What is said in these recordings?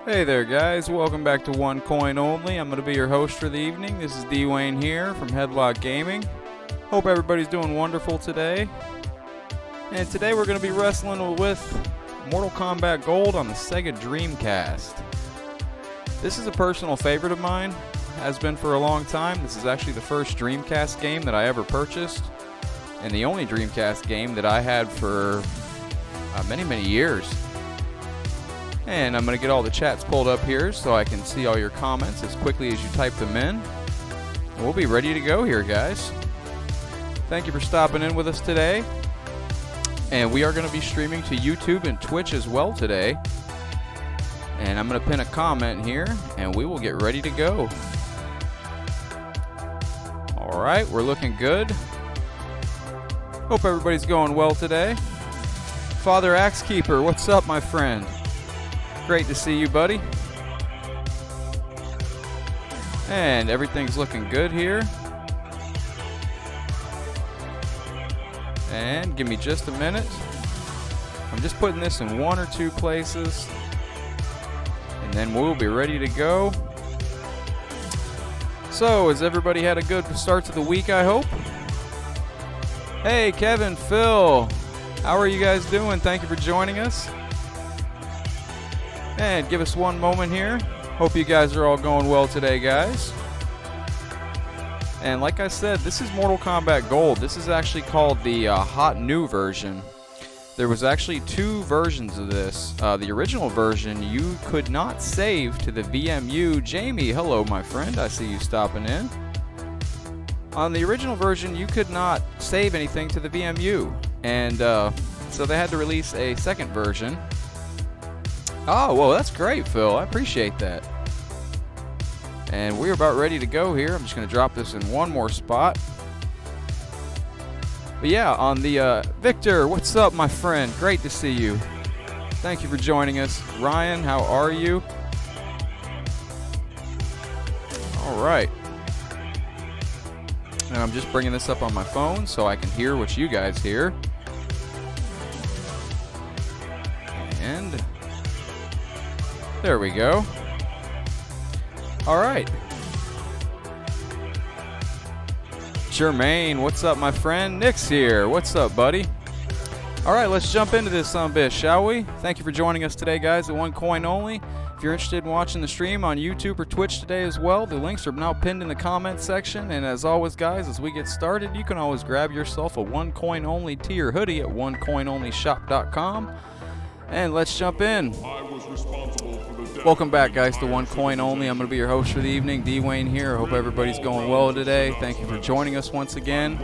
Hey there guys, welcome back to One Coin Only. I'm going to be your host for the evening. This is D-Wayne here from Headlock Gaming. Hope everybody's doing wonderful today. And today we're going to be wrestling with Mortal Kombat Gold on the Sega Dreamcast. This is a personal favorite of mine, has been for a long time. This is actually the first Dreamcast game that I ever purchased, and the only Dreamcast game that I had for many years. And I'm going to get all the chats pulled up here so I can see all your comments as quickly as you type them in. And we'll be ready to go here, guys. Thank you for stopping in with us today. And we are going to be streaming to YouTube and Twitch as well today. And I'm going to pin a comment here, and we will get ready to go. Alright, we're looking good. Hope everybody's going well today. Father Axekeeper, what's up, my friend? Great to see you, buddy. And everything's looking good here. And give me just a minute. I'm just putting this in one or two places, and then we'll be ready to go. So, has everybody had a good start to the week, I hope? Hey, Kevin, Phil, how are you guys doing? Thank you for joining us. And give us one moment here. Hope you guys are all going well today, guys. And like I said, this is Mortal Kombat Gold. This is actually called the hot new version. There was actually two versions of this. The original version, you could not save to the VMU. Jamie, hello, my friend. I see you stopping in. On the original version, you could not save anything to the VMU. And so they had to release a second version. Oh, well, that's great, Phil. I appreciate that. And we're about ready to go here. I'm just going to drop this in one more spot. But yeah, on the Victor, what's up, my friend? Great to see you. Thank you for joining us. Ryan, how are you? All right. And I'm just bringing this up on my phone so I can hear what you guys hear. And there we go. All right. Jermaine, what's up, my friend? Nick's here. What's up, buddy? All right, let's jump into this bitch, shall we? Thank you for joining us today, guys, at One Coin Only. If you're interested in watching the stream on YouTube or Twitch today as well, the links are now pinned in the comments section. And as always, guys, as we get started, you can always grab yourself a One Coin Only tee or hoodie at onecoinonlyshop.com. And let's jump in. Welcome back, guys, to One Coin Only. I'm going to be your host for the evening, D-Wayne here. I hope everybody's going well today. Thank you for joining us once again.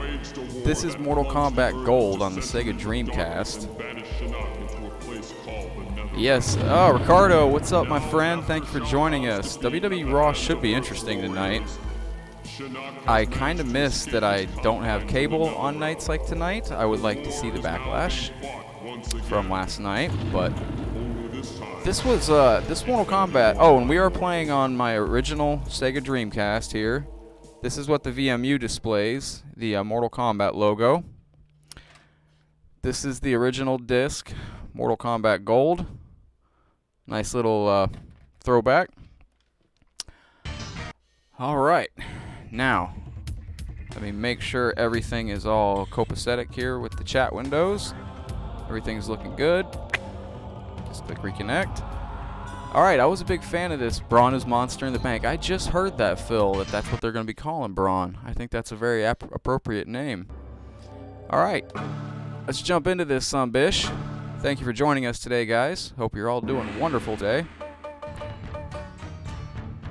This is Mortal Kombat Gold on the Sega Dreamcast. Yes. Oh, Ricardo, what's up, my friend? Thank you for joining us. WWE Raw should be interesting tonight. I kind of miss that I don't have cable on nights like tonight. I would like to see the backlash from last night, but this was this Mortal Kombat. Oh, and we are playing on my original Sega Dreamcast here. This is what the VMU displays, the Mortal Kombat logo. This is the original disc, Mortal Kombat Gold. Nice little throwback. All right, now let me make sure everything is all copacetic here with the chat windows. Everything's looking good. Just click reconnect. Alright, I was a big fan of this Braun is Monster in the Bank. I just heard that, Phil, that's what they're going to be calling Braun. I think that's a very appropriate name. Alright, let's jump into this, bish. Thank you for joining us today, guys. Hope you're all doing wonderful today.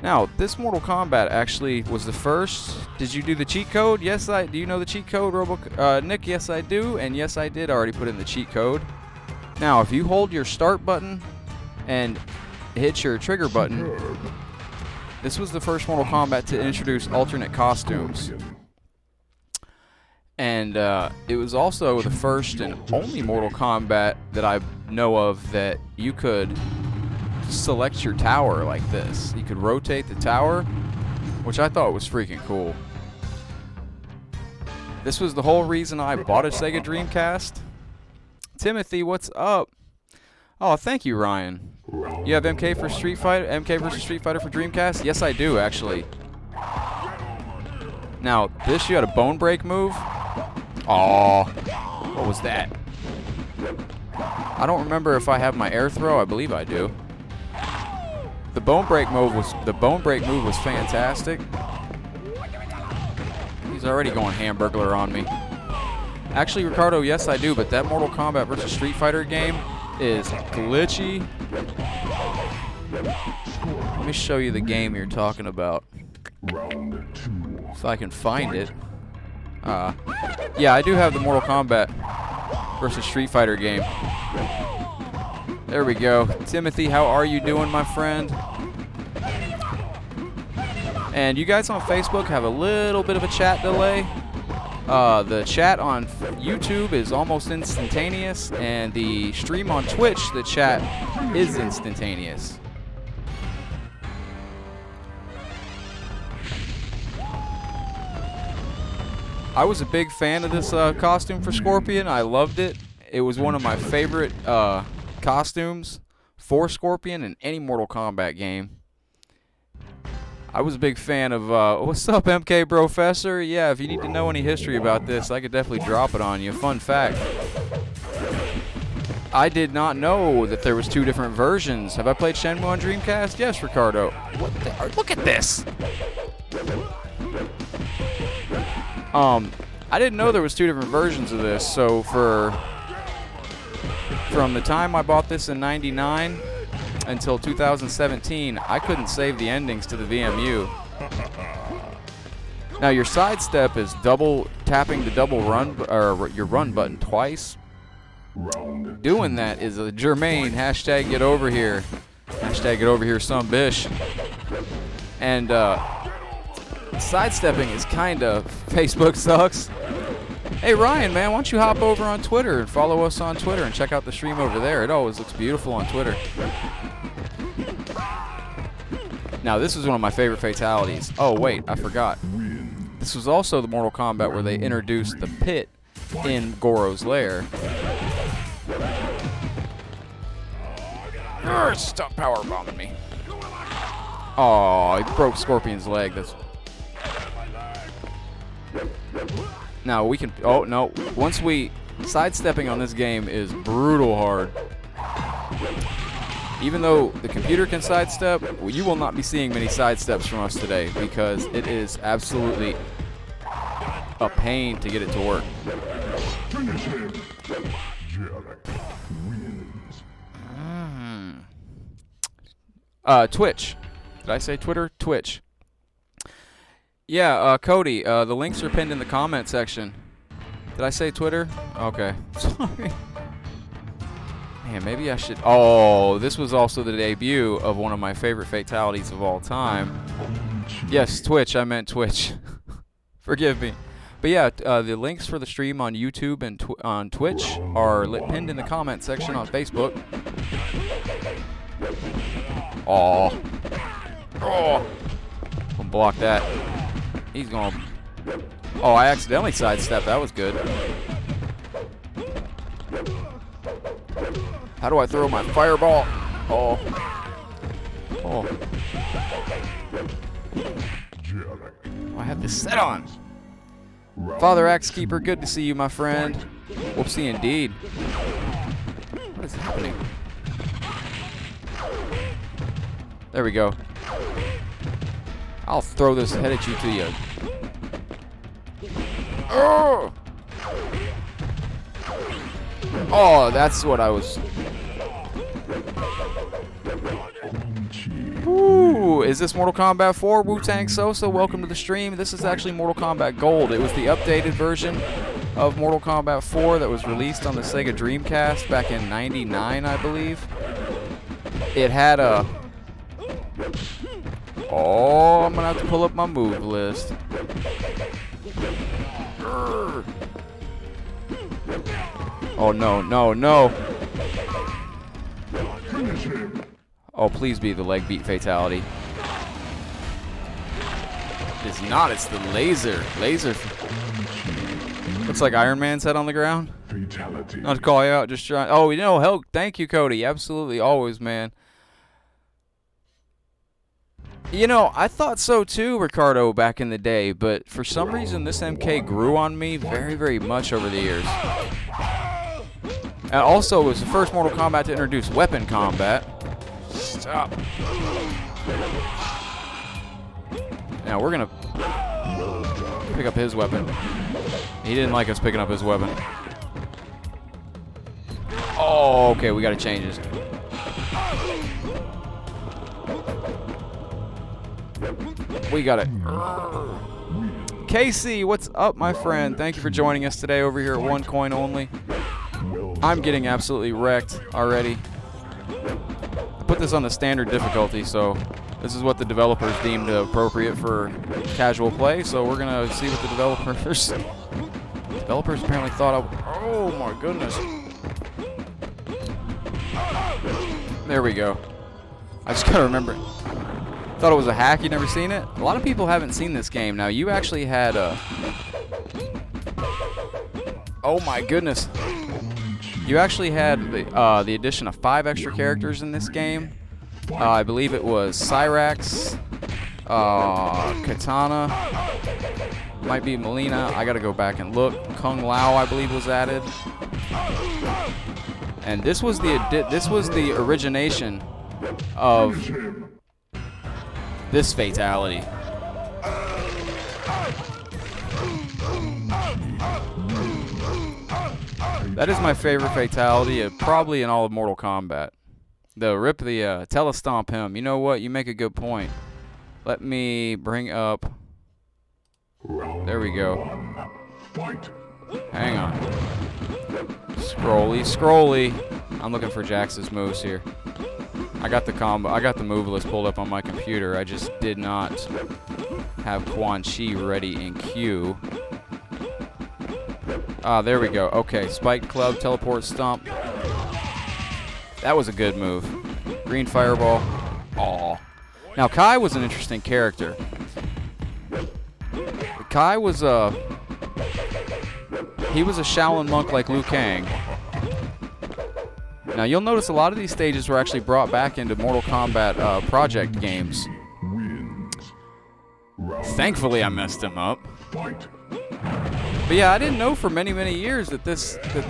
Now, this Mortal Kombat actually was the first. Did you do the cheat code? Yes, do you know the cheat code, Nick? Yes, I do. And yes, I did already put in the cheat code. Now, if you hold your start button and hit your trigger button, this was the first Mortal Kombat to introduce alternate costumes. And it was also the first and only Mortal Kombat that I know of that you could select your tower like this. You could rotate the tower, which I thought was freaking cool. This was the whole reason I bought a Sega Dreamcast. Timothy, what's up? Oh, thank you, Ryan. You have MK for Street Fighter? MK versus Street Fighter for Dreamcast? Yes, I do, actually. Now, this, you had a bone break move? Aw. What was that? I don't remember if I have my air throw. I believe I do. The bone break move was fantastic. He's already going hamburglar on me. Actually, Ricardo, yes I do, but that Mortal Kombat versus Street Fighter game is glitchy. Let me show you the game you're talking about. If I can find it. Yeah, I do have the Mortal Kombat versus Street Fighter game. There we go. Timothy, how are you doing, my friend? And you guys on Facebook have a little bit of a chat delay. The chat on YouTube is almost instantaneous, and the stream on Twitch, the chat is instantaneous. I was a big fan of this costume for Scorpion. I loved it. It was one of my favorite costumes for Scorpion in any Mortal Kombat game. I was a big fan of, what's up, MK Professor? Yeah, if you need to know any history about this, I could definitely drop it on you. Fun fact. I did not know that there was 2 different versions. Have I played Shenmue on Dreamcast? Yes, Ricardo. What the, look at this! I didn't know there was 2 different versions of this, so from the time I bought this in '99 until 2017, I couldn't save the endings to the VMU. Now your sidestep is double tapping the double run or your run button twice. Doing that is a germane hashtag get over here. Hashtag get over here, some bish. And sidestepping is kind of Facebook sucks. Hey Ryan, man, why don't you hop over on Twitter and follow us on Twitter and check out the stream over there. It always looks beautiful on Twitter. Now, this was one of my favorite fatalities. Oh, wait, I forgot. This was also the Mortal Kombat where they introduced the pit in Goro's lair. Stop power bombing me. Oh, he broke Scorpion's leg. That's. Now we can. Oh no! Once we sidestepping on this game is brutal hard. Even though the computer can sidestep, you will not be seeing many sidesteps from us today because it is absolutely a pain to get it to work. Twitch. Did I say Twitter? Twitch. Yeah, Cody, the links are pinned in the comment section. Did I say Twitter? Okay. Sorry. Man, maybe I should... Oh, this was also the debut of one of my favorite fatalities of all time. Yes, Twitch. I meant Twitch. Forgive me. But yeah, the links for the stream on YouTube and on Twitch are pinned in the comment section on Facebook. Oh. Oh. I'll block that. He's going... Oh, I accidentally sidestepped. That was good. How do I throw my fireball? Oh. Oh. I have this set on. Father Axe Keeper, good to see you, my friend. Whoopsie indeed. What is happening? There we go. I'll throw this head at you to you. Oh! Oh, that's what I was... Ooh, is this Mortal Kombat 4? Wu-Tang Sosa, welcome to the stream. This is actually Mortal Kombat Gold. It was the updated version of Mortal Kombat 4 that was released on the Sega Dreamcast back in '99, I believe. It had a... Oh, I'm gonna have to pull up my move list. Oh, no, no, no. Oh, please be the leg beat fatality. It's not, it's the laser. Laser. Looks like Iron Man's head on the ground. Fatality. Not to call you out, just trying. Oh, you know, hell, thank you, Cody. Absolutely, always, man. You know, I thought so too, Ricardo, back in the day, but for some reason this MK grew on me very, very much over the years. And also, it was the first Mortal Kombat to introduce weapon combat. Stop. Now we're gonna pick up his weapon. He didn't like us picking up his weapon. Oh, okay, we gotta change this. We got it. Casey, what's up, my friend? Thank you for joining us today over here at One Coin Only. I'm getting absolutely wrecked already. I put this on the standard difficulty, so this is what the developers deemed appropriate for casual play. So we're gonna see what the developers apparently thought of. Oh my goodness. There we go. I just gotta remember. Thought it was a hack. You never seen it? A lot of people haven't seen this game. Now you actually had a. Oh my goodness! You actually had the addition of 5 extra characters in this game. I believe it was Cyrax, Katana, might be Melina. I gotta go back and look. Kung Lao, I believe, was added. And this was the origination of this fatality. That is my favorite fatality, probably in all of Mortal Kombat. The telestomp him. You know what? You make a good point. Let me bring up. There we go. Hang on. Scrolly. I'm looking for Jax's moves here. I got the combo. I got the move list pulled up on my computer. I just did not have Quan Chi ready in queue. There we go. Okay, Spike Club, Teleport Stomp. That was a good move. Green Fireball. Aw. Now Kai was an interesting character. Kai was he was a Shaolin monk like Liu Kang. Now you'll notice a lot of these stages were actually brought back into Mortal Kombat project games. Thankfully I messed him up. But yeah, I didn't know for many, many years that the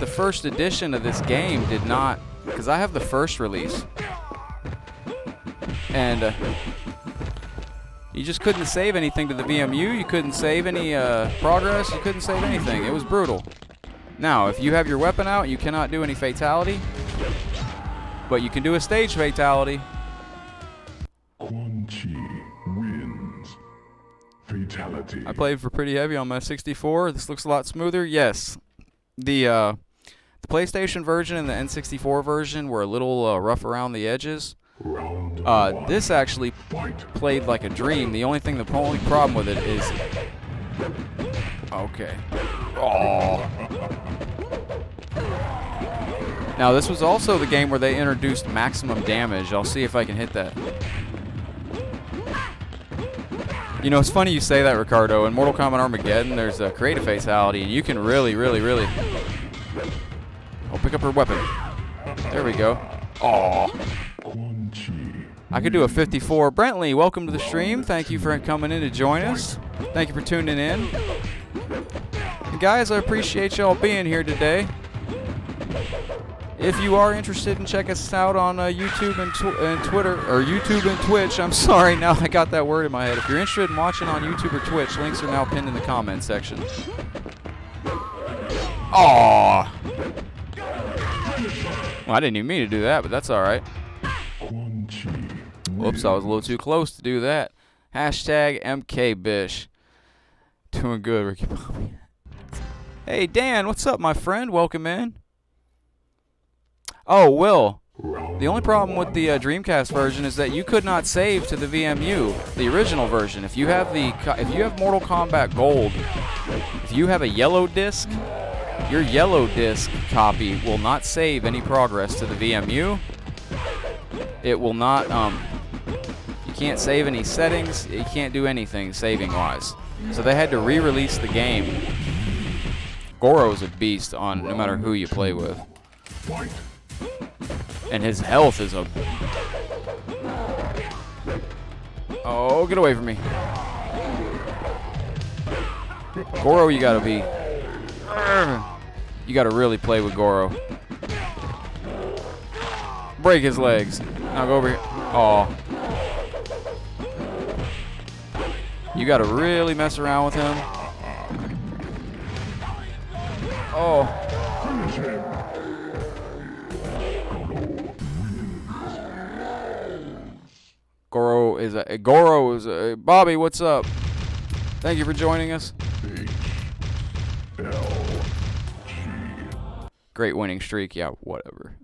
first edition of this game did not, because I have the first release. And you just couldn't save anything to the VMU. You couldn't save any progress. You couldn't save anything. It was brutal. Now, if you have your weapon out, you cannot do any fatality. But you can do a stage fatality. Quan Chi wins. Fatality. I played for pretty heavy on my 64. This looks a lot smoother. Yes. The PlayStation version and the N64 version were a little rough around the edges. This actually played like a dream. The only problem with it is... Okay. Oh. Now, this was also the game where they introduced maximum damage. I'll see if I can hit that. You know, it's funny you say that, Ricardo. In Mortal Kombat Armageddon, there's a creative fatality, and you can really... Oh, pick up her weapon. There we go. Oh. I could do a 54. Brentley, welcome to the stream. Thank you for coming in to join us. Thank you for tuning in. And guys, I appreciate y'all being here today. If you are interested in check us out on YouTube and Twitter, or YouTube and Twitch, I'm sorry, now I got that word in my head. If you're interested in watching on YouTube or Twitch, links are now pinned in the comment section. Aww. Well, I didn't even mean to do that, but that's alright. Whoops, I was a little too close to do that. Hashtag MKBish. Doing good, Ricky Bobby. Hey, Dan, what's up, my friend? Welcome in. Oh, Will. The only problem with the Dreamcast version is that you could not save to the VMU, the original version. If you have Mortal Kombat Gold, if you have a yellow disc, your yellow disc copy will not save any progress to the VMU. It will not. You can't save any settings. You can't do anything saving-wise. So they had to re-release the game Goro's a beast on no matter who you play with. And his health is a... Oh, get away from me. Goro, you gotta be... You gotta really play with Goro. Break his legs. Now go over here. Oh. You gotta really mess around with him. Oh. Goro is a Bobby, what's up? Thank you for joining us. Great winning streak. Yeah, whatever.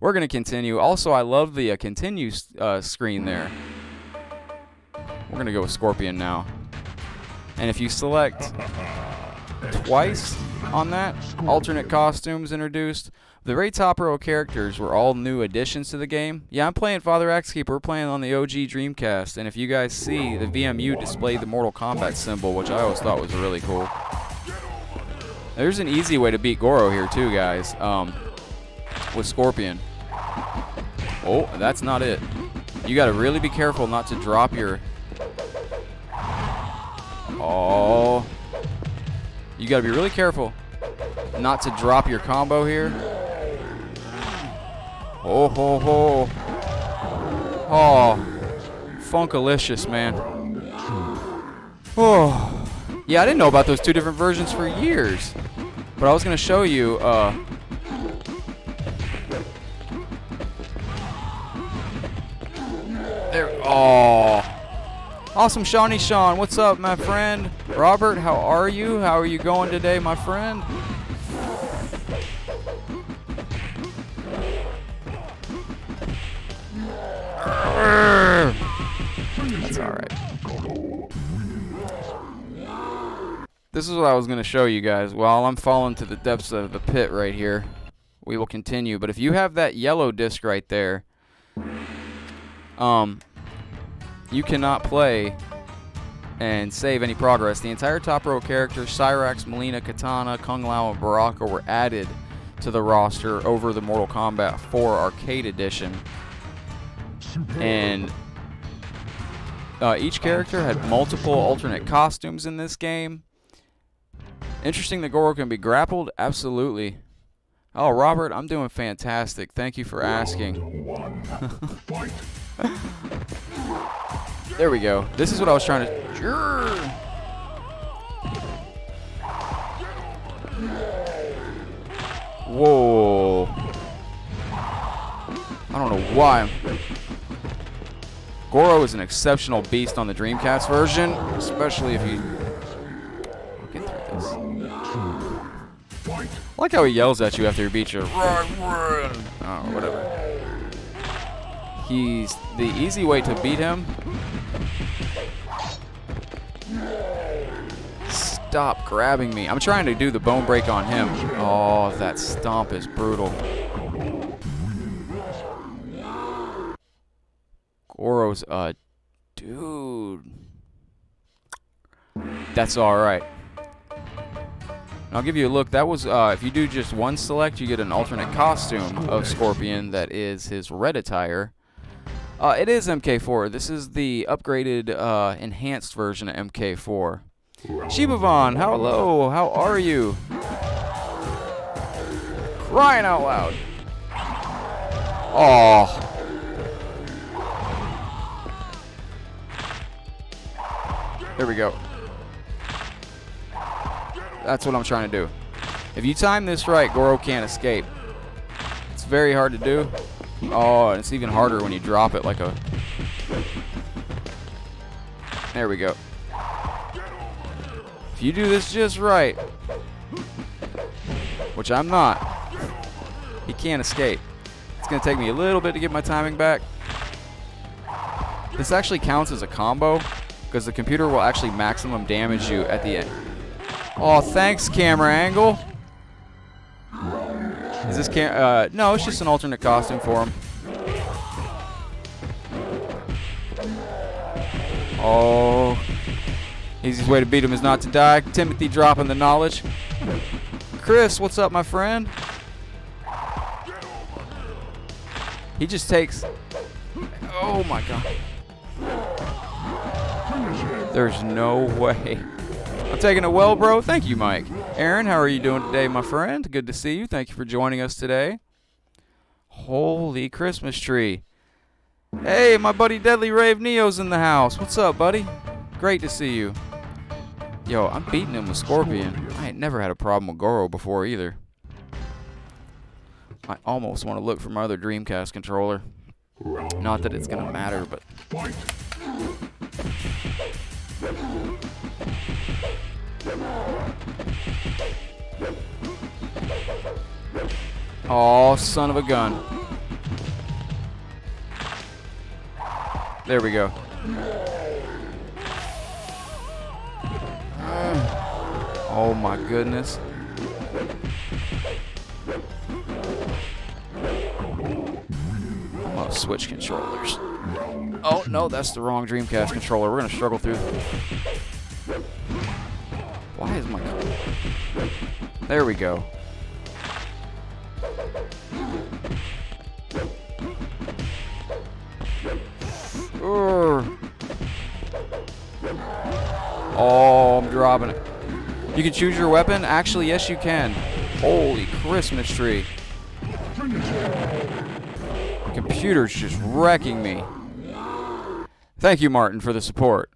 We're going to continue. Also, I love the continue screen there. We're going to go with Scorpion now. And if you select twice on that, alternate costumes introduced. The very top row characters were all new additions to the game. Yeah, I'm playing Father Axe Keeper. We're playing on the OG Dreamcast. And if you guys see, the VMU displayed the Mortal Kombat symbol, which I always thought was really cool. There's an easy way to beat Goro here too, guys, with Scorpion. Oh, that's not it. You got to really be careful not to drop your... Oh. You got to be really careful not to drop your combo here. Oh, ho, ho. Oh. Funkalicious, man. Oh. Yeah, I didn't know about those two different versions for years. But I was going to show you... There. Oh. Awesome, Shawnee Sean. What's up, my friend? Robert, how are you? How are you going today, my friend? That's alright. This is what I was going to show you guys. While I'm falling to the depths of the pit right here, we will continue. But if you have that yellow disc right there, you cannot play and save any progress. The entire top row characters, Cyrax, Melina, Katana, Kung Lao, and Baraka were added to the roster over the Mortal Kombat 4 Arcade Edition. And each character had multiple alternate costumes in this game. Interesting that Goro can be grappled? Absolutely. Oh, Robert, I'm doing fantastic. Thank you for asking. There we go. This is what I was trying to... Whoa. I don't know why. Goro is an exceptional beast on the Dreamcast version, especially if you... Get through this. I like how he yells at you after he beats you. Oh, whatever. He's the easy way to beat him. Stop grabbing me. I'm trying to do the bone break on him. Oh, that stomp is brutal. Goro's a dude. That's alright. I'll give you a look. That was, if you do just one select, you get an alternate costume of Scorpion that is his red attire. It is MK4. This is the upgraded, enhanced version of MK4. Shibavon, hello, how are you? Crying out loud. Oh. There we go. That's what I'm trying to do. If you time this right, Goro can't escape. It's very hard to do. Oh, and it's even harder when you drop it like a... There we go. If you do this just right, which I'm not, he can't escape. It's going to take me a little bit to get my timing back. This actually counts as a combo because the computer will actually maximum damage you at the end. Oh, thanks, camera angle. Is this no, it's just an alternate costume for him. Oh. Easiest way to beat him is not to die. Timothy dropping the knowledge. Chris, what's up, my friend? He just takes... Oh, my God. There's no way. I'm taking it well, bro. Thank you, Mike. Aaron, how are you doing today, my friend? Good to see you. Thank you for joining us today. Holy Christmas tree. Hey, my buddy Deadly Rave Neo's in the house. What's up, buddy? Great to see you. Yo, I'm beating him with Scorpion. I ain't never had a problem with Goro before either. I almost want to look for my other Dreamcast controller. Not that it's going to matter, but... Oh, son of a gun. There we go. Oh my goodness. I'm gonna switch controllers. Oh no, that's the wrong Dreamcast controller. We're gonna struggle through. Why is my... There we go. Oh, I'm dropping it. You can choose your weapon? Actually, yes, you can. Holy Christmas tree. The computer's just wrecking me. Thank you, Martin, for the support.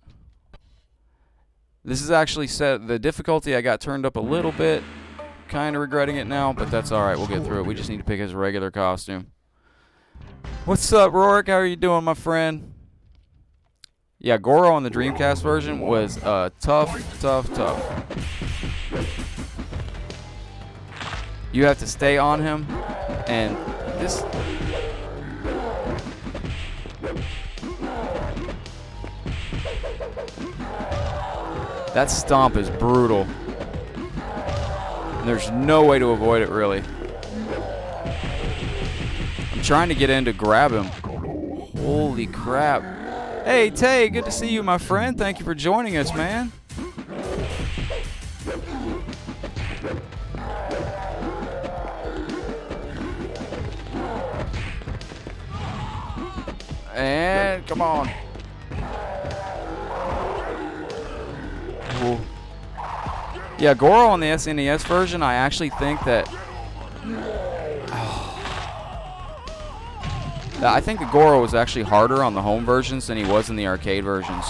This is actually set. The difficulty I got turned up a little bit. Kind of regretting it now, but that's alright. We'll get through it. We just need to pick his regular costume. What's up, Rorik? How are you doing, my friend? Yeah, Goro on the Dreamcast version was tough. You have to stay on him, and this... That stomp is brutal. And there's no way to avoid it, really. I'm trying to get in to grab him. Holy crap. Hey, Tay, good to see you, my friend. Thank you for joining us, man. And come on. Ooh. Yeah, Goro on the SNES version, I actually think that... I think the Goro was actually harder on the home versions than he was in the arcade versions.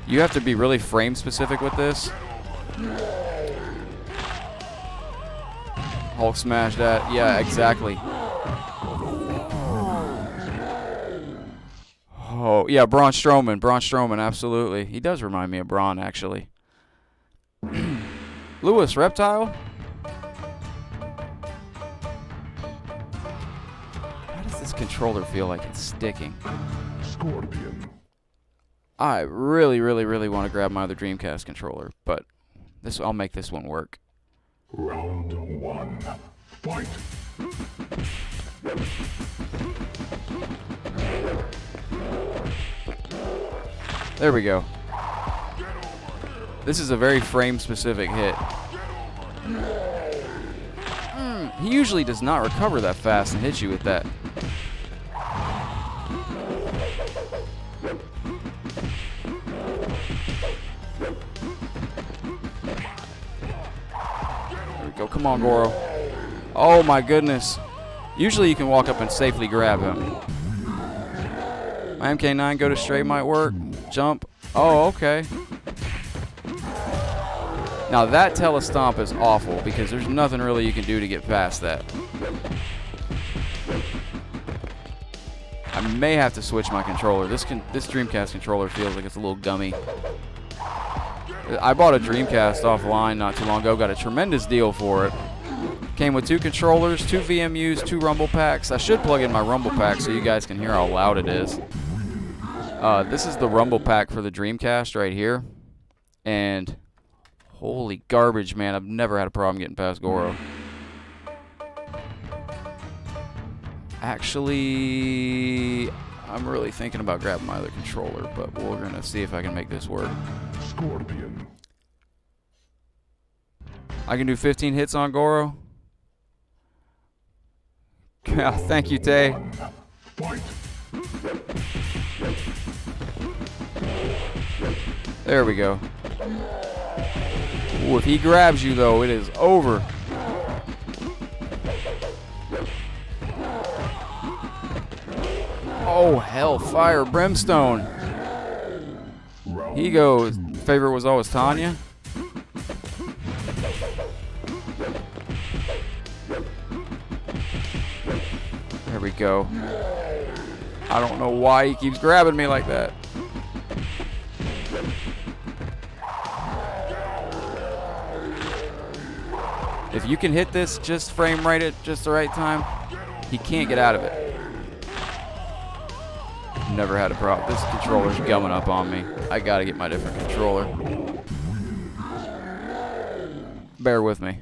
You have to be really frame specific with this. Hulk smash that. Yeah, exactly. Oh, yeah, Braun Strowman. Braun Strowman, absolutely. He does remind me of Braun, actually. Lewis, Reptile? Controller feel like it's sticking. Scorpion. I really want to grab my other Dreamcast controller, but I'll make this one work. Round 1. Fight. There we go. This is a very frame specific hit. He usually does not recover that fast and hit you with that. Go, come on, Goro. Oh my goodness. Usually you can walk up and safely grab him. My MK9 go to straight might work. Jump. Oh, okay. Now that telestomp is awful because there's nothing really you can do to get past that. I may have to switch my controller. This Dreamcast controller feels like it's a little gummy. I bought a Dreamcast offline not too long ago. Got a tremendous deal for it. Came with 2 controllers, 2 VMUs, 2 rumble packs. I should plug in my rumble pack so you guys can hear how loud it is. This is the rumble pack for the Dreamcast right here. And holy garbage, man. I've never had a problem getting past Goro. Actually, I'm really thinking about grabbing my other controller, but we're going to see if I can make this work. Scorpion. I can do 15 hits on Goro. Yeah, thank you, Tay. Fight. There we go. Ooh, if he grabs you, though, it is over. Oh, hellfire, brimstone. He goes. Favorite was always Tanya. There we go. I don't know why he keeps grabbing me like that. If you can hit this just frame right at just the right time, he can't get out of it. Never had a problem. This controller's gumming up on me. I gotta get my different controller. Bear with me.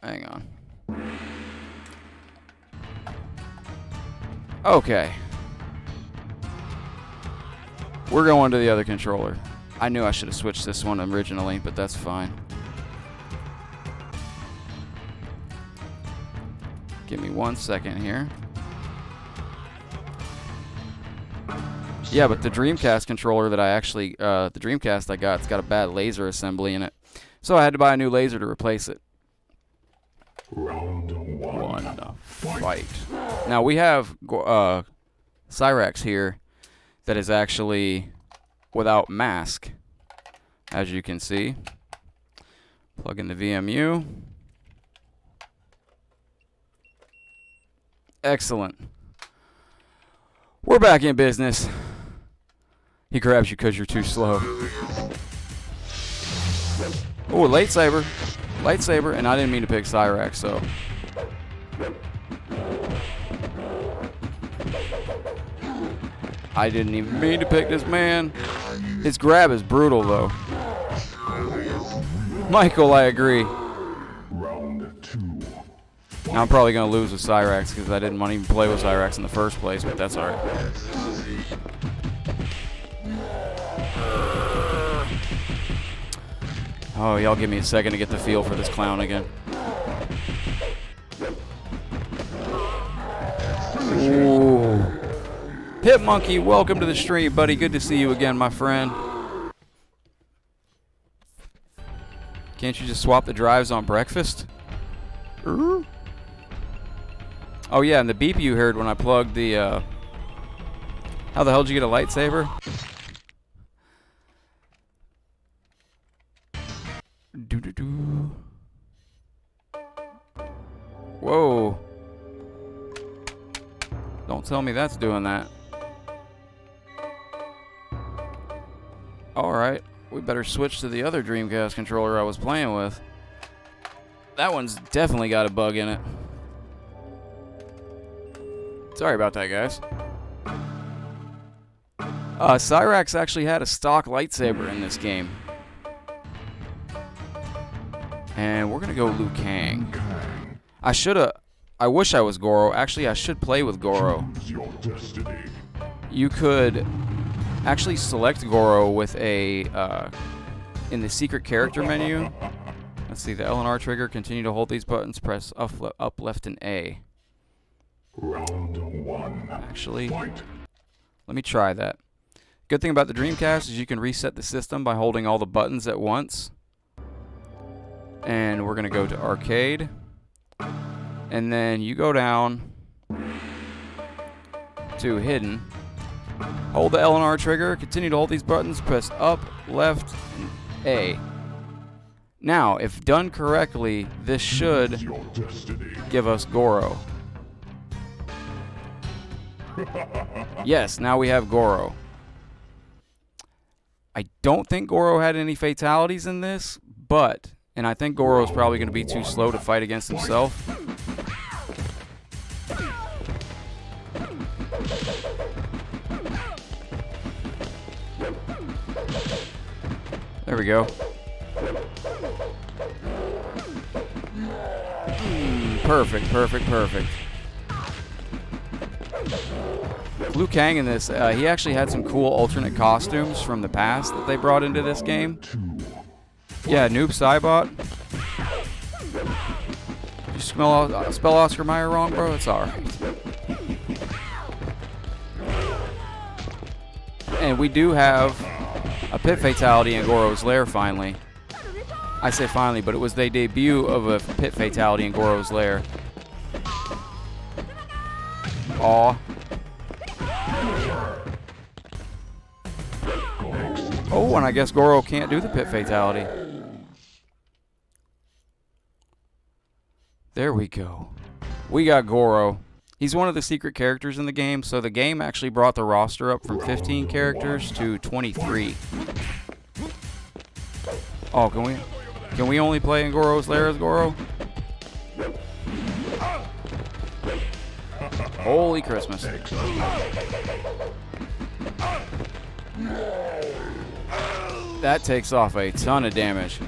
Hang on. Okay. We're going to the other controller. I knew I should have switched this one originally, but that's fine. Give me 1 second here. Yeah, but the Dreamcast controller that I actually, the Dreamcast I got, it's got a bad laser assembly in it. So I had to buy a new laser to replace it. Round one. Fight. Now we have Cyrax here that is actually without mask, as you can see. Plug in the VMU. Excellent. We're back in business. He grabs you because you're too slow. Oh, lightsaber. Lightsaber, and I didn't mean to pick Cyrax, so. I didn't even mean to pick this man. His grab is brutal, though. Michael, I agree. Round two. Now I'm probably going to lose with Cyrax because I didn't want to even play with Cyrax in the first place, but that's alright. Oh, y'all give me a second to get the feel for this clown again. Ooh. Hip Monkey, welcome to the stream, buddy. Good to see you again, my friend. Can't you just swap the drives on breakfast? Oh yeah, and the beep you heard when I plugged the, how the hell did you get a lightsaber? Doo-doo-doo. Whoa. Don't tell me that's doing that. Alright, we better switch to the other Dreamcast controller I was playing with. That one's definitely got a bug in it. Sorry about that, guys. Cyrax actually had a stock lightsaber in this game. And we're gonna go Liu Kang. I wish I was Goro. Actually, I should play with Goro. Your destiny. You could actually select Goro with a, in the secret character menu. Let's see, the L and R trigger, continue to hold these buttons, press up, left, and A. Round one. Actually, Fight. let me try that. Good thing about the Dreamcast is you can reset the system by holding all the buttons at once. And we're going to go to arcade. And then you go down to hidden. Hold the L and R trigger. Continue to hold these buttons. Press up, left, and A. Now, if done correctly, this should Your destiny. give us Goro. Yes, now we have Goro. I don't think Goro had any fatalities in this, but... And I think Goro is probably going to be too slow to fight against himself. There we go. Perfect, perfect, perfect. Liu Kang in this, he actually had some cool alternate costumes from the past that they brought into this game. Yeah, Noob Saibot. You spell Oscar Mayer wrong, bro? It's alright. And we do have a pit fatality in Goro's lair finally. I say finally, but it was the debut of a pit fatality in Goro's lair. Aw. Oh, and I guess Goro can't do the pit fatality. There we go. We got Goro. He's one of the secret characters in the game, so the game actually brought the roster up from 15 characters to 23. Oh, can we only play in Goro's lair as Goro? Holy Christmas. That takes off a ton of damage.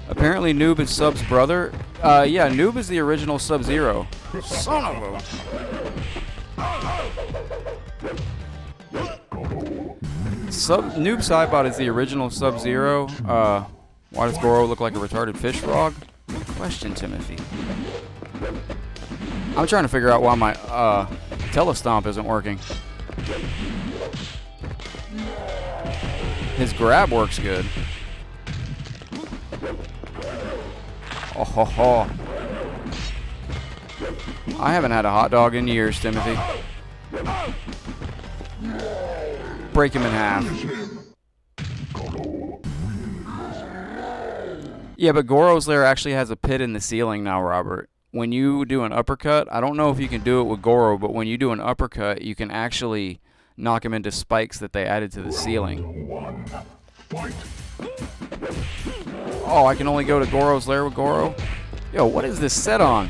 Apparently Noob is Sub's brother. Yeah, Noob is the original Sub-Zero. Son of a... Noob Saibot is the original Sub-Zero. Why does Goro look like a retarded fish frog? Good question, Timothy. I'm trying to figure out why my telestomp isn't working. His grab works good. Oh ho ho. I haven't had a hot dog in years, Timothy. Break him in half. Yeah, but Goro's lair actually has a pit in the ceiling now, Robert. When you do an uppercut, I don't know if you can do it with Goro, but when you do an uppercut, you can actually knock him into spikes that they added to the ceiling. Oh, I can only go to Goro's lair with Goro? Yo, what is this set on?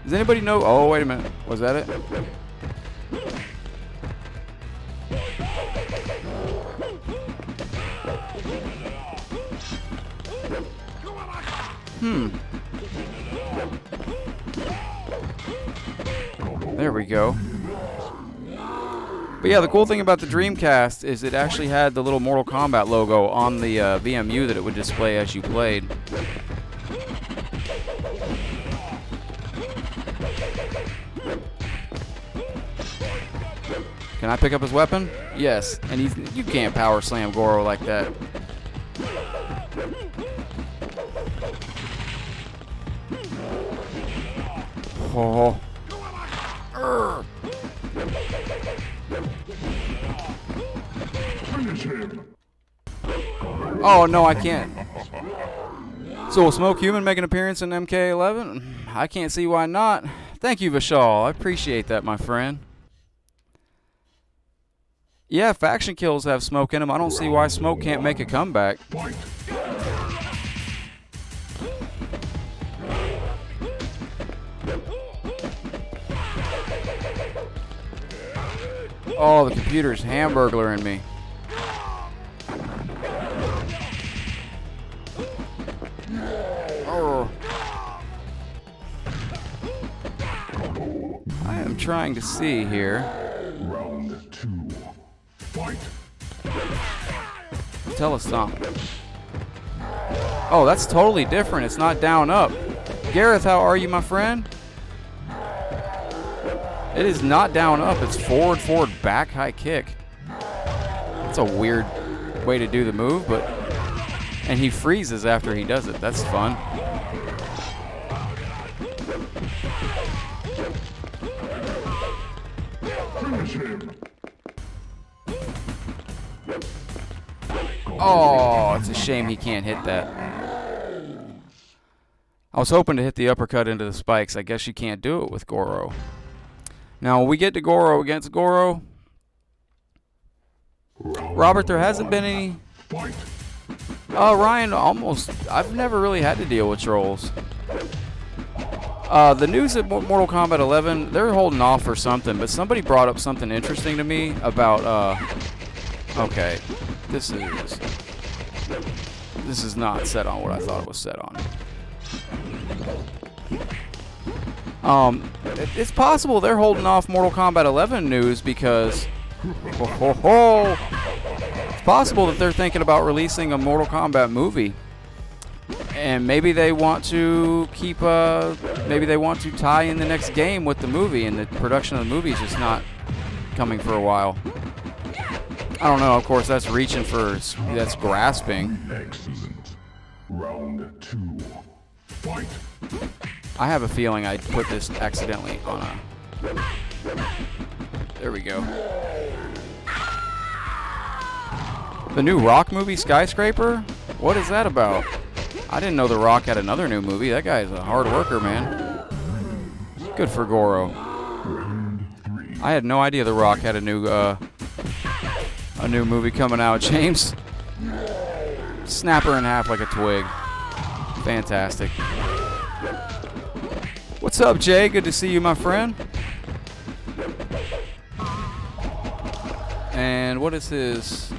Does anybody know? Oh, wait a minute. Was that it? There we go. But yeah, the cool thing about the Dreamcast is it actually had the little Mortal Kombat logo on the VMU that it would display as you played. Can I pick up his weapon? Yes. And you can't power slam Goro like that. Oh. Oh, no, I can't. So will Smoke Human make an appearance in MK11? I can't see why not. Thank you, Vishal. I appreciate that, my friend. Yeah, faction kills have Smoke in them. I don't see why Smoke can't make a comeback. Oh, the computer's hamburglaring me. Oh. I am trying to see here. Round 2. Fight. Telestomp. Oh, that's totally different. It's not down up. Gareth, how are you, my friend? It is not down up. It's forward, forward, back, high kick. That's a weird way to do the move, but... And he freezes after he does it. That's fun. Oh, it's a shame he can't hit that. I was hoping to hit the uppercut into the spikes. I guess you can't do it with Goro. Now, when we get to Goro against Goro, Robert, there hasn't been any... Ryan, almost... I've never really had to deal with trolls. The news at Mortal Kombat 11, they're holding off for something, but somebody brought up something interesting to me about, okay, this is not set on what I thought it was set on. It's possible they're holding off Mortal Kombat 11 news because, it's possible that they're thinking about releasing a Mortal Kombat movie. And maybe they want to keep, maybe they want to tie in the next game with the movie, and the production of the movie is just not coming for a while. I don't know, of course, that's reaching for, that's grasping. Excellent. Round 2. Fight. I have a feeling I put this accidentally on a, there we go. The new Rock movie, Skyscraper? What is that about? I didn't know The Rock had another new movie. That guy's a hard worker, man. Good for Goro. I had no idea The Rock had a new movie coming out. James, snap her in half like a twig. Fantastic. What's up, Jay? Good to see you, my friend. And what is his?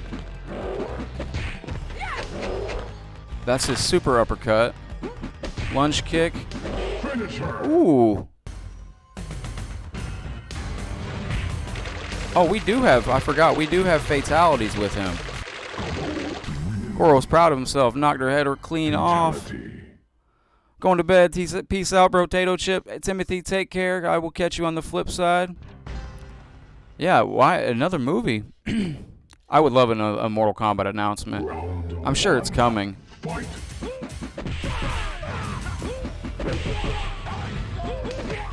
That's his super uppercut. Lunge kick. Ooh. Oh, we do have, I forgot, we do have fatalities with him. Goro's proud of himself. Knocked her head clean off. Going to bed. Peace out, Potato Chip. Timothy, take care. I will catch you on the flip side. Yeah, why? Another movie. I would love a Mortal Kombat announcement. I'm sure it's coming.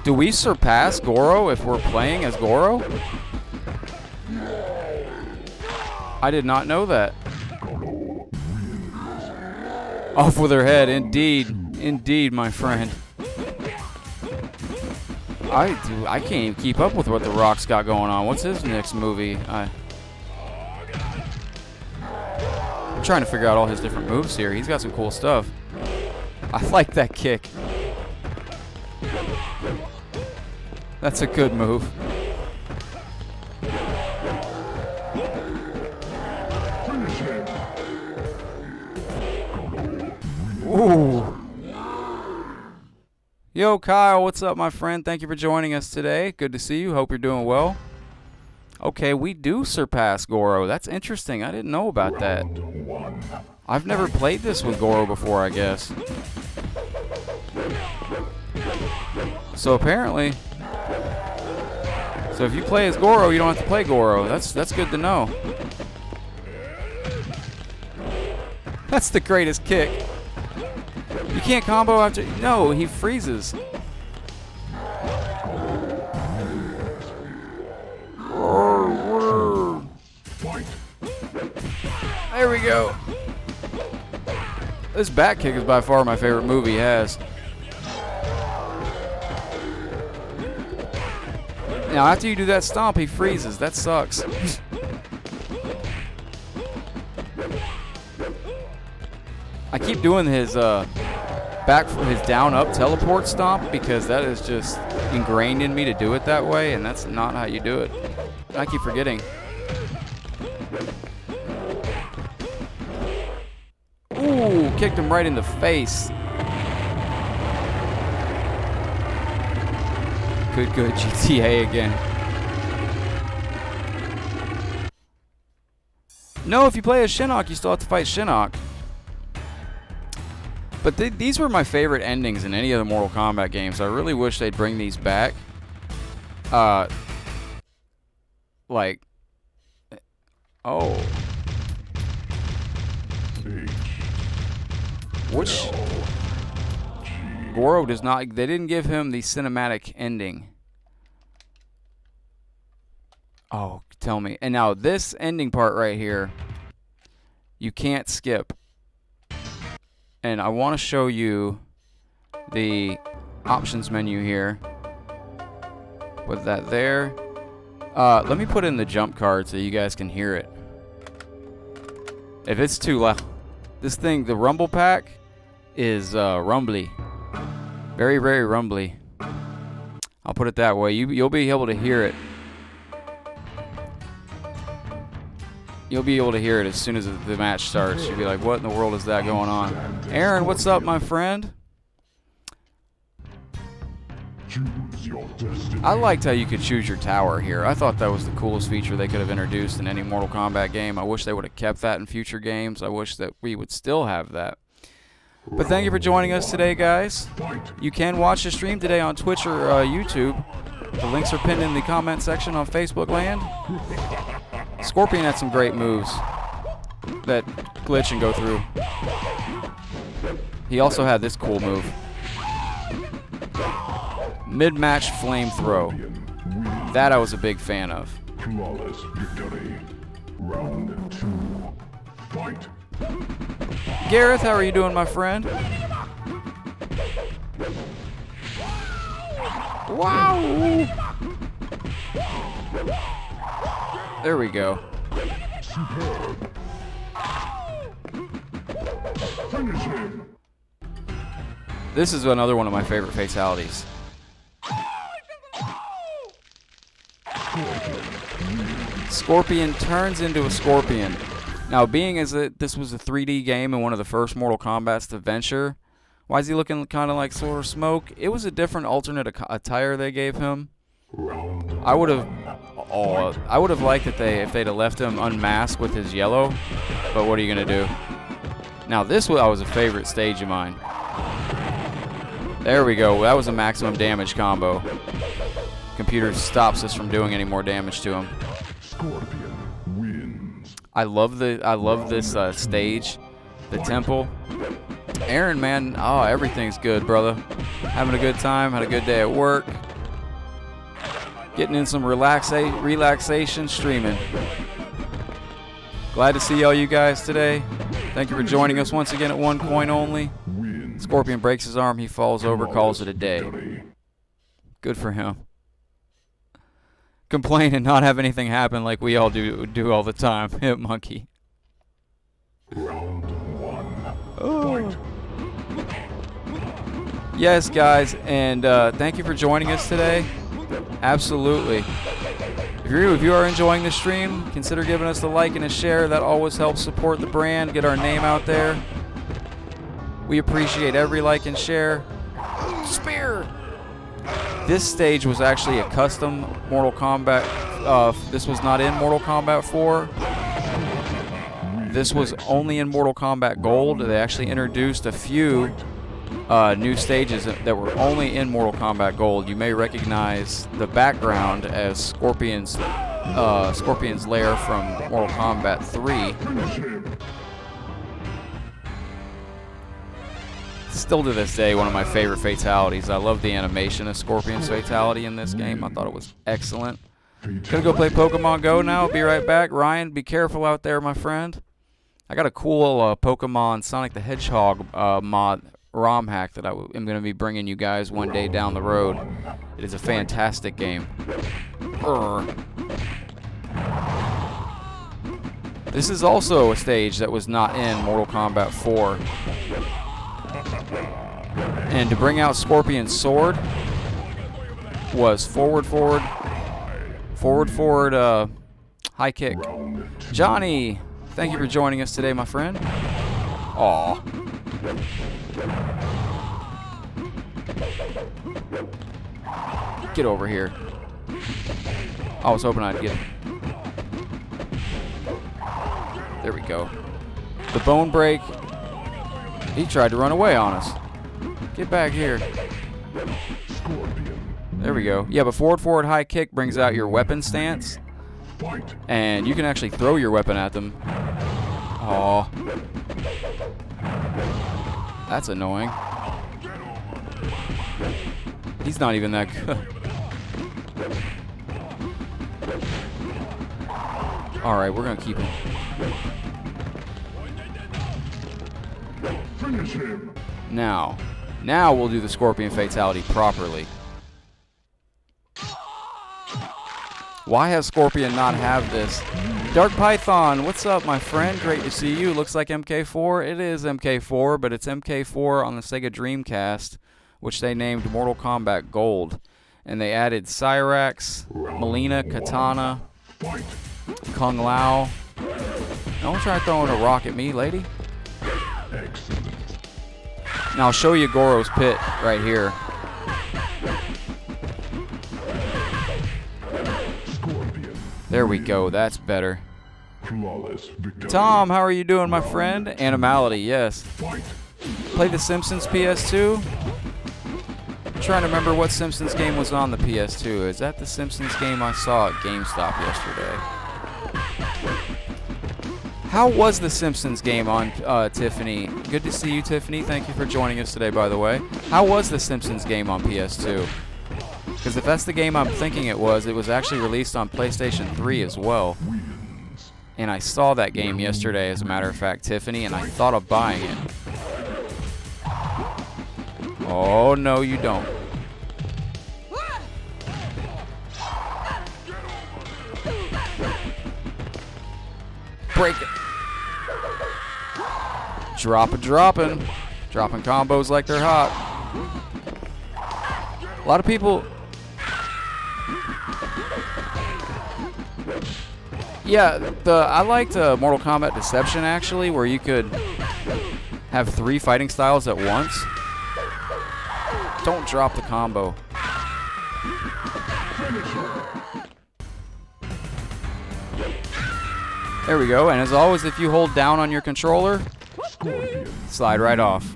Do we surpass Goro if we're playing as Goro? I did not know that. Off with her head, indeed. Indeed, my friend. I can't even keep up with what The Rock's got going on. What's his next movie? I'm trying to figure out all his different moves here. He's got some cool stuff. I like that kick. That's a good move. Ooh. Yo, Kyle, what's up, my friend? Thank you for joining us today. Good to see you. Hope you're doing well. Okay, we do surpass Goro. That's interesting. I didn't know about that. I've never played this with Goro before, I guess. So apparently, so if you play as Goro, you don't have to play Goro. That's good to know. That's the greatest kick. You can't combo after. No, he freezes. There we go. This back kick is by far my favorite move he has. Now, after you do that stomp, he freezes. That sucks. I keep doing his his down up teleport stomp because that is just ingrained in me to do it that way, and that's not how you do it. I keep forgetting. Ooh, kicked him right in the face. Good GTA again. No, if you play as Shinnok, you still have to fight Shinnok. But these were my favorite endings in any of the Mortal Kombat games. I really wish they'd bring these back. Like, oh. Which Goro does not, they didn't give him the cinematic ending. Oh, tell me. And now this ending part right here, you can't skip. And I want to show you the options menu here. With that there. Let me put in the jump card so you guys can hear it. If it's too loud. This thing, the rumble pack, is rumbly. Very, very rumbly. I'll put it that way. You'll be able to hear it. You'll be able to hear it as soon as the match starts. You'll be like, what in the world is that going on? Aaron, what's up, my friend? Choose your destiny. I liked how you could choose your tower here. I thought that was the coolest feature they could have introduced in any Mortal Kombat game. I wish they would have kept that in future games. I wish that we would still have that. But thank you for joining us today, guys. You can watch the stream today on Twitch or YouTube. The links are pinned in the comment section on Facebook land. Scorpion had some great moves that glitch and go through. He also had this cool move. Mid-match flamethrow. That I was a big fan of. Flawless victory. Round 2. Fight. Gareth, how are you doing, my friend? Wow! There we go. Superb. Finish him. This is another one of my favorite fatalities. Scorpion turns into a scorpion. Now, being as this was a 3D game and one of the first Mortal Kombats to venture, why is he looking kind of like Sword of Smoke? It was a different alternate attire they gave him. I would have liked it if they'd have left him unmasked with his yellow, but what are you gonna do? Now, this was a favorite stage of mine. There we go. That was a maximum damage combo. Computer stops us from doing any more damage to him. Scorpion wins. I love this stage, the temple. Aaron, man, oh, everything's good, brother. Having a good time, had a good day at work. Getting in some relaxation streaming. Glad to see all you guys today. Thank you for joining us once again at One Coin Only. Scorpion breaks his arm, he falls over, calls it a day. Good for him. Complain and not have anything happen like we all do all the time. Hit monkey. Round 1. Oh. Yes, guys, and thank you for joining us today. Absolutely. If you are enjoying the stream, consider giving us the like and a share. That always helps support the brand, get our name out there. We appreciate every like and share. Spear! This stage was actually a custom Mortal Kombat. This was not in Mortal Kombat 4. This was only in Mortal Kombat Gold. They actually introduced a few new stages that were only in Mortal Kombat Gold. You may recognize the background as Scorpion's lair from Mortal Kombat 3. Still to this day, one of my favorite fatalities. I love the animation of Scorpion's fatality in this game. I thought it was excellent. Gonna go play Pokemon Go now. Be right back. Ryan, be careful out there, my friend. I got a cool Pokemon Sonic the Hedgehog mod ROM hack that I'm going to be bringing you guys one day down the road. It is a fantastic game. This is also a stage that was not in Mortal Kombat 4. And to bring out Scorpion's sword was forward, high kick. Johnny, thank you for joining us today, my friend. Aw. Get over here. I was hoping I'd get him. There we go. The bone break. He tried to run away on us. Get back here. There we go. Yeah, but forward high kick brings out your weapon stance. And you can actually throw your weapon at them. Aw. That's annoying. He's not even that good. Alright, we're gonna keep him. Finish him. Now we'll do the Scorpion fatality properly. Why has Scorpion not have this? Dark Python, what's up, my friend? Great to see you. Looks like MK4. It is MK4, but it's MK4 on the Sega Dreamcast, which they named Mortal Kombat Gold. And they added Cyrax, Melina, Katana, Fight. Kung Lao. Don't try throwing a rock at me, lady. Excellent. Now I'll show you Goro's pit right here. Scorpion. There we go. That's better. Flawless victory. Tom, how are you doing, my friend? Animality, yes. Fight. Play The Simpsons PS2? I'm trying to remember what Simpsons game was on the PS2. Is that the Simpsons game I saw at GameStop yesterday? How was the Simpsons game on Tiffany? Good to see you, Tiffany. Thank you for joining us today, by the way. How was the Simpsons game on PS2? Because if that's the game I'm thinking it was actually released on PlayStation 3 as well. Wins. And I saw that game yesterday, as a matter of fact, Tiffany, and I thought of buying it. Oh, no, you don't. Break it. Dropping combos like they're hot. A lot of people. Yeah, I liked Mortal Kombat Deception actually, where you could have 3 fighting styles at once. Don't drop the combo. There we go. And as always, if you hold down on your controller, slide right off.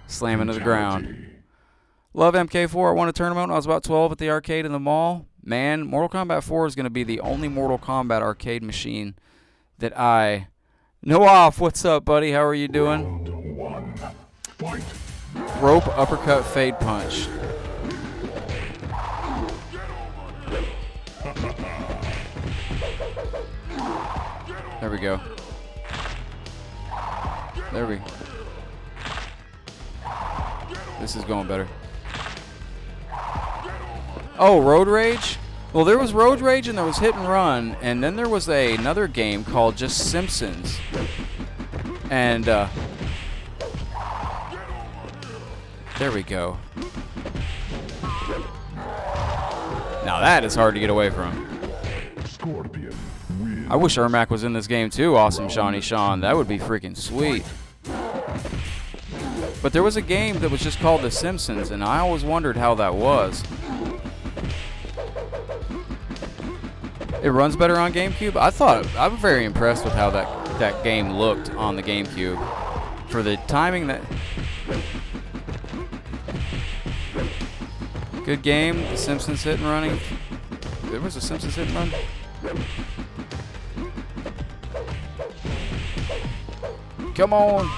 Slam into the ground. Love MK4. I won a tournament when I was about 12 at the arcade in the mall. Man, Mortal Kombat 4 is going to be the only Mortal Kombat arcade machine that I know off. What's up, buddy? How are you doing? Round 1. Fight. Rope, uppercut, fade punch. There we go. There we go. This is going better. Oh, Road Rage? Well, there was Road Rage and there was Hit and Run, and then there was another game called just Simpsons. And there we go. Now that is hard to get away from. Scorpion. Wins. I wish Ermac was in this game too, awesome Shawnee Sean. That would be freaking sweet. But there was a game that was just called The Simpsons, and I always wondered how that was. It runs better on GameCube? I was very impressed with how that game looked on the GameCube. For the timing that... Good game, The Simpsons hit and running. There was a Simpsons hit and run? Come on!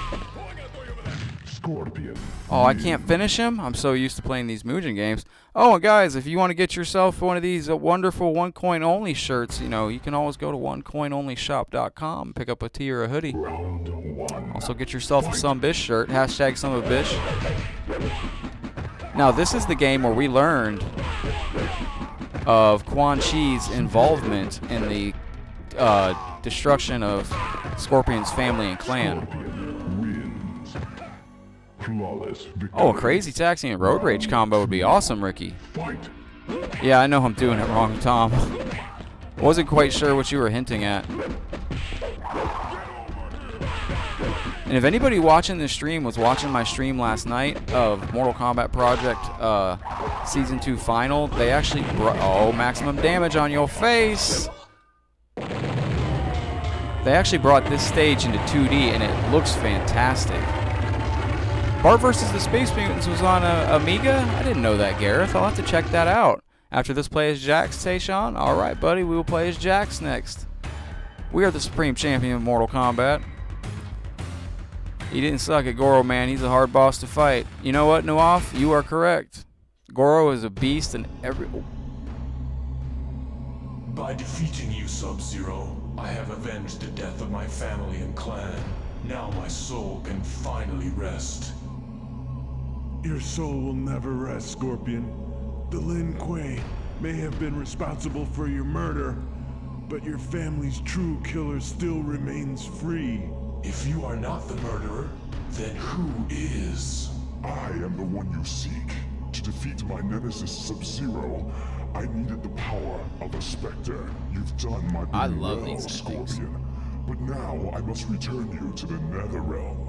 Scorpion. Oh, I can't finish him? I'm so used to playing these Mugen games. Oh, and guys, if you want to get yourself one of these wonderful one-coin-only shirts, you know, you can always go to onecoinonlyshop.com and pick up a tee or a hoodie. Round 1. Also, get yourself a Some Bish shirt. Hashtag Some of Bish. Now, this is the game where we learned of Quan Chi's involvement in the destruction of Scorpion's family and clan. Wins. Flawless victory. Oh, a Crazy Taxi and Road Rage combo would be awesome, Ricky. Fight. Yeah, I know I'm doing it wrong, Tom. Wasn't quite sure what you were hinting at. And if anybody watching this stream was watching my stream last night of Mortal Kombat Project Season 2 Final, they actually brought... Oh, maximum damage on your face! They actually brought this stage into 2D, and it looks fantastic. Bart vs. the Space Mutants was on Amiga? I didn't know that, Gareth. I'll have to check that out. After this play as Jax, Tayshawn? Alright, buddy, we will play as Jax next. We are the Supreme Champion of Mortal Kombat. He didn't suck at Goro, man. He's a hard boss to fight. You know what, Nuaf? You are correct. Goro is a beast in every... By defeating you, Sub-Zero, I have avenged the death of my family and clan. Now my soul can finally rest. Your soul will never rest, Scorpion. The Lin Kuei may have been responsible for your murder, but your family's true killer still remains free. If you are not the murderer, then who is? I am the one you seek. To defeat my nemesis Sub-Zero, I needed the power of a Spectre. You've done my bidding I love well, these things. Scorpion. But now I must return you to the Netherrealm.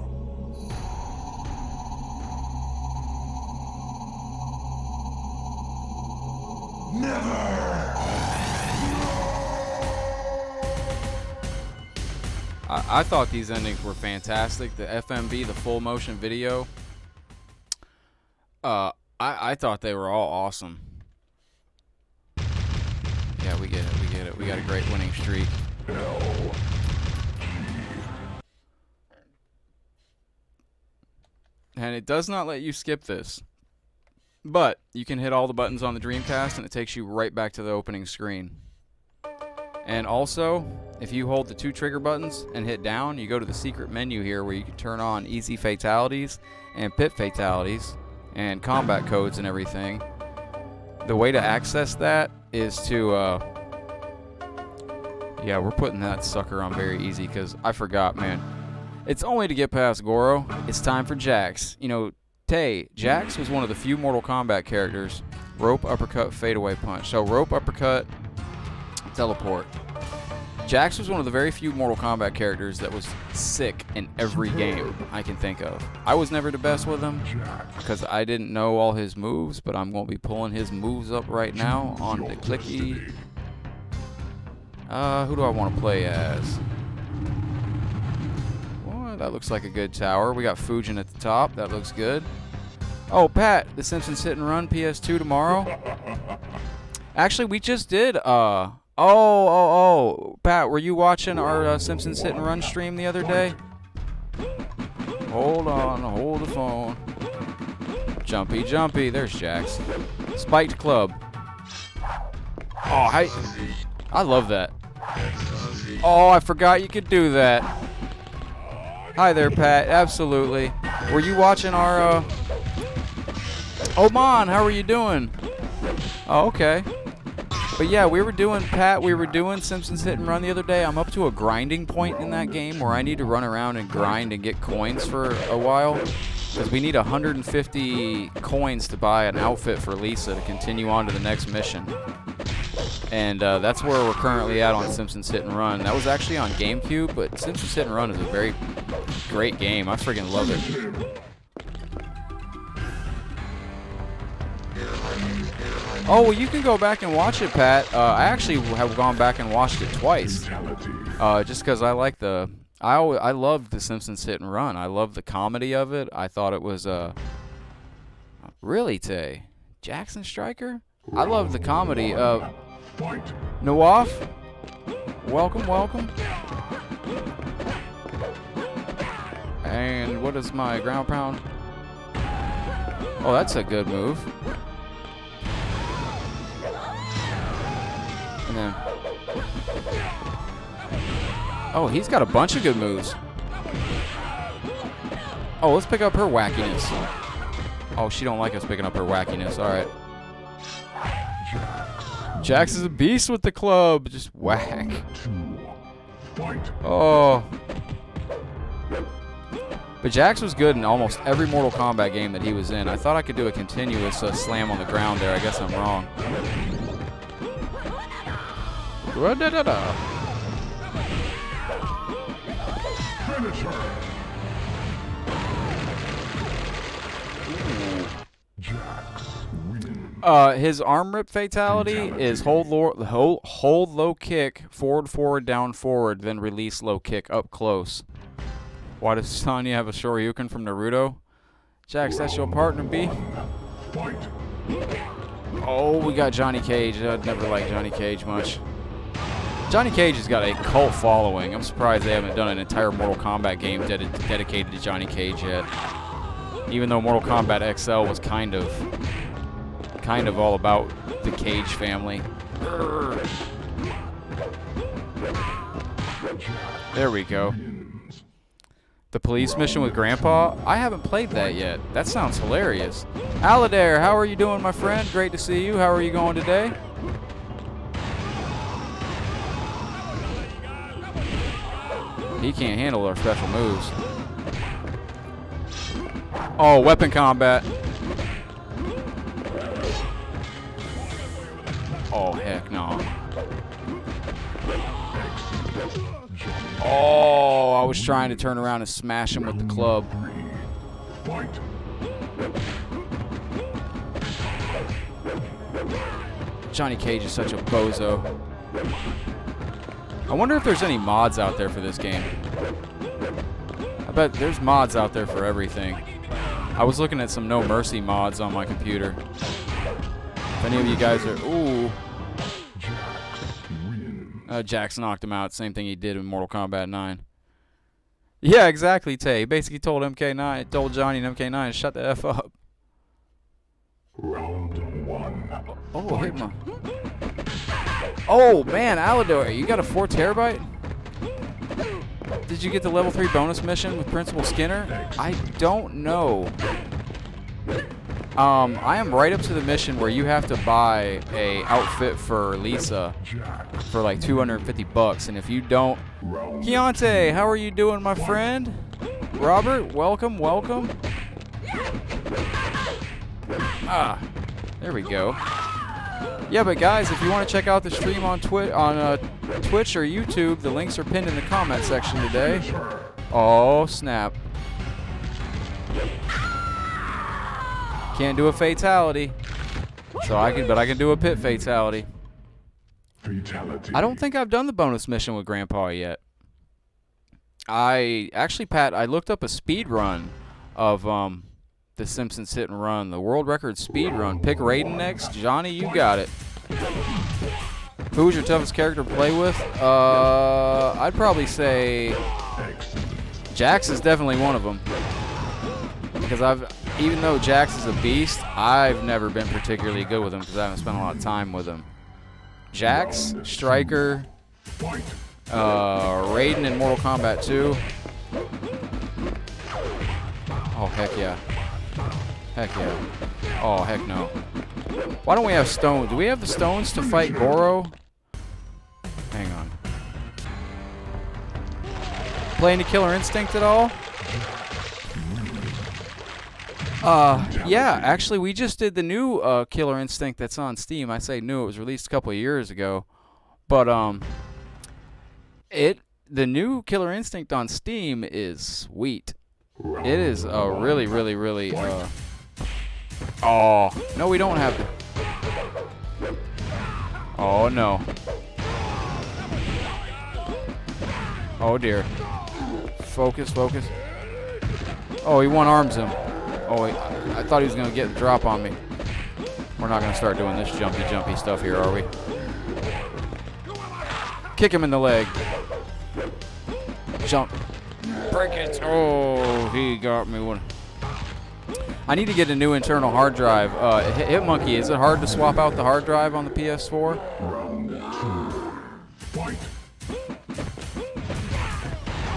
I thought these endings were fantastic. The FMV, the full motion video. I thought they were all awesome. Yeah, we get it. We get it. We got a great winning streak. And it does not let you skip this. But you can hit all the buttons on the Dreamcast and it takes you right back to the opening screen. And also, if you hold the 2 trigger buttons and hit down, you go to the secret menu here where you can turn on easy fatalities and pit fatalities and combat codes and everything. The way to access that is to, yeah, we're putting that sucker on very easy because I forgot, man. It's only to get past Goro. It's time for Jax. You know, Jax was one of the few Mortal Kombat characters. Rope, uppercut, fadeaway punch. So rope, uppercut, teleport. Jax was one of the very few Mortal Kombat characters that was sick in every game I can think of. I was never the best with him because I didn't know all his moves, but I'm going to be pulling his moves up right now on the clicky. Who do I want to play as? Well, that looks like a good tower. We got Fujin at the top. That looks good. Oh, Pat, The Simpsons Hit and Run PS2 tomorrow. Actually, we just did, Pat, were you watching our Simpsons Hit and Run stream the other day? Hold on, hold the phone. Jumpy, jumpy. There's Jax. Spiked Club. Oh, I love that. Oh, I forgot you could do that. Hi there, Pat. Absolutely. Were you watching our, Oh, Man, how are you doing? Oh, okay. But yeah, we were doing Simpsons Hit and Run the other day. I'm up to a grinding point in that game where I need to run around and grind and get coins for a while. Because we need 150 coins to buy an outfit for Lisa to continue on to the next mission. And that's where we're currently at on Simpsons Hit and Run. That was actually on GameCube, but Simpsons Hit and Run is a very great game. I friggin' love it. Oh, well, you can go back and watch it, Pat. I actually have gone back and watched it twice. Just because I like I loved The Simpsons Hit and Run. I loved the comedy of it. I thought it was, really, Tay? Jackson Stryker? I love the comedy. Nawaf? Welcome, welcome. And what is my ground pound? Oh, that's a good move. And then, oh, he's got a bunch of good moves. Oh, let's pick up her wackiness. Oh, she don't like us picking up her wackiness. All right. Jax is a beast with the club. Just whack. Oh. But Jax was good in almost every Mortal Kombat game that he was in. I thought I could do a continuous slam on the ground there. I guess I'm wrong. His arm rip fatality is hold low kick, forward, down, forward, then release low kick up close. Why does Sonya have a Shoryuken from Naruto? Jax, that's your partner, B. Oh, we got Johnny Cage. I'd never liked Johnny Cage much. Johnny Cage has got a cult following. I'm surprised they haven't done an entire Mortal Kombat game dedicated to Johnny Cage yet. Even though Mortal Kombat XL was kind of all about the Cage family. There we go. The police mission with Grandpa? I haven't played that yet. That sounds hilarious. Aladair, how are you doing, my friend? Great to see you. How are you going today? He can't handle our special moves. Oh, weapon combat. Oh, heck no. Oh, I was trying to turn around and smash him with the club. Johnny Cage is such a bozo. I wonder if there's any mods out there for this game. I bet there's mods out there for everything. I was looking at some No Mercy mods on my computer. If any of you guys are... Ooh. Jax knocked him out. Same thing he did in Mortal Kombat 9. Yeah, exactly, Tay. He basically told MK9, told Johnny and MK9, shut the F up. Round 1. Oh, hit my... Oh, man, Alador, you got a 4 terabyte? Did you get the level 3 bonus mission with Principal Skinner? I don't know. I am right up to the mission where you have to buy a outfit for Lisa for like $250, and if you don't... Keontae, how are you doing, my friend? Robert, welcome, welcome. Ah, there we go. Yeah, but guys, if you want to check out the stream on Twitch or YouTube, the links are pinned in the comment section today. Oh, snap. Can't do a fatality. So I can do a pit fatality. I don't think I've done the bonus mission with Grandpa yet. Actually, Pat, I looked up a speed run of The Simpsons Hit and Run, the world record speed run. Pick Raiden next. Johnny, you got it. Who's your toughest character to play with? I'd probably say Jax is definitely one of them. Because even though Jax is a beast, I've never been particularly good with him because I haven't spent a lot of time with him. Jax, Stryker, Raiden in Mortal Kombat 2. Oh, heck yeah. Heck yeah. Oh, heck no. Why don't we have stones? Do we have the stones to fight Goro? Hang on. Play any Killer Instinct at all? Yeah, actually, we just did the new Killer Instinct that's on Steam. I say new, it was released a couple of years ago. But, the new Killer Instinct on Steam is sweet. It is really, really, really, oh, no, we don't have the... Oh, no. Oh, dear. Focus, focus. Oh, he one-arms him. Oh, I thought he was going to get the drop on me. We're not going to start doing this jumpy stuff here, are we? Kick him in the leg. Jump. Break it. Oh, he got me one. I need to get a new internal hard drive. Hitmonkey, is it hard to swap out the hard drive on the PS4?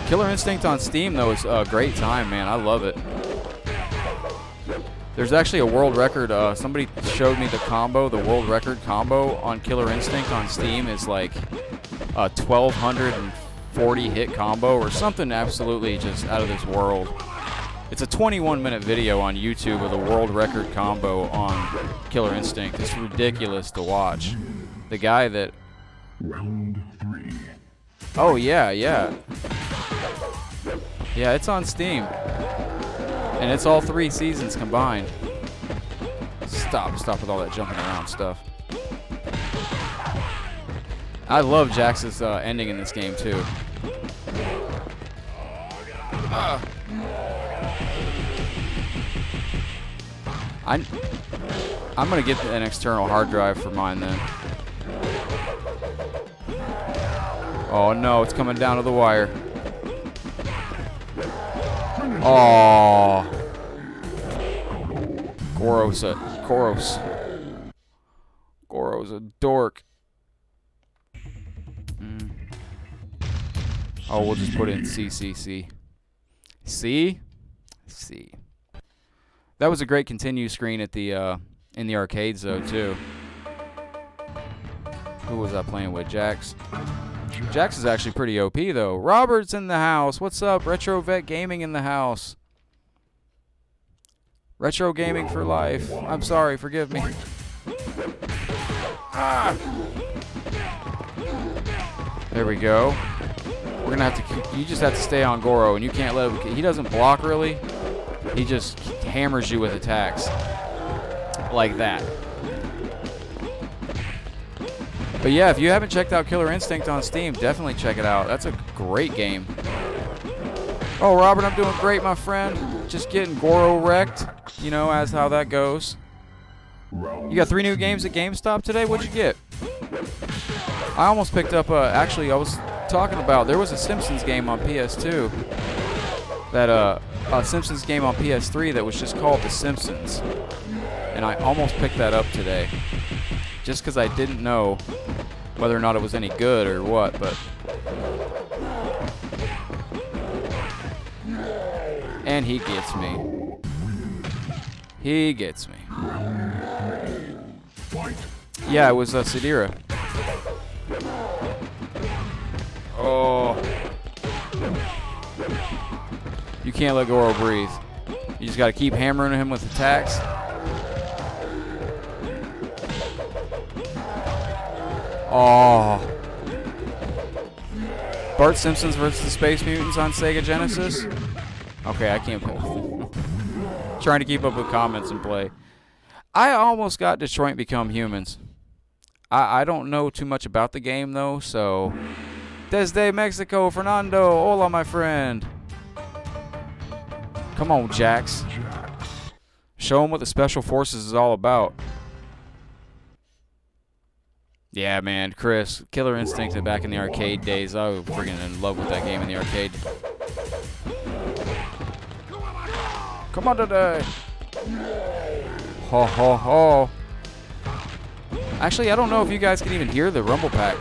Killer Instinct on Steam, though, is a great time, man. I love it. There's actually a world record. Somebody showed me the combo. The world record combo on Killer Instinct on Steam is like a 1,240 hit combo or something absolutely just out of this world. It's a 21-minute video on YouTube with a world record combo on Killer Instinct. It's ridiculous to watch. The guy that... Round 3. Oh, yeah, yeah. Yeah, it's on Steam. And it's all 3 seasons combined. Stop with all that jumping around stuff. I love Jax's ending in this game, too. I'm going to get an external hard drive for mine, then. Oh, no, it's coming down to the wire. Oh, Goro's a dork. Oh, we'll just put it in CCC. C. That was a great continue screen at the in the arcades though too. Who was I playing with? Jax. Jax is actually pretty OP, though. Robert's in the house. What's up? Retro Vet Gaming in the house. Retro Gaming for life. I'm sorry. Forgive me. There we go. We're gonna have to. You just have to stay on Goro, and you can't let him. He doesn't block really. He just hammers you with attacks like that. But yeah, if you haven't checked out Killer Instinct on Steam, definitely check it out. That's a great game. Oh, Robert, I'm doing great, my friend. Just getting Goro wrecked. You know, as how that goes. You got 3 new games at GameStop today? What'd you get? I almost picked up, actually, I was talking about, there was a Simpsons game on PS2. That, a Simpsons game on PS3 that was just called The Simpsons. And I almost picked that up today. Just because I didn't know whether or not it was any good or what, but... And he gets me. He gets me. Yeah, it was Sadira. Oh. You can't let Goro breathe. You just got to keep hammering him with attacks. Oh. Bart Simpsons versus the Space Mutants on Sega Genesis. Okay, I can't. Trying to keep up with comments and play. I almost got Detroit Become Humans. I don't know too much about the game though, so. Desde Mexico, Fernando. Hola, my friend. Come on, Jax. Show him what the Special Forces is all about. Yeah, man, Chris. Killer Instinct back in the arcade days. I was freaking in love with that game in the arcade. Come on today. Ho, ho, ho. Actually, I don't know if you guys can even hear the rumble pack.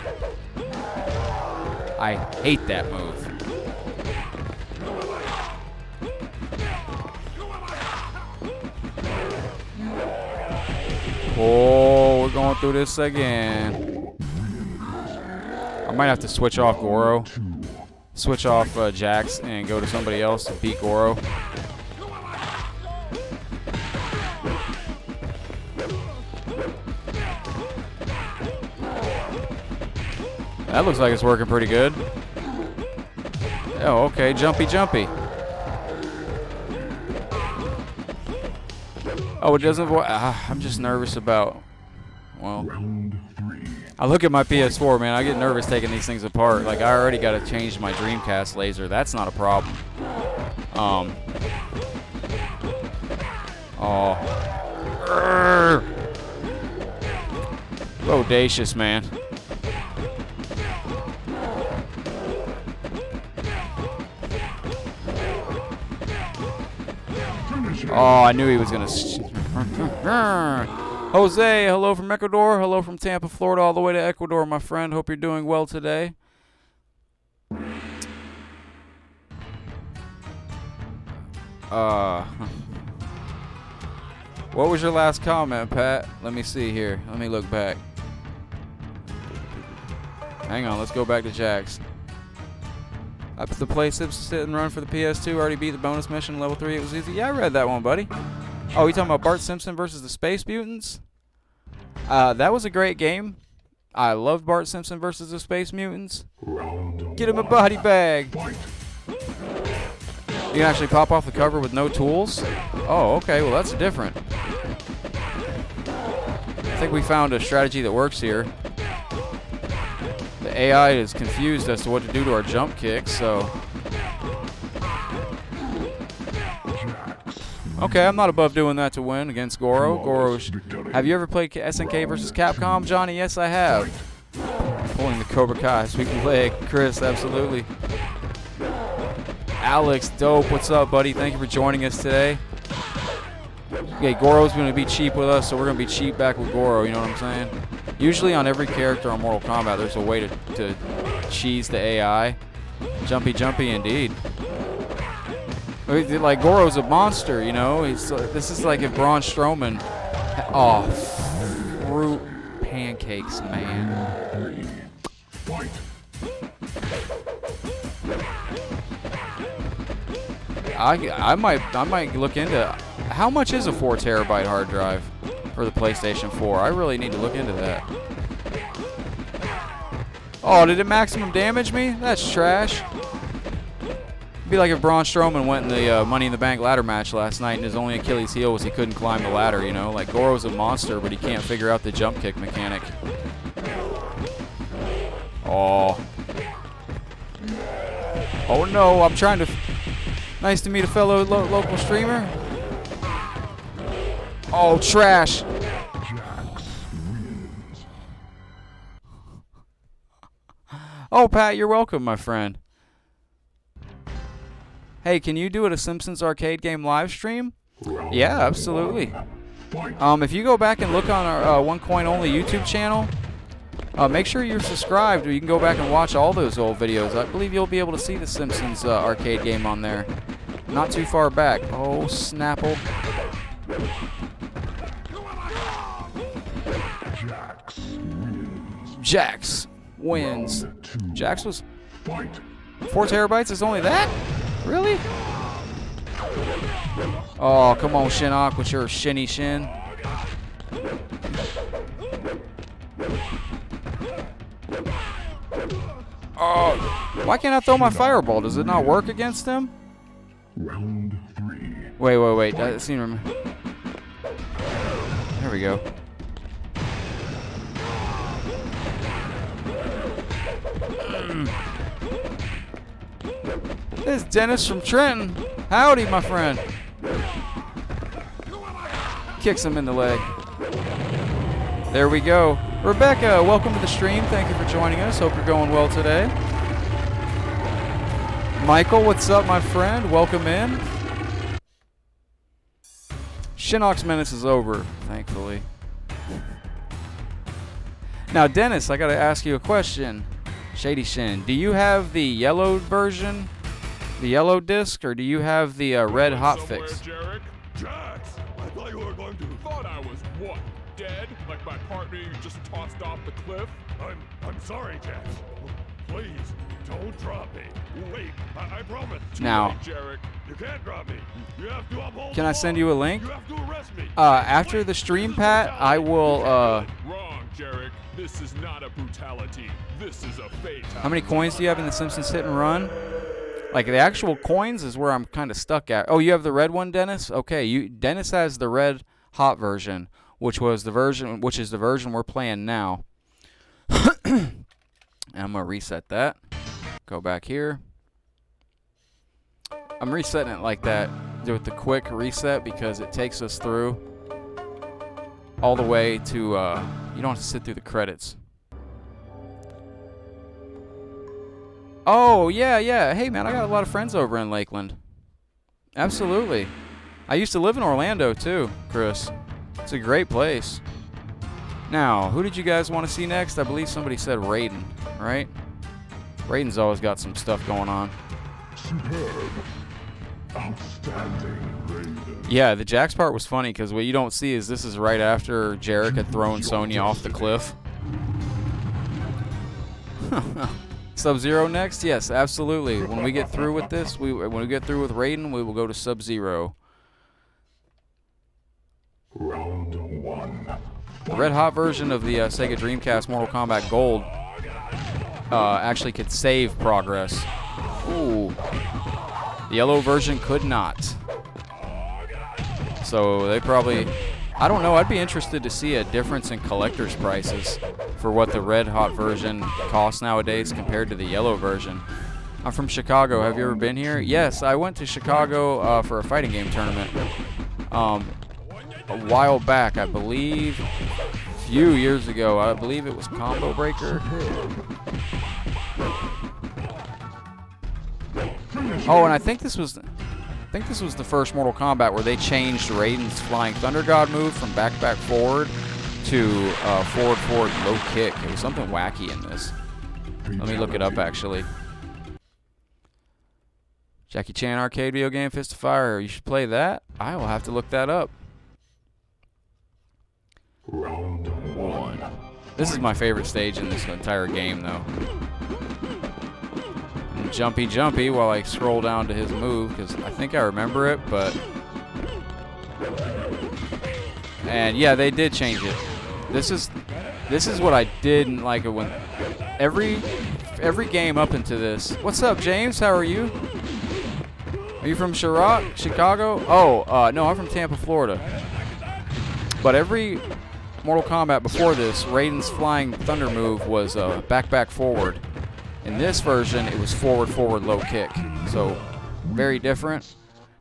I hate that move. Oh, we're going through this again. I might have to switch off Goro. Switch off Jax and go to somebody else to beat Goro. That looks like it's working pretty good. Oh, okay. Jumpy, jumpy. Oh, it doesn't... I'm just nervous about... Well... I look at my PS4, man. I get nervous taking these things apart. Like, I already got to change my Dreamcast laser. That's not a problem. Oh. Bodacious, man. Oh, I knew he was going to... Jose, hello from Ecuador. Hello from Tampa, Florida, all the way to Ecuador, my friend. Hope you're doing well today. What was your last comment, Pat? Let me see here. Let me look back. Hang on, let's go back to Jax. The play sit and run for the PS2. Already beat the bonus mission, level 3. It was easy. Yeah, I read that one, buddy. Oh, you talking about Bart Simpson versus the Space Mutants? That was a great game. I loved Bart Simpson versus the Space Mutants. Get him a body bag. You can actually pop off the cover with no tools? Oh, okay. Well, that's different. I think we found a strategy that works here. The AI is confused as to what to do to our jump kicks, so... Okay, I'm not above doing that to win against Goro. Have you ever played SNK versus Capcom, Johnny? Yes, I have. Pulling the Cobra Kai, sweep the leg. Chris, absolutely. Alex, dope. What's up, buddy? Thank you for joining us today. Okay, Goro's going to be cheap with us, so we're going to be cheap back with Goro, you know what I'm saying? Usually on every character on Mortal Kombat, there's a way to cheese the AI. Jumpy, jumpy indeed. Like, Goro's a monster, you know? This is like if Braun Strowman... Oh, fruit pancakes, man. I might look into... How much is a 4 terabyte hard drive? for the PlayStation 4. I really need to look into that. Oh, did it maximum damage me? That's trash. It'd be like if Braun Strowman went in the Money in the Bank ladder match last night and his only Achilles heel was he couldn't climb the ladder, you know? Like, Goro's a monster, but he can't figure out the jump kick mechanic. Oh. Oh no, I'm trying to... Nice to meet a fellow local streamer. Oh, trash. Oh, Pat, you're welcome, my friend. Hey, can you do it a Simpsons arcade game live stream? Yeah, absolutely. If you go back and look on our One Coin Only YouTube channel, make sure you're subscribed, or you can go back and watch all those old videos. I believe you'll be able to see the Simpsons arcade game on there. Not too far back. Oh, Snapple. Jax wins. Jax was 4 terabytes is only that? Really? Oh, come on, Shinnok, with your shinny shin. Oh, why can't I throw my fireball? Does it not work against him? Round 3. Wait. I seem to remember. There we go. This is Dennis from Trenton. Howdy, my friend. Kicks him in the leg. There we go. Rebecca, welcome to the stream. Thank you for joining us. Hope you're going well today. Michael, what's up, my friend? Welcome in. Shinnok's menace is over, thankfully. Now, Dennis, I gotta ask you a question. Shady Shin, do you have the yellow version, the yellow disc, or do you have the red hotfix? Jax, I thought you were going to. Thought I was what? Dead? Like my partner you just tossed off the cliff? I'm sorry, Jax. Please, don't drop me. Wait, I promise. Now, late, Jarek. You can't drop me. You have to uphold. Can I send you a link? You have to arrest me. After the stream, Pat, I will. Wrong, Jarek. This is not a brutality. This is a fate. How many coins do you have in the Simpsons Hit and Run? Like, the actual coins is where I'm kind of stuck at. Oh, you have the red one, Dennis? Okay, Dennis has the red hot version, which is the version we're playing now. And I'm gonna reset that. Go back here. I'm resetting it like that. Do it the quick reset because it takes us through all the way to. You don't have to sit through the credits. Oh, yeah. Hey, man, I got a lot of friends over in Lakeland. Absolutely. I used to live in Orlando, too, Chris. It's a great place. Now, who did you guys want to see next? I believe somebody said Raiden, right? Raiden's always got some stuff going on. Superb. Outstanding, Raiden. Yeah, the Jax part was funny because what you don't see is this is right after Jarek had thrown Sonya off the cliff. Sub-Zero next? Yes, absolutely. When we get through with this, when we get through with Raiden, we will go to Sub-Zero. Round 1. The red hot version of the Sega Dreamcast Mortal Kombat Gold actually could save progress. Ooh. The yellow version could not. So they probably... I don't know. I'd be interested to see a difference in collector's prices for what the red hot version costs nowadays compared to the yellow version. I'm from Chicago. Have you ever been here? Yes, I went to Chicago for a fighting game tournament a while back, I believe. A few years ago. I believe it was Combo Breaker. Oh, and I think this was the first Mortal Kombat where they changed Raiden's Flying Thunder God move from back forward to forward low kick. It was something wacky in this. Let me look it up actually. Jackie Chan arcade video game Fist of Fire. You should play that. I will have to look that up. Round 1. This is my favorite stage in this entire game, though. And jumpy while I scroll down to his move, because I think I remember it, but... And yeah, they did change it. This is what I didn't like it when every game up into this. What's up, James? How are you? Are you from Chicago? Oh, no, I'm from Tampa, Florida. But every Mortal Kombat before this, Raiden's flying thunder move was back forward. In this version, it was forward low kick. So very different.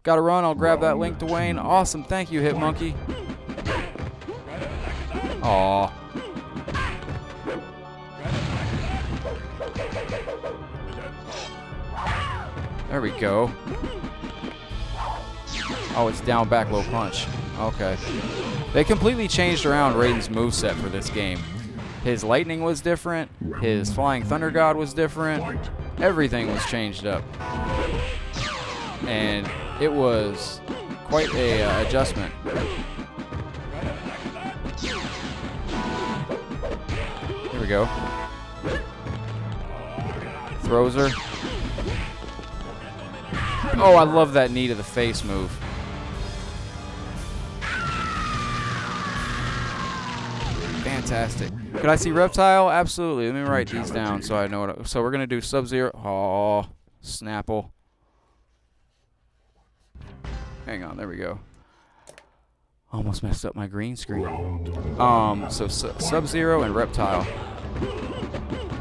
Gotta run. I'll grab that link, Dwayne. Awesome. Thank you, Hitmonkey. Aw. There we go. Oh, it's down, back, low punch. Okay. They completely changed around Raiden's moveset for this game. His lightning was different. His flying thunder god was different. Everything was changed up. And it was quite a adjustment. Here we go. Throws her. Oh, I love that knee to the face move. Fantastic. Could I see Reptile? Absolutely. Let me write these down so I know what. So we're gonna do Sub-Zero. Oh, Snapple. Hang on. There we go. Almost messed up my green screen. So Sub-Zero and Reptile.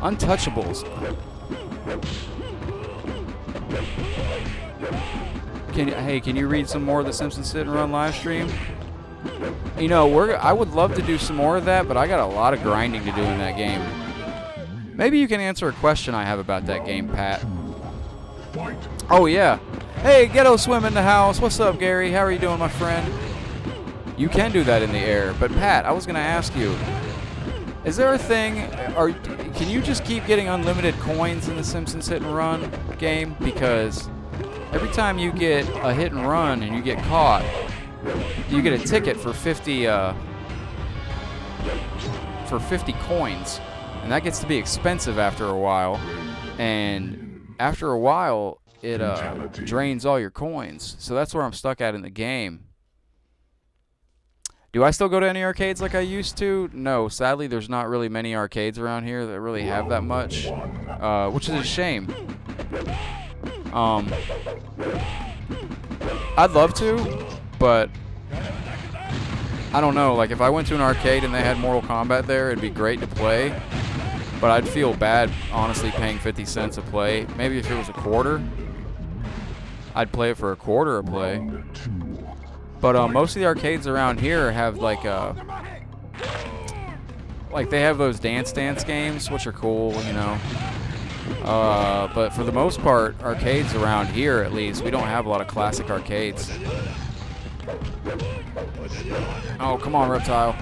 Untouchables. Can you read some more of the Simpsons Sit and Run live stream? You know, I would love to do some more of that, but I got a lot of grinding to do in that game. Maybe you can answer a question I have about that game, Pat. Oh, yeah. Hey, Ghetto Swim in the house. What's up, Gary? How are you doing, my friend? You can do that in the air. But, Pat, I was going to ask you, is there a thing, can you just keep getting unlimited coins in the Simpsons Hit and Run game? Because every time you get a hit and run and you get caught, you get a ticket for 50 coins, and that gets to be expensive after a while. And after a while, it drains all your coins. So that's where I'm stuck at in the game. Do I still go to any arcades like I used to? No, sadly, there's not really many arcades around here that really have that much, which is a shame. I'd love to, but I don't know. Like, if I went to an arcade and they had Mortal Kombat there, it'd be great to play. But I'd feel bad, honestly, paying 50 cents a play. Maybe if it was a quarter, I'd play it for a quarter a play. But most of the arcades around here have like they have those Dance Dance games, which are cool, you know. But for the most part, arcades around here, at least, we don't have a lot of classic arcades. Oh, come on, Reptile.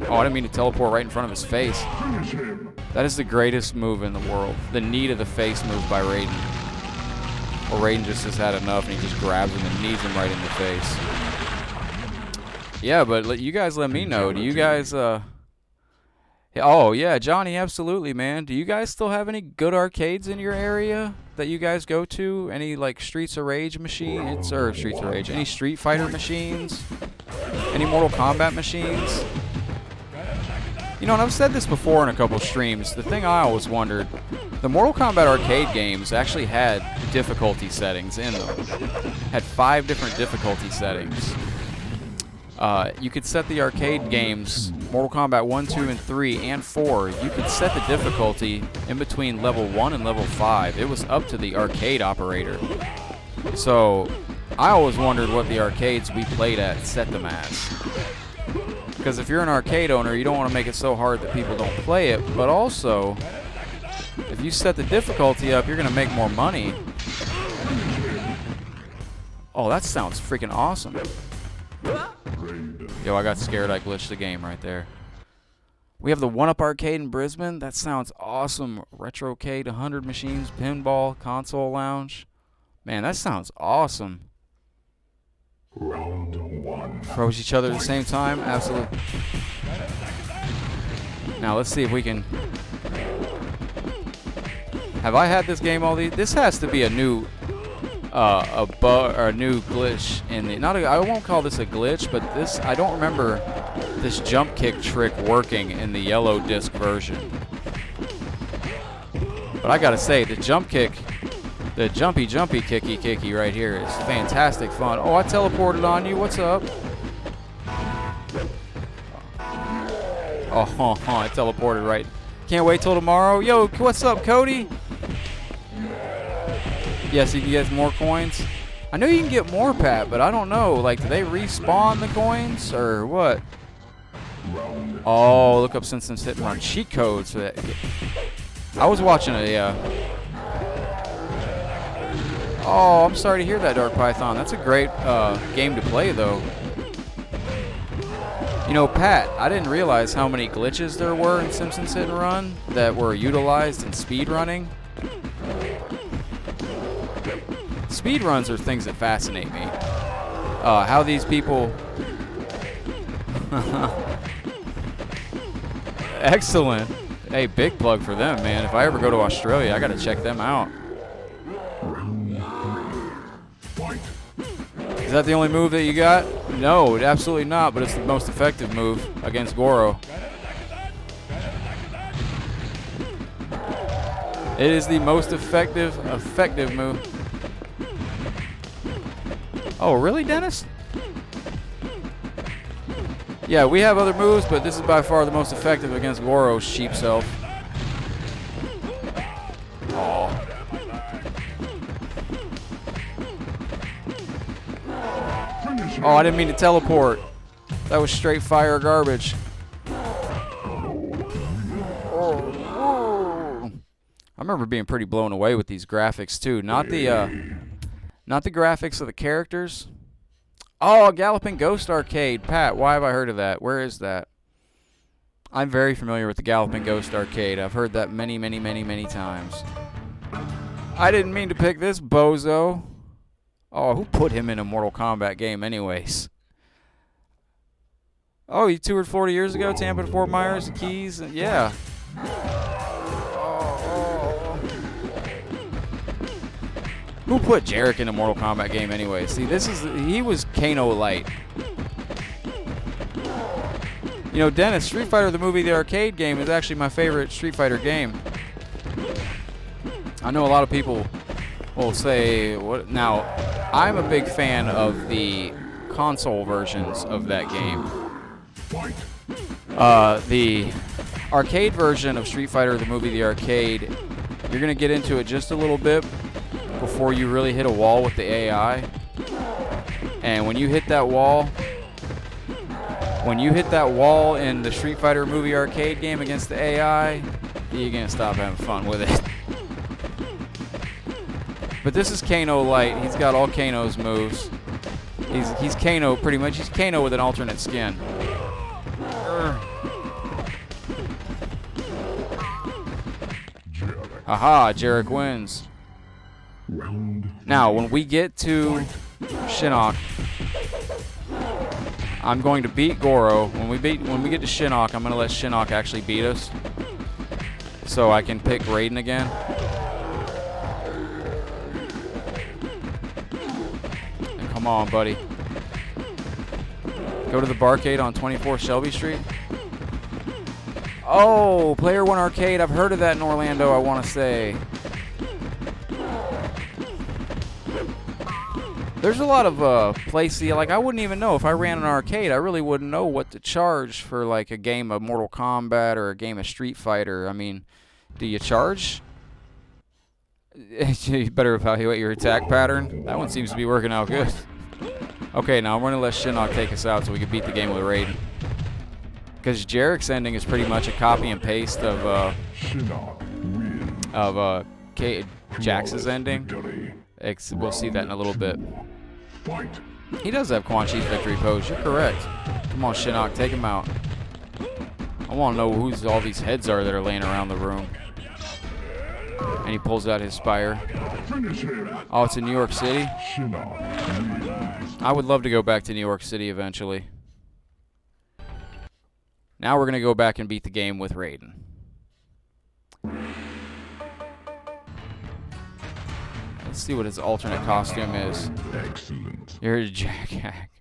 Oh, I didn't mean to teleport right in front of his face. That is the greatest move in the world. The knee to the face move by Raiden. Or Raiden just has had enough and he just grabs him and knees him right in the face. Yeah, but you guys let me know. Do you guys, oh, yeah, Johnny, absolutely, man. Do you guys still have any good arcades in your area that you guys go to? Any, like, Streets of Rage machines? Or Streets of Rage. Any Street Fighter machines? Any Mortal Kombat machines? You know, and I've said this before in a couple streams. The thing I always wondered, the Mortal Kombat arcade games actually had difficulty settings in them. Had 5 different difficulty settings. You could set the arcade games, Mortal Kombat 1, 2, and 3, and 4. You could set the difficulty in between level 1 and level 5. It was up to the arcade operator. So, I always wondered what the arcades we played at set them as. Because if you're an arcade owner, you don't want to make it so hard that people don't play it, but also, if you set the difficulty up, you're going to make more money. Oh, that sounds freaking awesome. Yo, I got scared. I glitched the game right there. We have the 1-Up Arcade in Brisbane. That sounds awesome. Retrocade, 100 machines, pinball, console lounge. Man, that sounds awesome. Round 1. Approach each other at the same time? Absolutely. Now, let's see if we can... Have I had this game all these... This has to be a new a new glitch in the I won't call this a glitch, but this I don't remember this jump kick trick working in the yellow disc version. But I gotta say, the jump kick, the jumpy kicky right here is fantastic fun. Oh, I teleported on you. What's up? Oh, I teleported right. Can't wait till tomorrow. Yo, what's up, Cody? Yes, you can get more coins. I know you can get more, Pat, but I don't know. Like, do they respawn the coins or what? Oh, look up since I'm sitting on cheat codes for that. I was watching a. Oh, I'm sorry to hear that, Dark Python. That's a great game to play, though. You know, Pat, I didn't realize how many glitches there were in Simpsons Hit and Run that were utilized in speedrunning. Speedruns are things that fascinate me. How these people... Excellent. Hey, big plug for them, man. If I ever go to Australia, I gotta check them out. Is that the only move that you got? No, absolutely not, but it's the most effective move against Goro. It is the most effective move. Oh, really, Dennis? Yeah, we have other moves, but this is by far the most effective against Goro's sheep self. Oh. Oh, I didn't mean to teleport. That was straight fire garbage. Oh. I remember being pretty blown away with these graphics too. Not the graphics of the characters. Oh, Galloping Ghost Arcade. Pat, why have I heard of that? Where is that? I'm very familiar with the Galloping Ghost Arcade. I've heard that many times. I didn't mean to pick this bozo. Oh, who put him in a Mortal Kombat game anyways? Oh, he toured 40 years ago, Tampa to Fort Myers, the Keys, yeah. Who put Jarek in a Mortal Kombat game anyway? See, he was Kano Light. You know, Dennis, Street Fighter the movie, the arcade game, is actually my favorite Street Fighter game. I know a lot of people will say, what? Now, I'm a big fan of the console versions of that game. The arcade version of Street Fighter the movie, the arcade, you're going to get into it just a little bit before you really hit a wall with the AI. And when you hit that wall in the Street Fighter movie arcade game against the AI, you're gonna stop having fun with it. But this is Kano Light. He's got all Kano's moves. He's Kano pretty much. He's Kano with an alternate skin. Aha, Jarek wins. Now, when we get to Shinnok, I'm going to beat Goro. When we get to Shinnok, I'm going to let Shinnok actually beat us, so I can pick Raiden again. And come on, buddy. Go to the barcade on 24 Shelby Street. Oh, Player One Arcade. I've heard of that in Orlando, I want to say. There's a lot of places, like I wouldn't even know if I ran an arcade. I really wouldn't know what to charge for like a game of Mortal Kombat or a game of Street Fighter. I mean, do you charge? You better evaluate your attack pattern. That one seems to be working out good. Okay, now I'm going to let Shinnok take us out so we can beat the game with Raiden. Because Jarek's ending is pretty much a copy and paste of Jax's ending. We'll see that in a little bit. He does have Quan Chi's victory pose. You're correct. Come on, Shinnok, take him out. I want to know whose all these heads are that are laying around the room. And he pulls out his spire. Oh, it's in New York City? I would love to go back to New York City eventually. Now we're going to go back and beat the game with Raiden. Let's see what his alternate costume is. Excellent. You're a Jack.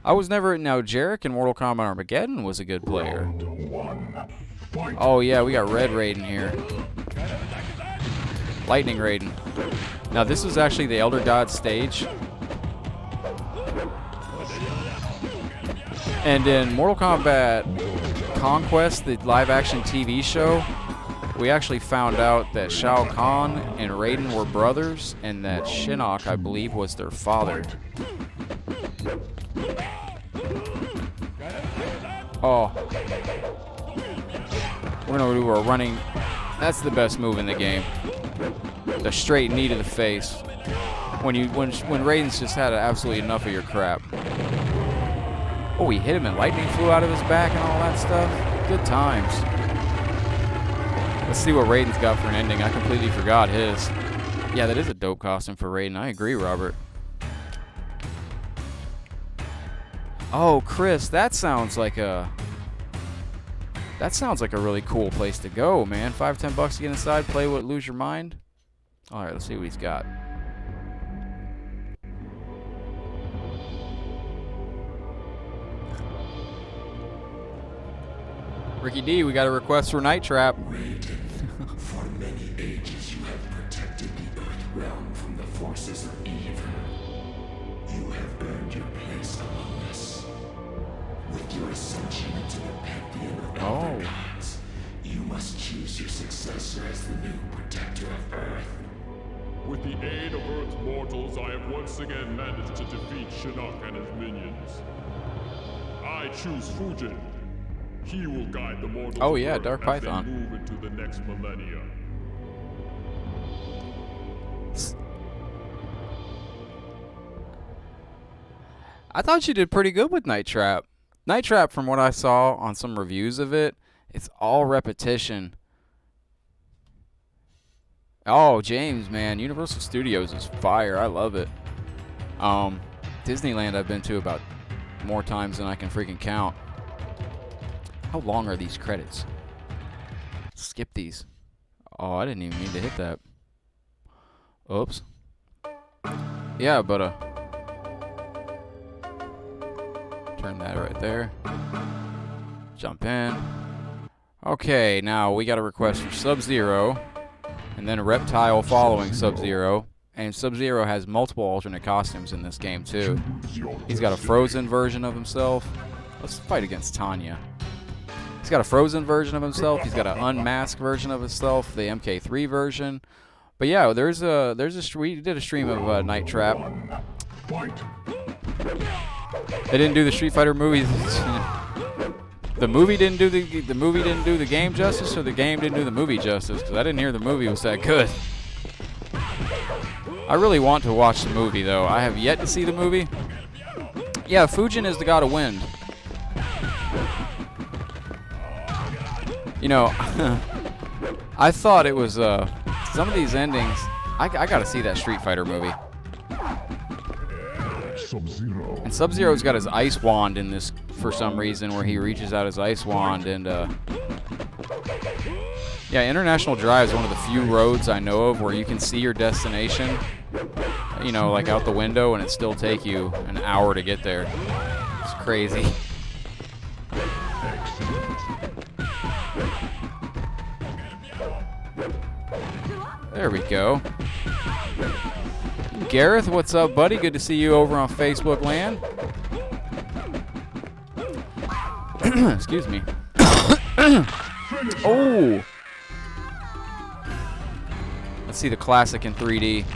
I was never... Now, Jarek in Mortal Kombat Armageddon was a good player. Round 1. Fight. Oh, yeah, we got Red Raiden here. Lightning Raiden. Now, this was actually the Elder God stage. And in Mortal Kombat Conquest, the live-action TV show, we actually found out that Shao Kahn and Raiden were brothers, and that Shinnok, I believe, was their father. Oh. We're going to do a running... That's the best move in the game. The straight knee to the face. When Raiden's just had absolutely enough of your crap. Oh, he hit him and lightning flew out of his back and all that stuff. Good times. Let's see what Raiden's got for an ending. I completely forgot his. Yeah, that is a dope costume for Raiden. I agree, Robert. Oh, Chris, that sounds like a really cool place to go, man. $5-10 to get inside, play with Lose Your Mind. All right, let's see what he's got. Ricky D, we got a request for Night Trap. Raiden, for many ages you have protected the Earth realm from the forces of evil. You have earned your place among us. With your ascension into the pantheon of elder gods, you must choose your successor as the new protector of Earth. With the aid of Earth's mortals, I have once again managed to defeat Shinnok and his minions. I choose Fujin. He will guide the mortals Oh yeah, of Earth Dark as Python. they move into the next millennia. I thought you did pretty good with Night Trap. Night Trap, from what I saw on some reviews of it, it's all repetition. Oh, James, man, Universal Studios is fire. I love it. Disneyland I've been to about more times than I can freaking count. How long are these credits? Skip these. Oh, I didn't even mean to hit that. Oops. Yeah, but turn that right there. Jump in. Okay, now we got a request for Sub-Zero, and then a Reptile following Sub-Zero. And Sub-Zero has multiple alternate costumes in this game too. He's got a frozen version of himself. Let's fight against Tanya. He's got a frozen version of himself. He's got an unmasked version of himself, the MK3 version. But yeah, we did a stream of Night Trap. They didn't do the Street Fighter movies. The movie didn't do the game justice, or the game didn't do the movie justice, because I didn't hear the movie was that good. I really want to watch the movie though. I have yet to see the movie. Yeah, Fujin is the god of wind. You know, I thought it was some of these endings. I gotta see that Street Fighter movie. Sub-Zero. And Sub-Zero's got his ice wand in this for some reason, where he reaches out his ice wand and yeah, International Drive is one of the few roads I know of where you can see your destination, you know, like out the window, and it still take you an hour to get there. It's crazy. There we go. Gareth, what's up, buddy? Good to see you over on Facebook land. Excuse me. Oh! Let's see the classic in 3D.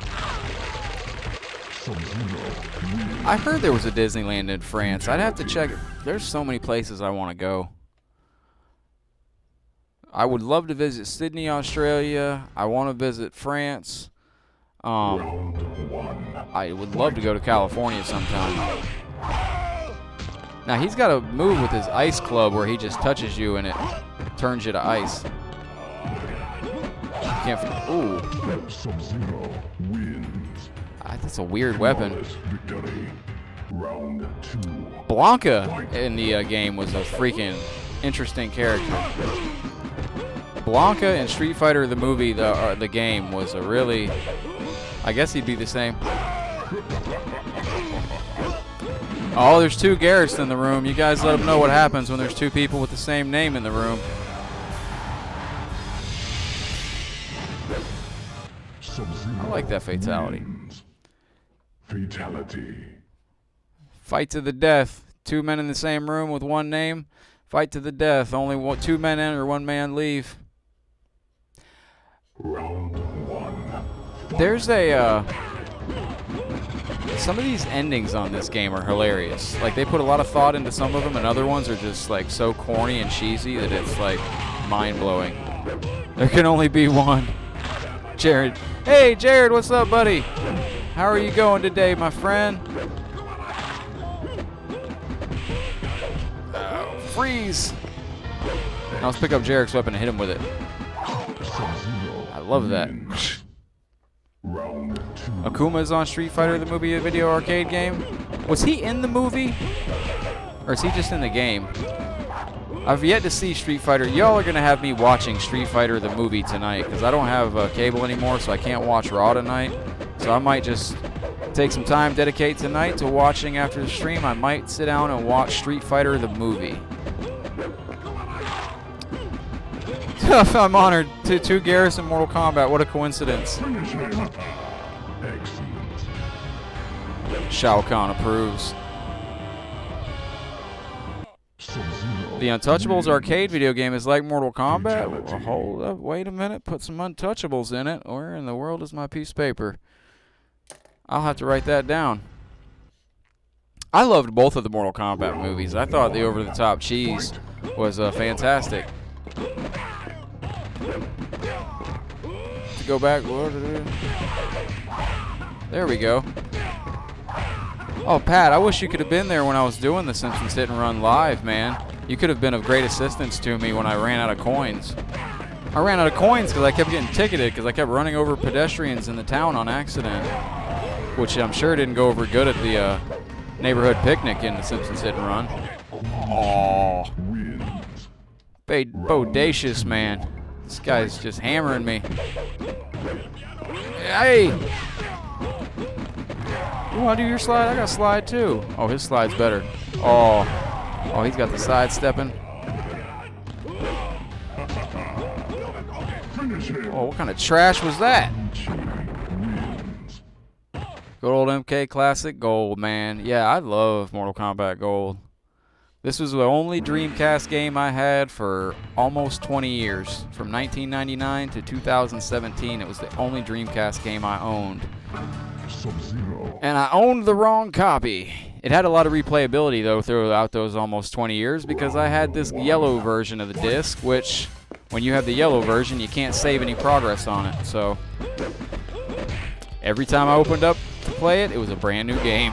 I heard there was a Disneyland in France. I'd have to check. There's so many places I want to go. I would love to visit Sydney, Australia. I want to visit France. I would love to go to California sometime. Now, he's got a move with his ice club where he just touches you and it turns you to ice. Can't. Ooh. Sub-Zero wins. That's a weird weapon. Victory. Round 2. Blanca in the game was a freaking interesting character. Blanca in Street Fighter the movie, the game, was a really... I guess he'd be the same. Oh, there's 2 Garretts in the room. You guys let them know what happens when there's 2 people with the same name in the room. I like that fatality. Fatality. Fight to the death. 2 men in the same room with 1 name. Fight to the death. Only 2 men enter, 1 man leave. Round 1. There's a some of these endings on this game are hilarious. Like, they put a lot of thought into some of them, and other ones are just like so corny and cheesy that it's like mind-blowing. There can only be one. Jared. Hey, Jared, what's up, buddy? How are you going today, my friend? Freeze! Now let's pick up Jarek's weapon and hit him with it. I love that. Akuma's on Street Fighter the movie, a video arcade game. Was he in the movie? Or is he just in the game? I've yet to see Street Fighter. Y'all are going to have me watching Street Fighter the movie tonight, because I don't have cable anymore, so I can't watch Raw tonight. So I might just take some time, dedicate tonight to watching after the stream. I might sit down and watch Street Fighter the movie. I'm honored. 2 Garretts in Mortal Kombat. What a coincidence. Shao Kahn approves. The Untouchables arcade video game is like Mortal Kombat. Well, hold up, wait a minute. Put some Untouchables in it. Where in the world is my piece of paper? I'll have to write that down. I loved both of the Mortal Kombat movies. I thought the over-the-top cheese was fantastic. To go back. There we go. Oh, Pat, I wish you could have been there when I was doing the Simpsons Hit and Run live, man. You could have been of great assistance to me when I ran out of coins. I ran out of coins because I kept getting ticketed because I kept running over pedestrians in the town on accident, which I'm sure didn't go over good at the neighborhood picnic in the Simpsons Hit and Run. Aww. Bodacious, man. This guy's just hammering me. Hey! You want to do your slide? I got slide too. Oh, his slide's better. Oh, he's got the side stepping. Oh, what kind of trash was that? Good old MK Classic Gold, man. Yeah, I love Mortal Kombat Gold. This was the only Dreamcast game I had for almost 20 years. From 1999 to 2017, it was the only Dreamcast game I owned. And I owned the wrong copy. It had a lot of replayability, though, throughout those almost 20 years, because I had this yellow version of the disc, which, when you have the yellow version, you can't save any progress on it. So, every time I opened up to play it, it was a brand new game.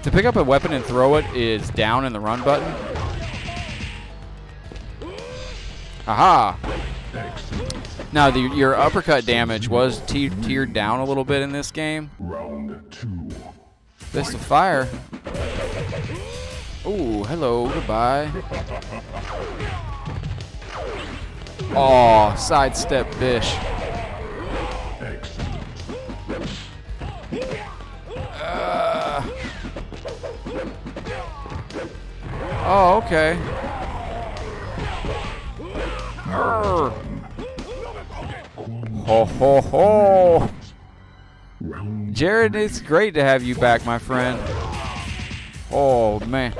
To pick up a weapon and throw it is down in the run button. Aha! Now, your uppercut damage was tiered down a little bit in this game. Round 2. Fist of Fire. Ooh, hello, goodbye. Oh, sidestep Bish. Oh, okay. Arr. Ho, ho, ho. Jared, it's great to have you back, my friend. Oh, man.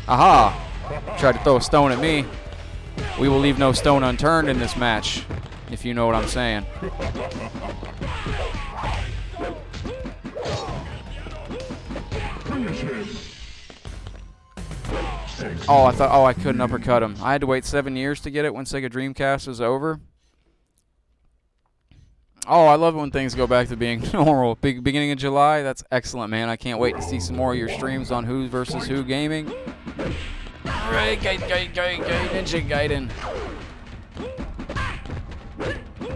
Aha. Tried to throw a stone at me. We will leave no stone unturned in this match, if you know what I'm saying. Oh, I thought, I couldn't uppercut him. I had to wait 7 years to get it when Sega Dreamcast was over. Oh, I love it when things go back to being normal. Beginning of July, that's excellent, man. I can't wait to see some more of your streams on Who versus Who Gaming. Right, Ninja Gaiden.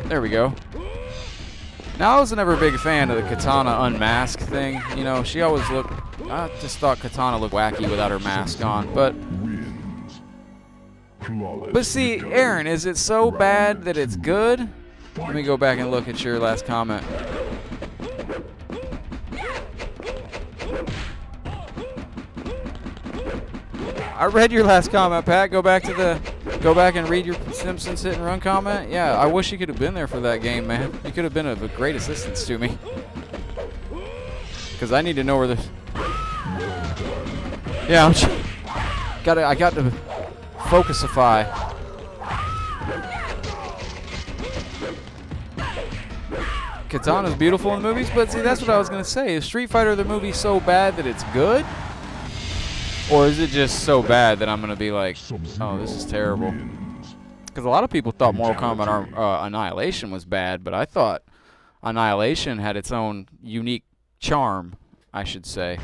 There we go. Now, I was never a big fan of the Katana unmasked thing. You know, she always looked... I just thought Katana looked wacky without her mask on, but... Flawless But see, victory. Aaron, is it so bad that it's good? Let me go back and look at your last comment. I read your last comment, Pat. Go back and read your Simpsons hit and run comment. Yeah, I wish you could have been there for that game, man. You could have been of a great assistance to me. Because I need to know where the... Yeah, I got to focusify. Katana's beautiful in the movies, but see, that's what I was going to say. Is Street Fighter the movie so bad that it's good? Or is it just so bad that I'm going to be like, oh, this is terrible? Because a lot of people thought Mortal Kombat Annihilation was bad, but I thought Annihilation had its own unique charm, I should say.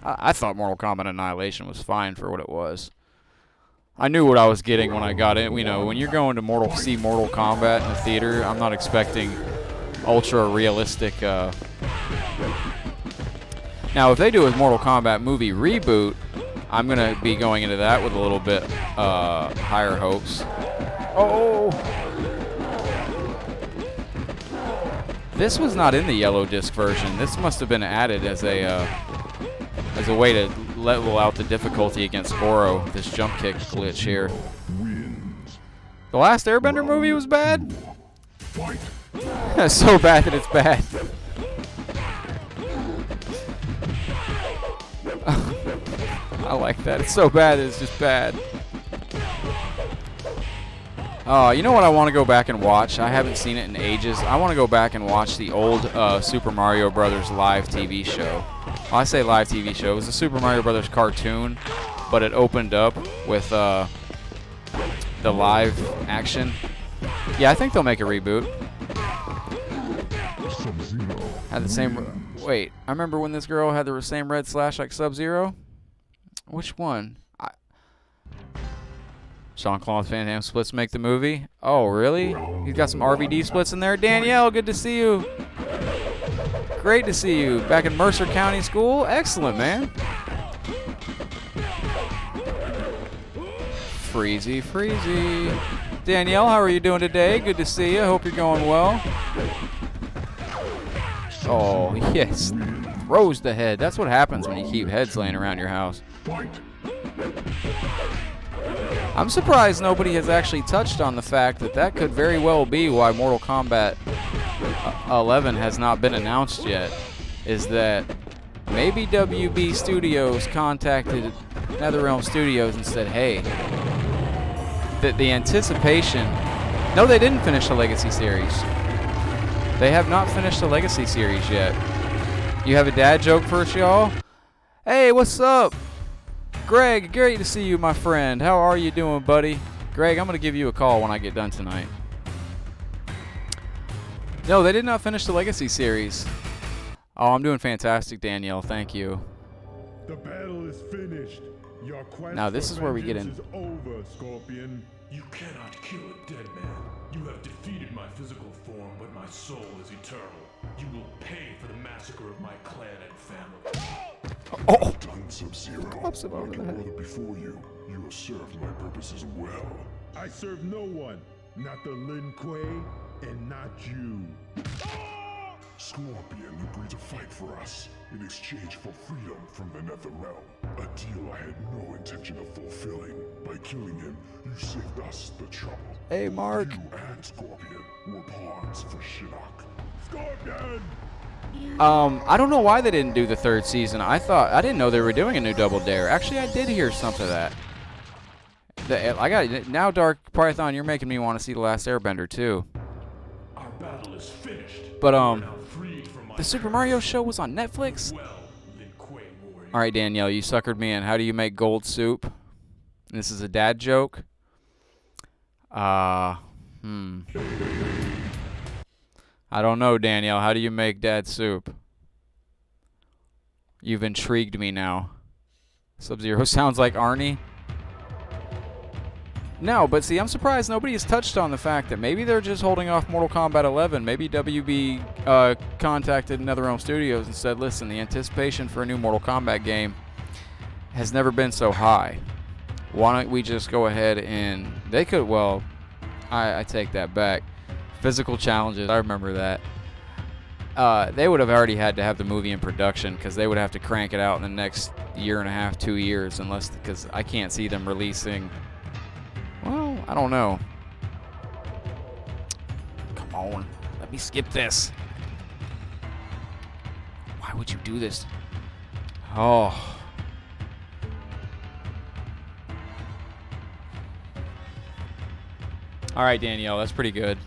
I thought Mortal Kombat Annihilation was fine for what it was. I knew what I was getting when I got in. You know, when you're going to see Mortal Kombat in the theater, I'm not expecting ultra realistic. Now, if they do a Mortal Kombat movie reboot, I'm gonna be going into that with a little bit higher hopes. Oh, this was not in the yellow disc version. This must have been added as a way to level out the difficulty against Goro. This jump kick glitch here. The last Airbender movie was bad. So bad that it's bad. I like that. It's so bad that it's just bad. You know what I want to go back and watch? I haven't seen it in ages. I want to go back and watch the old Super Mario Brothers live TV show. Well, I say live TV show. It was a Super Mario Brothers cartoon, but it opened up with the live action. Yeah, I think they'll make a reboot. Had the same... Wait, I remember when this girl had the same red slash like Sub-Zero? Which one? Jean-Claude Van Damme splits make the movie? Oh, really? He's got some RVD splits in there? Danielle, good to see you. Great to see you. Back in Mercer County School? Excellent, man. Freezy, Freezy. Danielle, how are you doing today? Good to see you. Hope you're going well. Oh, yes. Throws the head. That's what happens when you keep heads laying around your house. I'm surprised nobody has actually touched on the fact that that could very well be why Mortal Kombat 11 has not been announced yet. Is that maybe WB Studios contacted NetherRealm Studios and said, hey, that the anticipation... No, they didn't finish the Legacy series. They have not finished the Legacy series yet. You have a dad joke first, y'all? Hey, what's up? Greg, great to see you, my friend. How are you doing, buddy? Greg, I'm going to give you a call when I get done tonight. No, they did not finish the Legacy series. Oh, I'm doing fantastic, Danielle. Thank you. The battle is finished. Your quest now, this is where we get in. is over, Scorpion. You cannot kill a dead man. You have defeated my physical form, but my soul is eternal. You will pay for the massacre of my clan and family. Oh! Done, Sub-Zero. Pops him over Like the your head. brother before you, you have served my purposes well. I serve no one, not the Lin Kuei, and not you. Scorpion agreed to fight for us in exchange for freedom from the NetherRealm. A deal I had no intention of fulfilling. By killing him, you saved us the trouble. Hey, Mark. You and Scorpion were pawns for Shinnok. Scorpion! I don't know why they didn't do the third season. I didn't know they were doing a new Double Dare. Actually, I did hear something of that. I got it. Now, Dark Python, you're making me want to see The Last Airbender too. Our battle is finished. But Now freed from my the Super Mario show was on Netflix. well, Lin Kuei warrior. All right, Danielle, you suckered me in. How do you make gold soup? This is a dad joke. I don't know, Danielle. How do you make dad soup? You've intrigued me now. Sub-Zero sounds like Arnie. No, but see, I'm surprised nobody has touched on the fact that maybe they're just holding off Mortal Kombat 11. Maybe WB contacted NetherRealm Studios and said, listen, the anticipation for a new Mortal Kombat game has never been so high. why don't we just go ahead and they could, well, I take that back. Physical challenges, I remember that. They would have already had to have the movie in production because they would have to crank it out in the next year and a half, 2 years, unless, because I can't see them releasing, well, I don't know. Come on, let me skip this. Why would you do this? Oh. All right, Danielle, that's pretty good.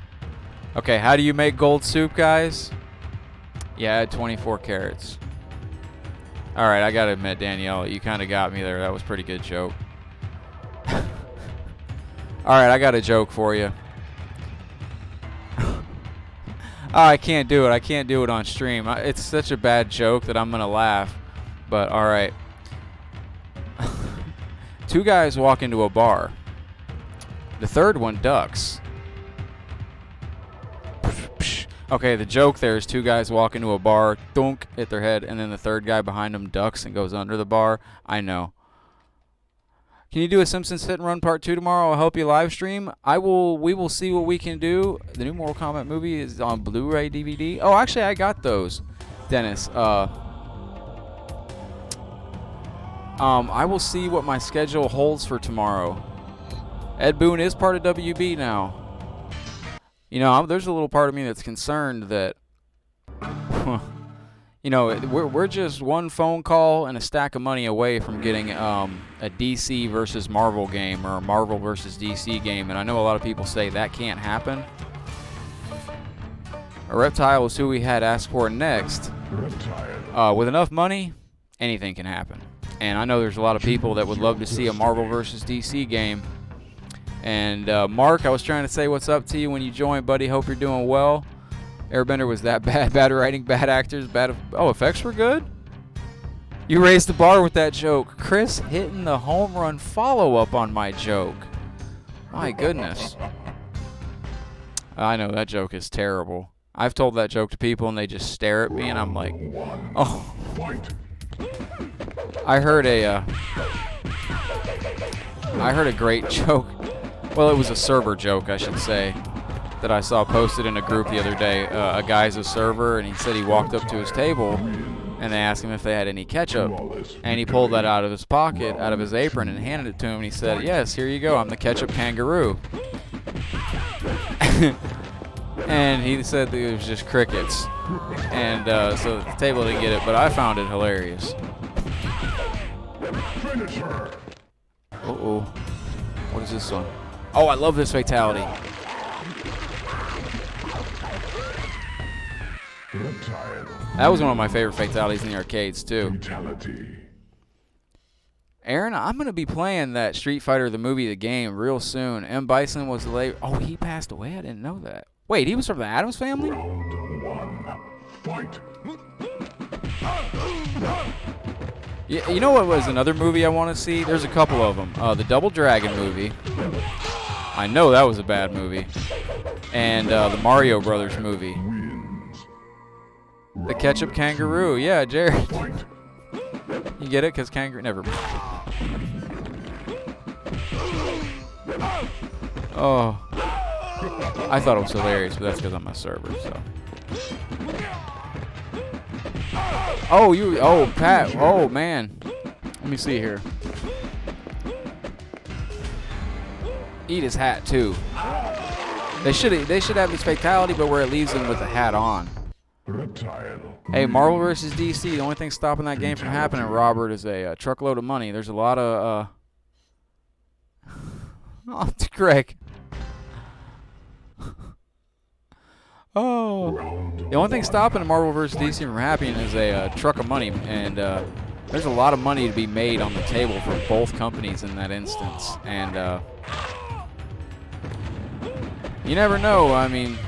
Okay, how do you make gold soup, guys? Yeah, add 24 carrots. All right, I gotta admit, Danielle, you kind of got me there. That was a pretty good joke. All right, I got a joke for you. Oh, I can't do it. I can't do it on stream. It's such a bad joke that I'm gonna laugh. But all right. 2 guys walk into a bar. The third one ducks. Okay, the joke there is 2 guys walk into a bar, thunk, hit their head, and then the third guy behind them ducks and goes under the bar. I know. Can you do a Simpsons Hit and Run Part 2 tomorrow? I'll help you live stream. We will see what we can do. The new Mortal Kombat movie is on Blu-ray DVD. Oh, actually, I got those, Dennis. I will see what my schedule holds for tomorrow. Ed Boon is part of WB now. You know, there's a little part of me that's concerned that, you know, we're just one phone call and a stack of money away from getting a DC versus Marvel game or a Marvel versus DC game, and I know a lot of people say that can't happen. A Reptile is who we had asked for next. With enough money, anything can happen. And I know there's a lot of people that would love to see a Marvel versus DC game. And Mark, I was trying to say what's up to you when you joined, buddy. Hope you're doing well. Airbender was that bad. Bad writing, bad actors, bad. Oh, effects were good? You raised the bar with that joke. Chris hitting the home run follow-up on my joke. My goodness. I know that joke is terrible. I've told that joke to people and they just stare at me and I'm like, oh. I heard a great joke. Well, it was a server joke, I should say, that I saw posted in a group the other day. A guy's a server, and he said he walked up to his table, and they asked him if they had any ketchup. And he pulled that out of his pocket, out of his apron, and handed it to him, and he said, yes, here you go, I'm the ketchup kangaroo. And he said that it was just crickets. And so the table didn't get it, but I found it hilarious. Uh-oh. What is this one? Oh, I love this fatality. That was one of my favorite fatalities in the arcades, too. Aaron, I'm going to be playing that Street Fighter, the movie, the game, real soon. M. Bison was the late... Oh, he passed away? I didn't know that. Wait, he was from the Addams Family? Yeah, you know what was another movie I want to see? There's a couple of them. The Double Dragon movie. I know that was a bad movie. And the Mario Brothers movie. The Ketchup Kangaroo. Yeah, Jared. You get it? Because kangaroo... Never mind. Oh. I thought it was hilarious, but that's because I'm a server, so... Oh, you... Oh, Pat. Oh, man. Let me see here. Eat his hat, too. They should have this fatality, but where it leaves him with the hat on. Hey, Marvel vs. DC. The only thing stopping that game from happening, Robert, is a truckload of money. There's a lot of... Oh, it's Greg. Oh. The only thing stopping Marvel vs. DC from happening is a truck of money, and there's a lot of money to be made on the table for both companies in that instance. And you never know. I mean,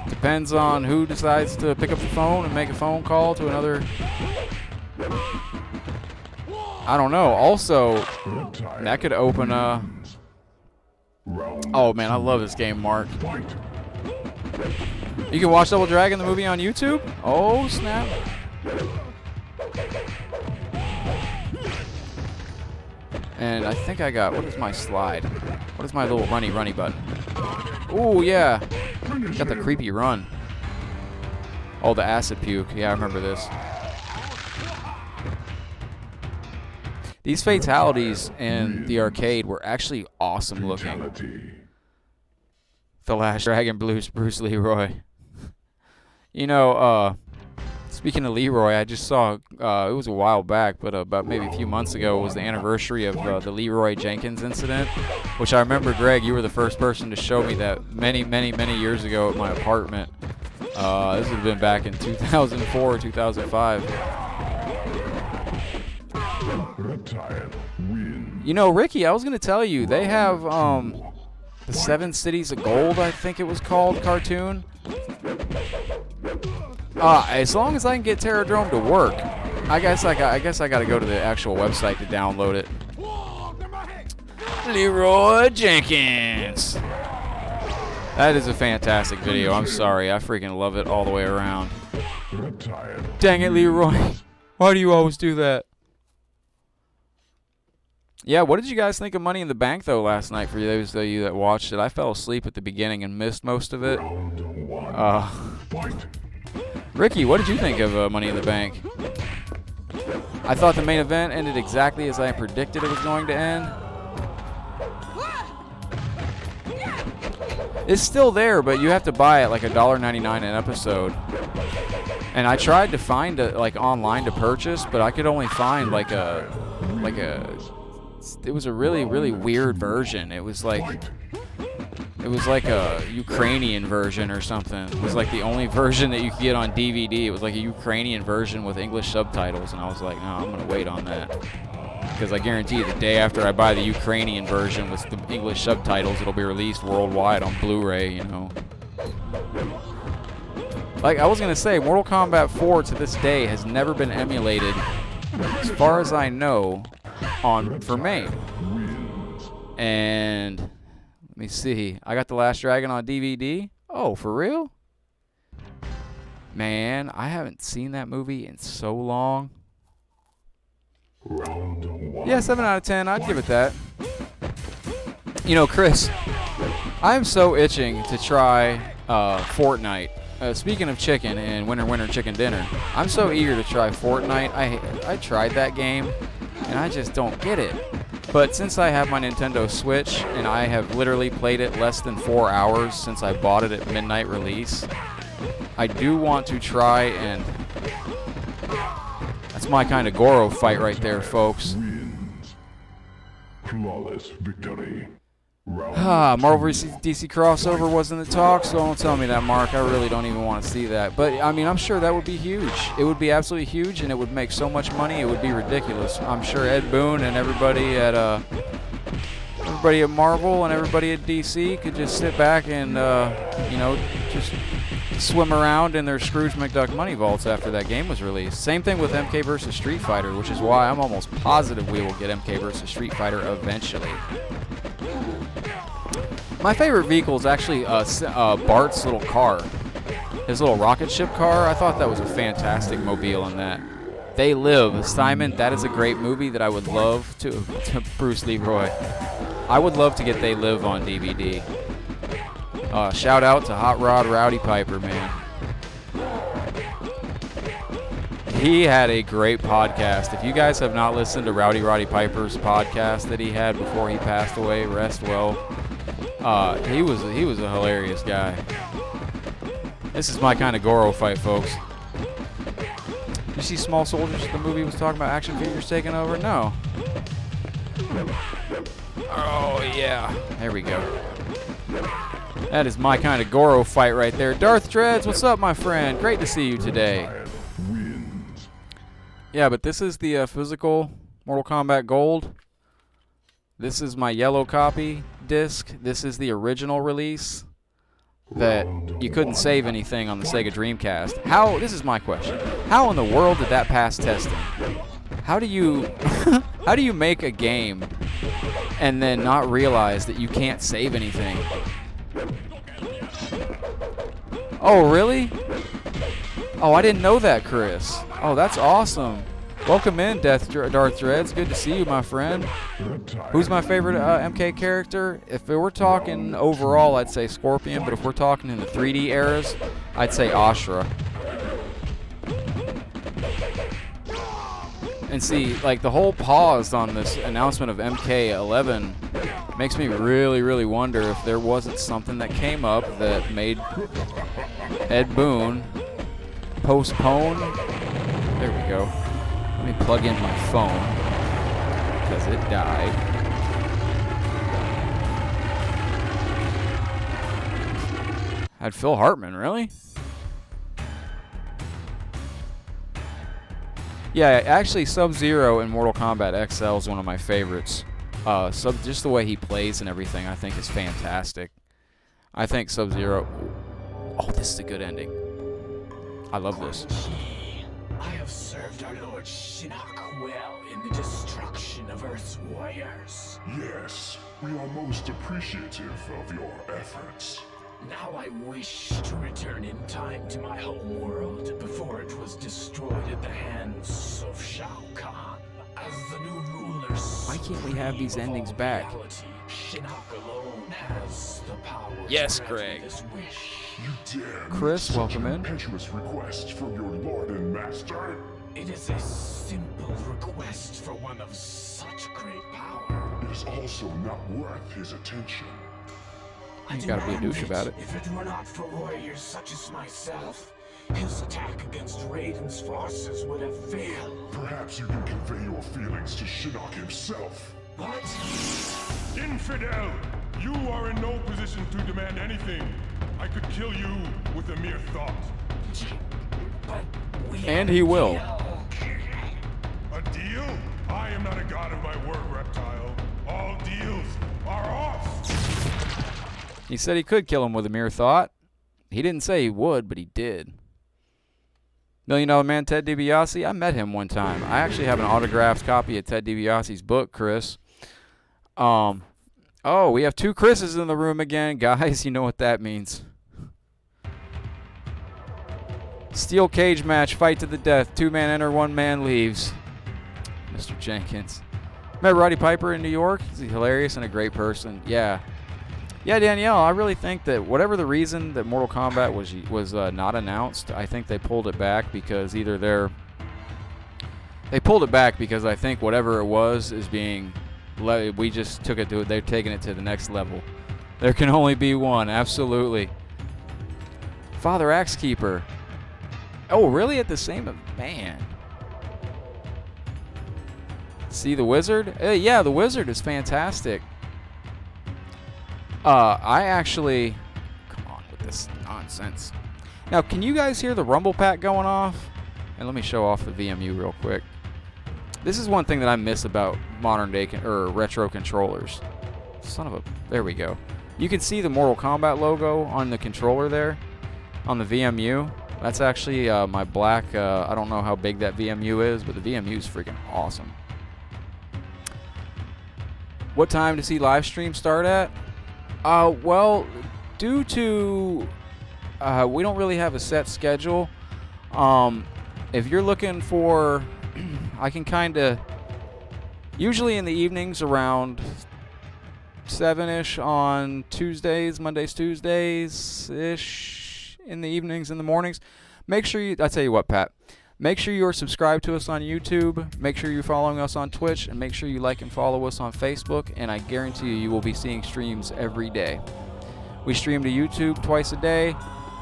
depends on who decides to pick up the phone and make a phone call to another. I don't know. Also, that could open a... Oh, man, I love this game, Mark. You can watch Double Dragon, the movie, on YouTube? Oh, snap. And I think I got, what is my slide? What is my little runny button? Ooh, yeah. Got the creepy run. Oh, the acid puke. Yeah, I remember this. These fatalities in the arcade were actually awesome looking. The Last Dragon Bruce Leroy. You know, speaking of Leroy, I just saw, it was a while back, but about maybe a few months ago, was the anniversary of the Leroy Jenkins incident, which I remember, Greg, you were the first person to show me that many years ago at my apartment. This would have been back in 2004 or 2005. You know, Ricky, I was going to tell you, they have the 7 Cities of Gold, I think it was called, cartoon. As long as I can get Terradrome to work, I guess I got to go to the actual website to download it. Leroy Jenkins. That is a fantastic video. I'm sorry. I freaking love it all the way around. Dang it, Leroy. Why do you always do that? Yeah, what did you guys think of Money in the Bank, though, last night, for those of you that watched it? I fell asleep at the beginning and missed most of it. Ricky, what did you think of Money in the Bank? I thought the main event ended exactly as I predicted it was going to end. It's still there, but you have to buy it like $1.99 an episode. And I tried to find it like online to purchase, but I could only find it was a really weird version. It was like a Ukrainian version or something. It was like the only version that you could get on DVD. It was like a Ukrainian version with English subtitles, and I was like, no, I'm gonna wait on that, because I guarantee you the day after I buy the Ukrainian version with the English subtitles, it'll be released worldwide on Blu-ray, you know. Like I was gonna say, Mortal Kombat 4 to this day has never been emulated, as far as I know, for MAME. And let me see, I got The Last Dragon on DVD. Oh, for real? Man, I haven't seen that movie in so long. Yeah, 7 out of 10. I'd give it that. You know, Chris, I'm so itching to try Fortnite. Speaking of chicken and Winter Chicken Dinner, I'm so eager to try Fortnite. I tried that game, and I just don't get it. But since I have my Nintendo Switch, and I have literally played it less than 4 hours since I bought it at midnight release, I do want to try, and that's my kind of Goro fight right there, folks. Flawless victory. Marvel vs. DC crossover was in the talk, so don't tell me that, Mark. I really don't even want to see that. But, I mean, I'm sure that would be huge. It would be absolutely huge, and it would make so much money, it would be ridiculous. I'm sure Ed Boon and everybody at Marvel and everybody at DC could just sit back and, you know, just swim around in their Scrooge McDuck money vaults after that game was released. Same thing with MK vs. Street Fighter, which is why I'm almost positive we will get MK vs. Street Fighter eventually. My favorite vehicle is actually Bart's little car. His little rocket ship car. I thought that was a fantastic mobile in that. They Live. Simon, that is a great movie that I would love to Bruce Leroy. I would love to get They Live on DVD. Shout out to Hot Rod Rowdy Piper, man. He had a great podcast. If you guys have not listened to Roddy Piper's podcast that he had before he passed away, rest well. He was a hilarious guy. This is my kind of Goro fight, folks. Did you see Small Soldiers? The movie was talking about action figures taking over? No. Oh, yeah. There we go. That is my kind of Goro fight right there. Darth Dreads, what's up, my friend? Great to see you today. Yeah, but this is the physical Mortal Kombat Gold. This is my yellow copy disc. This is the original release that you couldn't save anything on the Sega Dreamcast. This is my question. How in the world did that pass testing? How do you how do you make a game and then not realize that you can't save anything? Oh, really? Oh, I didn't know that, Chris. Oh, that's awesome. Welcome in, Darth Dreads. Good to see you, my friend. Who's my favorite MK character? If we're talking overall, I'd say Scorpion, but if we're talking in the 3D eras, I'd say Ashura. And see, like, the whole pause on this announcement of MK11 makes me really, really wonder if there wasn't something that came up that made Ed Boon postpone. There we go. Let me plug in my phone because it died. Had Phil Hartman, really? Yeah, actually, Sub-Zero in Mortal Kombat XL is one of my favorites. Just the way he plays and everything, I think is fantastic. I think Sub-Zero. Oh, this is a good ending. I love this. I have served our Lord Shinnok well in the destruction of Earth's warriors. Yes, we are most appreciative of your efforts. Now I wish to return in time to my home world before it was destroyed at the hands of Shao Kahn. As the new ruler. Why can't we have these endings back? Shinnok alone has the power. Yes, to Greg. this wish. You dare Chris, make welcome such in. impetuous request from your lord and master? It is a simple request for one of such great power. It is also not worth his attention. You gotta be a douche about it. If it were not for warriors such as myself, his attack against Raiden's forces would have failed. Perhaps you can convey your feelings to Shinnok himself. What? Infidel! You are in no position to demand anything. I could kill you with a mere thought. But we And have he a will. deal. A deal? I am not a god of my word, reptile. All deals are off! He said he could kill him with a mere thought. He didn't say he would, but he did. $1 Million Man Ted DiBiase, I met him one time. I actually have an autographed copy of Ted DiBiase's book, Chris. Oh, we have 2 Chris's in the room again. Guys, you know what that means. Steel cage match, fight to the death. 2-man enter, 1-man leaves. Mr. Jenkins. Met Roddy Piper in New York. He's hilarious and a great person. Yeah. Yeah, Danielle, I really think that whatever the reason that Mortal Kombat was not announced, I think they pulled it back because either they pulled it back because I think whatever it was is being, we just took it to, they're taking it to the next level. There can only be one, absolutely. Father Axekeeper. Oh, really? At the same, man. See the Wizard? Yeah, the Wizard is fantastic. I actually... Come on with this nonsense. Now, can you guys hear the rumble pack going off? And let me show off the VMU real quick. This is one thing that I miss about modern day retro controllers. Son of a... There we go. You can see the Mortal Kombat logo on the controller there. On the VMU. That's actually my black... I don't know how big that VMU is, but the VMU is freaking awesome. What time does he live stream start at? Well, due to we don't really have a set schedule. If you're looking for, I can kind of usually in the evenings around 7-ish on Tuesdays, Mondays, Tuesdays-ish in the evenings, in the mornings. Make sure you, I tell you what, Pat. Make sure you are subscribed to us on YouTube. Make sure you're following us on Twitch. And make sure you like and follow us on Facebook. And I guarantee you, you will be seeing streams every day. We stream to YouTube twice a day.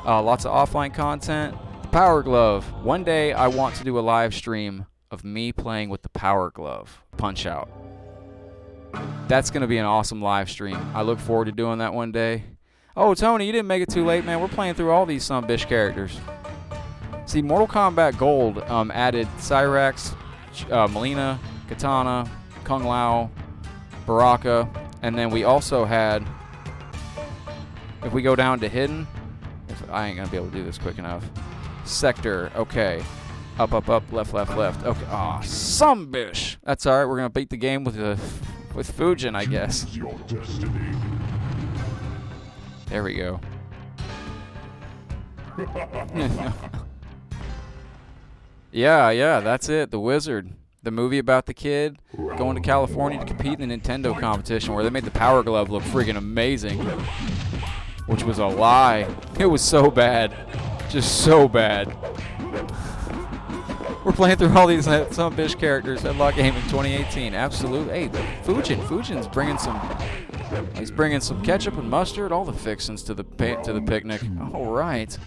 Lots of offline content. The Power Glove. One day, I want to do a live stream of me playing with the Power Glove. Punch-Out. That's going to be an awesome live stream. I look forward to doing that one day. Oh, Tony, you didn't make it too late, man. We're playing through all these son-of-bitch characters. See, Mortal Kombat Gold added Cyrax, Melina, Katana, Kung Lao, Baraka, and then we also had, if we go down to Hidden, I ain't gonna be able to do this quick enough. Sector, okay. Up, up, up, left, left, left. Okay, aw, some-bish. That's all right, we're gonna beat the game with Fujin, I guess. Choose your destiny. There we go. Yeah, that's it. The Wizard. The movie about the kid going to California to compete in the Nintendo competition where they made the Power Glove look freaking amazing. Which was a lie. It was so bad. Just so bad. We're playing through all these some bitch characters. Headlock Gaming 2018. Absolutely. Hey, Fujin's bringing some. He's bringing some ketchup and mustard. All the fixins to the picnic. All right.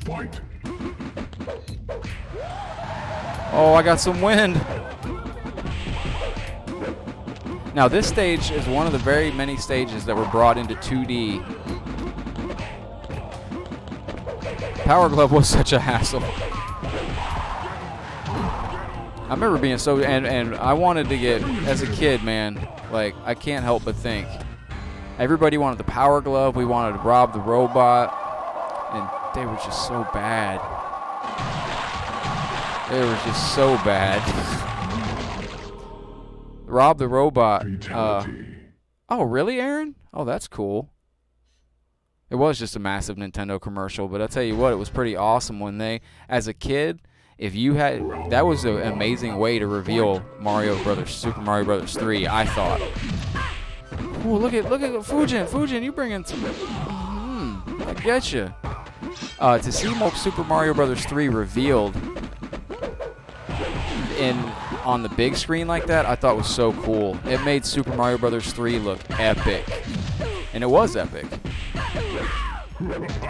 Oh, I got some wind. Now this stage is one of the very many stages that were brought into 2D. Power Glove was such a hassle. I remember being so, and I wanted to get, as a kid, man, like, I can't help but think. Everybody wanted the Power Glove, we wanted to rob the robot, and they were just so bad. They were just so bad. Rob the robot. Oh, really, Aaron? Oh, that's cool. It was just a massive Nintendo commercial, but I'll tell you what, it was pretty awesome when they, as a kid, if you had, that was an amazing way to reveal Super Mario Brothers 3, I thought. Oh, look at Fujin, you bringing some, I get you. To see Super Mario Brothers 3 revealed on the big screen like that, I thought was so cool. It made Super Mario Brothers 3 look epic, and it was epic.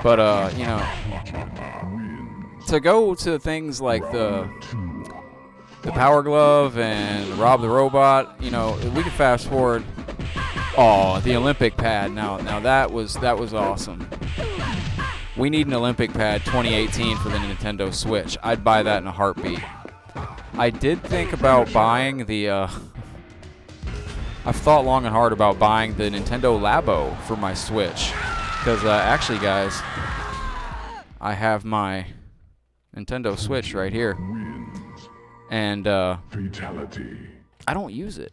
But you know, to go to things like the Power Glove and Rob the Robot, you know, we could fast forward. Oh, the Olympic pad. Now that was awesome. We need an Olympic pad 2018 for the Nintendo Switch. I'd buy that in a heartbeat. I did think about buying the I've thought long and hard about buying the Nintendo Labo for my Switch. Because actually, guys, I have my Nintendo Switch right here. And Fatality. I don't use it.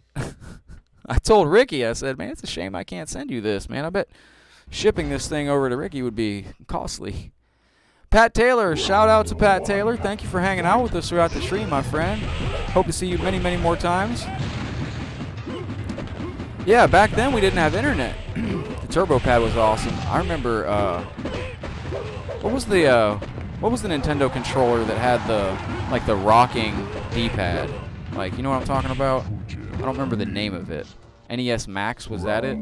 I told Ricky, I said, man, it's a shame I can't send you this, man. I bet shipping this thing over to Ricky would be costly. Pat Taylor, shout out to Pat Taylor. Thank you for hanging out with us throughout the stream, my friend. Hope to see you many, many more times. Yeah, back then we didn't have internet. The Turbo Pad was awesome. I remember, what was the Nintendo controller that had the rocking D-pad? Like, you know what I'm talking about? I don't remember the name of it. NES Max, was that it?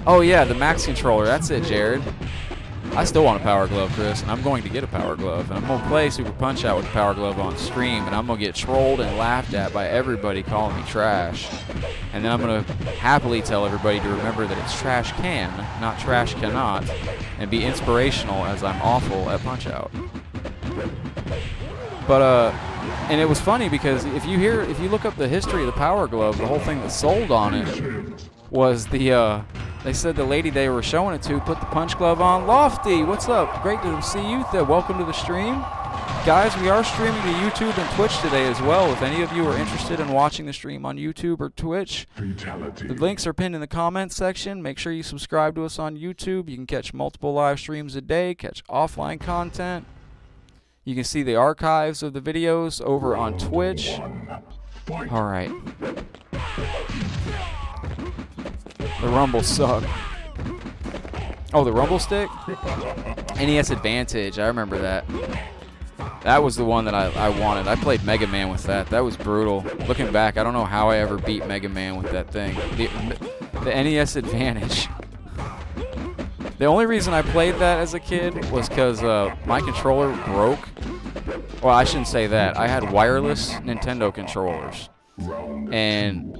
Oh yeah, the Max controller. That's it, Jared. I still want a Power Glove, Chris, and I'm going to get a Power Glove. And I'm going to play Super Punch-Out with the Power Glove on stream, and I'm going to get trolled and laughed at by everybody calling me trash. And then I'm going to happily tell everybody to remember that it's trash can, not trash cannot, and be inspirational as I'm awful at Punch-Out. But, and it was funny because if you look up the history of the Power Glove, the whole thing that sold on it was they said the lady they were showing it to put the punch glove on. Lofty, what's up? Great to see you. Welcome to the stream. Guys, we are streaming to YouTube and Twitch today as well. If any of you are interested in watching the stream on YouTube or Twitch, the links are pinned in the comments section. Make sure you subscribe to us on YouTube. You can catch multiple live streams a day, catch offline content. You can see the archives of the videos over on Twitch. All right. The Rumble suck. Oh, the Rumble Stick? NES Advantage. I remember that. That was the one that I wanted. I played Mega Man with that. That was brutal. Looking back, I don't know how I ever beat Mega Man with that thing. The NES Advantage. The only reason I played that as a kid was because my controller broke. Well, I shouldn't say that. I had wireless Nintendo controllers. And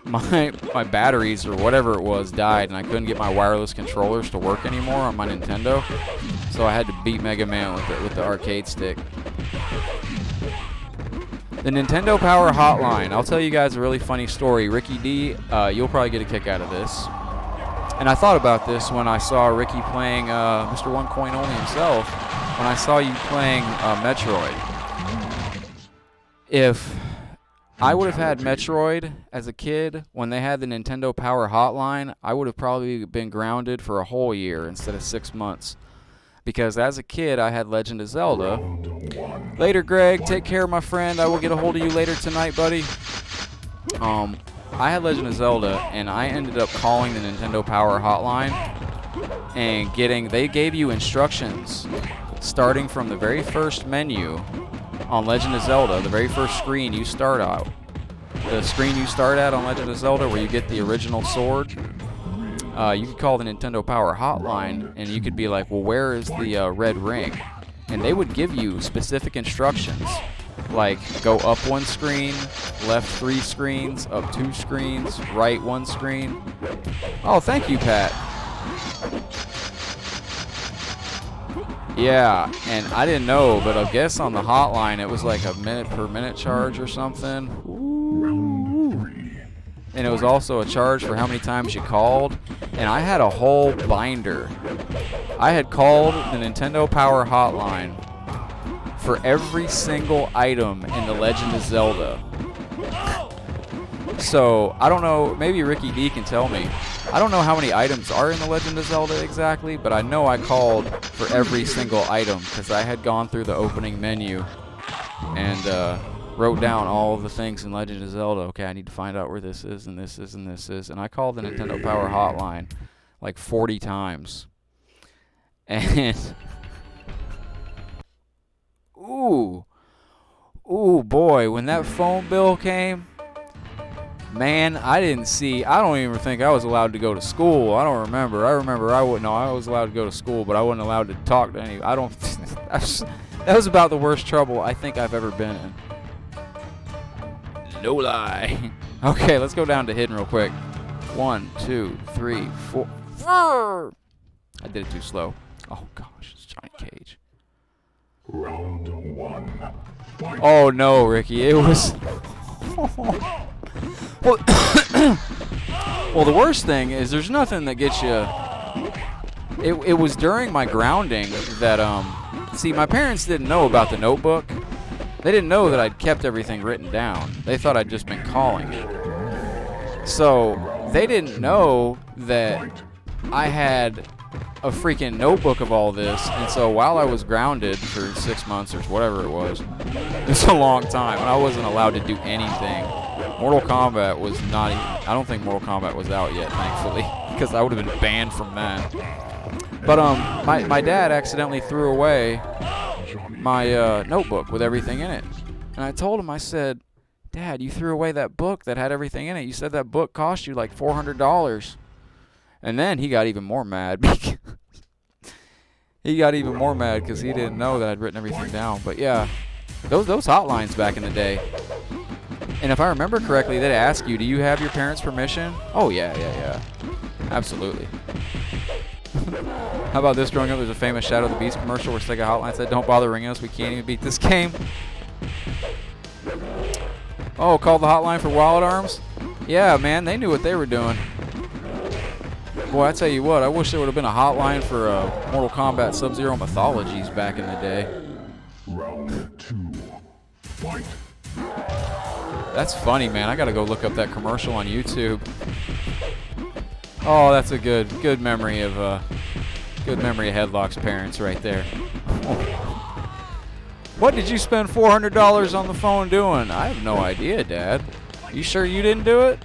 my batteries or whatever it was died, and I couldn't get my wireless controllers to work anymore on my Nintendo. So I had to beat Mega Man with the arcade stick. The Nintendo Power Hotline. I'll tell you guys a really funny story. Ricky D, you'll probably get a kick out of this. And I thought about this when I saw Ricky playing Mr. One Coin Only himself. When I saw you playing Metroid. If I would have had Metroid as a kid when they had the Nintendo Power Hotline, I would have probably been grounded for a whole year instead of 6 months. because as a kid I had Legend of Zelda. Later, Greg. Take care, my friend. I will get a hold of you later tonight, buddy. I had Legend of Zelda, and I ended up calling the Nintendo Power Hotline and they gave you instructions starting from the very first menu on Legend of Zelda, the very first screen you start out. The screen you start at on Legend of Zelda where you get the original sword, you could call the Nintendo Power Hotline, and you could be like, well, where is the red ring? And they would give you specific instructions, like go up 1 screen, left 3 screens, up 2 screens, right 1 screen. Oh, thank you, Pat. Yeah, and I didn't know, but I guess on the hotline it was like a minute per minute charge or something. Ooh. And it was also a charge for how many times you called. And I had a whole binder. I had called the Nintendo Power Hotline for every single item in The Legend of Zelda. So, I don't know, maybe Ricky D can tell me. I don't know how many items are in The Legend of Zelda exactly, but I know I called for every single item because I had gone through the opening menu and wrote down all the things in Legend of Zelda. Okay, I need to find out where this is, and this is, and this is. And I called the Nintendo Power Hotline like 40 times. And ooh boy, when that phone bill came, man, I don't even think I was allowed to go to school. I don't remember. I was allowed to go to school, but I wasn't allowed to talk to any. That was about the worst trouble I think I've ever been in. No lie. Okay, let's go down to hidden real quick. 1, 2, 3, 4. I did it too slow. Oh gosh, it's Johnny Cage. Round 1. Oh no, Ricky, it was. Well, well, the worst thing is there's nothing that gets you. It was during my grounding that see, my parents didn't know about the notebook. They didn't know that I'd kept everything written down. They thought I'd just been calling it. So they didn't know that I had a freaking notebook of all this. And so while I was grounded for 6 months or whatever it was a long time, and I wasn't allowed to do anything. Mortal Kombat was not even, I don't think Mortal Kombat was out yet, thankfully, because I would have been banned from that. But my dad accidentally threw away my notebook with everything in it. And I told him, I said, Dad, you threw away that book that had everything in it. You said that book cost you like $400. And then he got even more mad because he didn't know that I'd written everything down. But yeah, those hotlines back in the day. And if I remember correctly, they'd ask you, do you have your parents' permission? Oh, yeah. Absolutely. How about this? Growing up, there's a famous Shadow of the Beast commercial where Sega Hotline said, don't bother ringing us, we can't even beat this game. Oh, called the hotline for Wallet Arms? Yeah, man, they knew what they were doing. Boy, I tell you what, I wish there would have been a hotline for Mortal Kombat Sub-Zero Mythologies back in the day. Round 2. Fight. That's funny, man. I gotta go look up that commercial on YouTube. Oh, that's a good memory of Headlock's parents right there. What did you spend $400 on the phone doing? I have no idea, Dad. You sure you didn't do it?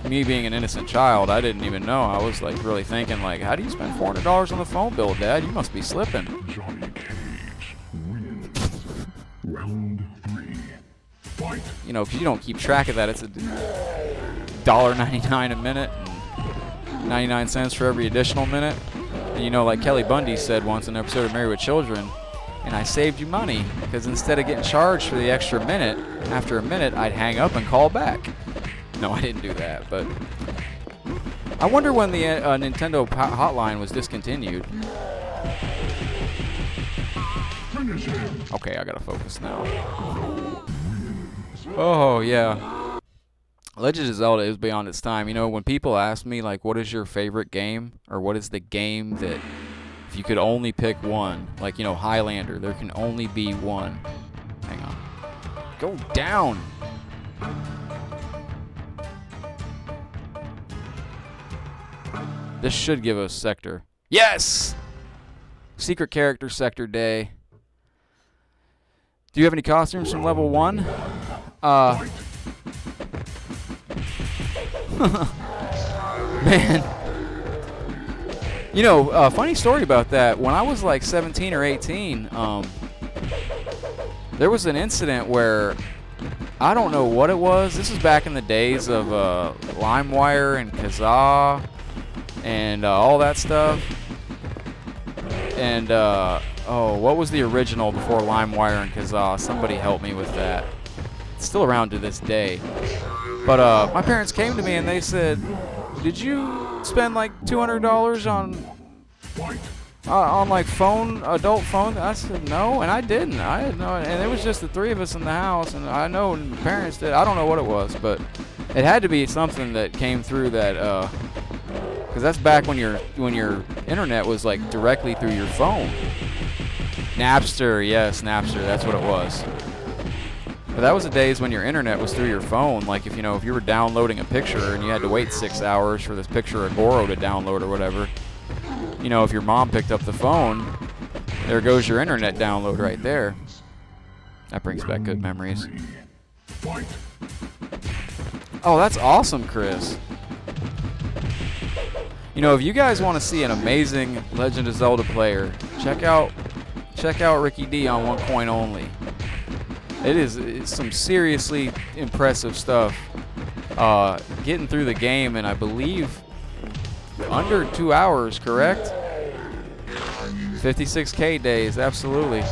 Me being an innocent child, I didn't even know. I was like really thinking like, how do you spend $400 on the phone bill, Dad? You must be slipping. Johnny Cage wins. Round 3. Fight. You know, because you don't keep track of that. It's $1.99 a minute and 99 cents for every additional minute. And you know, like Kelly Bundy said once in an episode of Married with Children, and I saved you money because instead of getting charged for the extra minute, after a minute, I'd hang up and call back. No, I didn't do that, but I wonder when the Nintendo hotline was discontinued. Okay, I gotta focus now. Oh, yeah. Legend of Zelda is beyond its time. You know, when people ask me, like, what is your favorite game? Or what is the game that, if you could only pick one, like, you know, Highlander, there can only be one. Hang on. Go down! This should give us sector. Yes! Secret Character Sector Day. Do you have any costumes from level 1? Man. You know, funny story about that. When I was like 17 or 18, there was an incident where I don't know what it was. This was back in the days of LimeWire and Kazaa and all that stuff. And, what was the original before LimeWire and Kazaa? Somebody help me with that. It's still around to this day. But my parents came to me and they said, "Did you spend like $200 on like adult phone?" I said, "No," and I didn't. I had no, and it was just the 3 of us in the house, and I know my parents did. I don't know what it was, but it had to be something that came through that, because that's back when your internet was like directly through your phone. Napster, yes, Napster, that's what it was. But that was the days when your internet was through your phone. Like if you were downloading a picture and you had to wait 6 hours for this picture of Goro to download or whatever. If your mom picked up the phone, there goes your internet download right there. That brings back good memories. Oh, that's awesome, Chris. If you guys want to see an amazing Legend of Zelda player, check out Ricky D on One Coin Only. It's some seriously impressive stuff. Getting through the game in, I believe, under 2 hours, correct? 56K days, absolutely.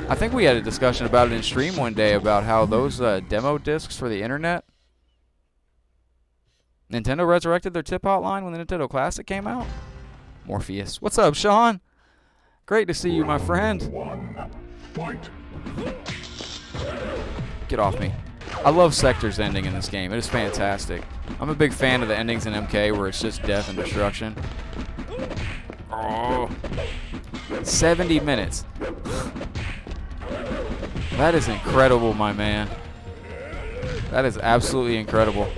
I think we had a discussion about it in stream one day about how those demo discs for the internet. Nintendo resurrected their tip hotline when the Nintendo Classic came out. Morpheus. What's up, Sean? Great to see you, my friend. Get off me. I love Sector's ending in this game. It is fantastic. I'm a big fan of the endings in MK where it's just death and destruction. Oh. 70 minutes. That is incredible, my man. That is absolutely incredible.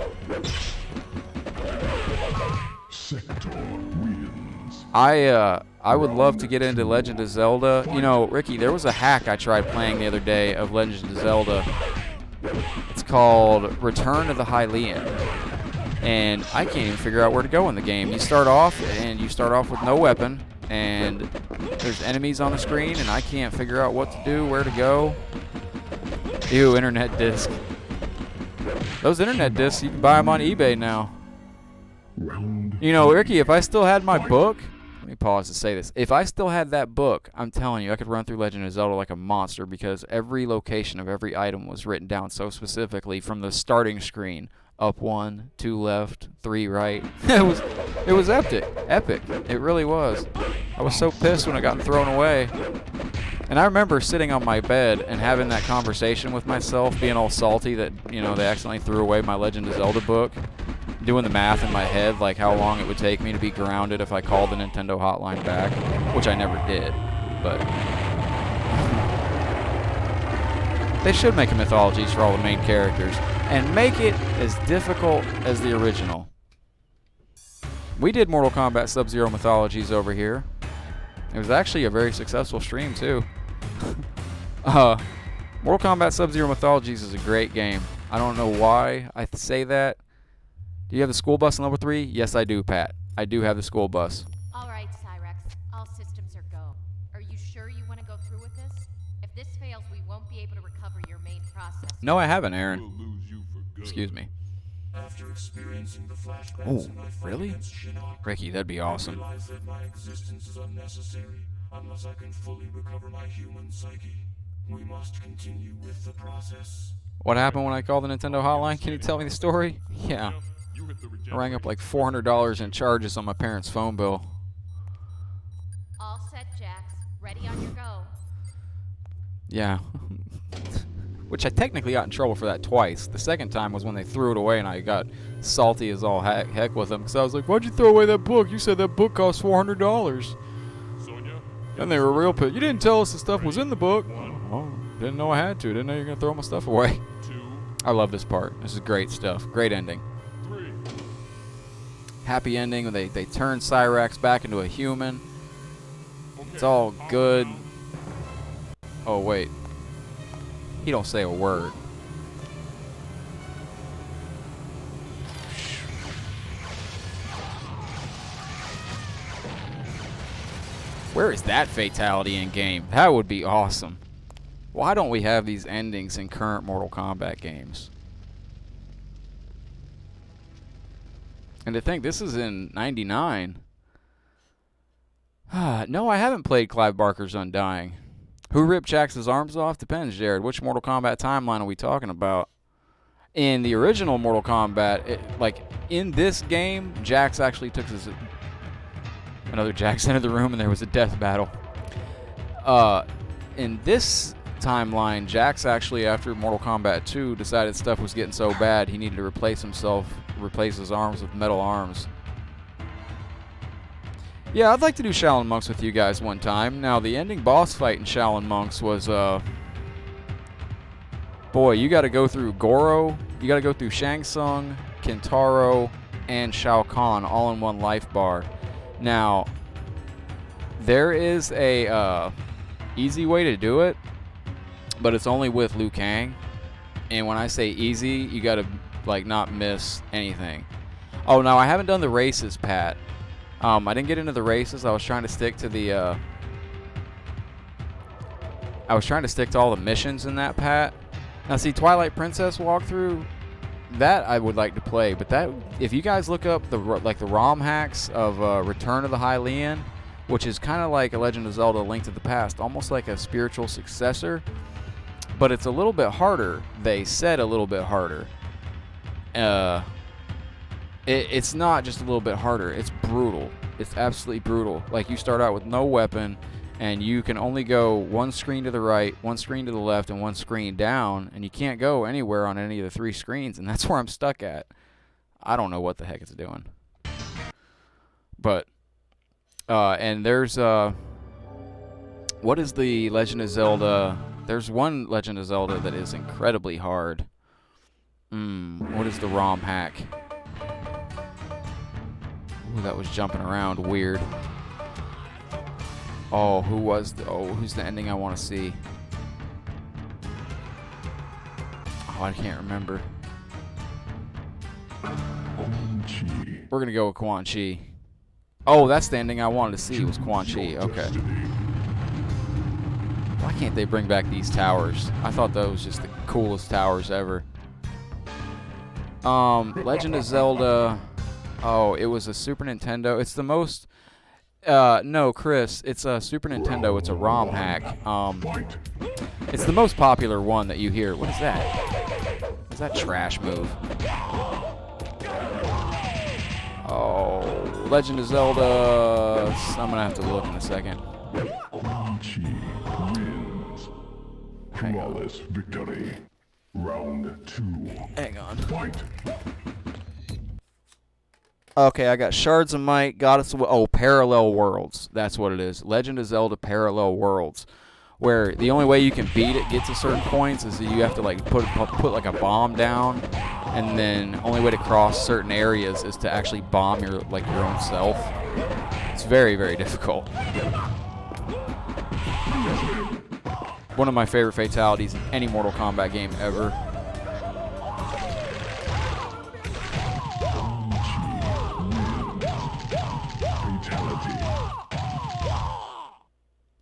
I would love to get into Legend of Zelda. Ricky, there was a hack I tried playing the other day of Legend of Zelda. It's called Return of the Hylian. And I can't even figure out where to go in the game. You start off with no weapon, and there's enemies on the screen, and I can't figure out what to do, where to go. Ew, internet disc. Those internet discs, you can buy them on eBay now. Ricky, if I still had my book, let me pause to say this. If I still had that book, I'm telling you, I could run through Legend of Zelda like a monster because every location of every item was written down so specifically from the starting screen. Up 1, 2 left, 3 right. It was epic. It really was. I was so pissed when it got thrown away. And I remember sitting on my bed and having that conversation with myself, being all salty that, they accidentally threw away my Legend of Zelda book. Doing the math in my head, like how long it would take me to be grounded if I called the Nintendo hotline back, which I never did, but they should make a mythologies for all the main characters and make it as difficult as the original. We did Mortal Kombat Sub-Zero mythologies over here. It was actually a very successful stream too. Mortal Kombat Sub-Zero mythologies is a great game. I don't know why I say that. Do you have the school bus in level 3? Yes, I do, Pat. I do have the school bus. All right, Cyrex. All systems are go. Are you sure you want to go through with this? If this fails, we won't be able to recover your main process. No, I haven't, Aaron. We'll lose you for good. Excuse me. After experiencing the flashbacks Oh, in my fight really? against Shinnok, Ricky, that'd be awesome. I realize that my existence is unnecessary unless I can fully recover my human psyche. We must continue with the process. What happened when I called the Nintendo hotline? Can you tell me the story? Yeah. I rang up like $400 in charges on my parents' phone bill. All set, Jax. Ready on your go. Yeah. Which I technically got in trouble for that twice. The second time was when they threw it away and I got salty as all heck with them. Because I was like, why'd you throw away that book? You said that book cost $400. Sonya? And they were real pissed. You didn't tell us the stuff was in the book. Oh, didn't know I had to. Didn't know you were going to throw my stuff away. 2, I love this part. This is great stuff. Great ending. 3. Happy ending. They turn Cyrax back into a human. It's all good. Oh, wait. He don't say a word. Where is that fatality in game? That would be awesome. Why don't we have these endings in current Mortal Kombat games? And to think this is in '99. No, I haven't played Clive Barker's Undying. Who ripped Jax's arms off? Depends, Jared. Which Mortal Kombat timeline are we talking about? In the original Mortal Kombat, like in this game, Jax actually took his... Another Jax entered the room and there was a death battle. In this timeline, Jax actually, after Mortal Kombat 2, decided stuff was getting so bad he needed to replace his arms with metal arms. Yeah, I'd like to do Shaolin Monks with you guys one time. Now, the ending boss fight in Shaolin Monks was, boy, you gotta go through Goro, you gotta go through Shang Tsung, Kintaro, and Shao Kahn all in one life bar. Now, there is a easy way to do it, but it's only with Liu Kang. And when I say easy, you gotta like not miss anything. Oh, no, I haven't done the races, Pat. I didn't get into the races. I was trying to stick to the all the missions in that, Pat. Now, see, Twilight Princess walkthrough, that I would like to play, but that, if you guys look up the ROM hacks of Return of the Hylian, which is kind of like a Legend of Zelda: Link to the Past, almost like a spiritual successor, but it's a little bit harder. They said a little bit harder. It's not just a little bit harder. It's brutal. It's absolutely brutal. Like, you start out with no weapon, and you can only go one screen to the right, one screen to the left, and one screen down, and you can't go anywhere on any of the 3 screens, and that's where I'm stuck at. I don't know what the heck it's doing. But, and there's, what is the Legend of Zelda? There's one Legend of Zelda that is incredibly hard. What is the ROM hack? Ooh, that was jumping around weird. Oh, who's the ending I want to see? Oh, I can't remember. We're going to go with Quan Chi. Oh, that's the ending I wanted to see, was Quan Chi. Okay. Why can't they bring back these towers? I thought those was just the coolest towers ever. Legend of Zelda. Oh, it was a Super Nintendo. It's the most... no, Chris, it's a Super Nintendo. It's a ROM hack. It's the most popular one that you hear. What is that? What's that trash move? Oh, Legend of Zelda. I'm gonna have to look in a second. Flawless victory. Round 2. Hang on. Fight. Okay, I got Shards of Might, Goddess of... Oh, Parallel Worlds. That's what it is. Legend of Zelda Parallel Worlds. Where the only way you can beat it, get to certain points, is that you have to like put like a bomb down, and then only way to cross certain areas is to actually bomb your own self. It's very, very difficult. One of my favorite fatalities in any Mortal Kombat game ever.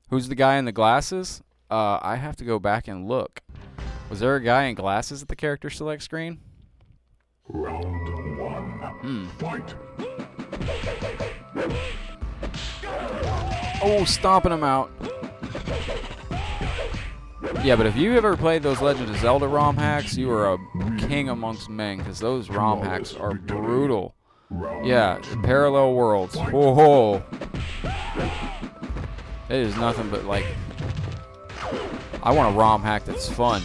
Who's the guy in the glasses? I have to go back and look. Was there a guy in glasses at the character select screen? Round 1. Fight. Oh, stomping him out. Yeah, but if you ever played those Legend of Zelda ROM hacks, you are a king amongst men, because those ROM hacks are brutal. Yeah, the Parallel Worlds. Whoa. It is nothing but, like... I want a ROM hack that's fun.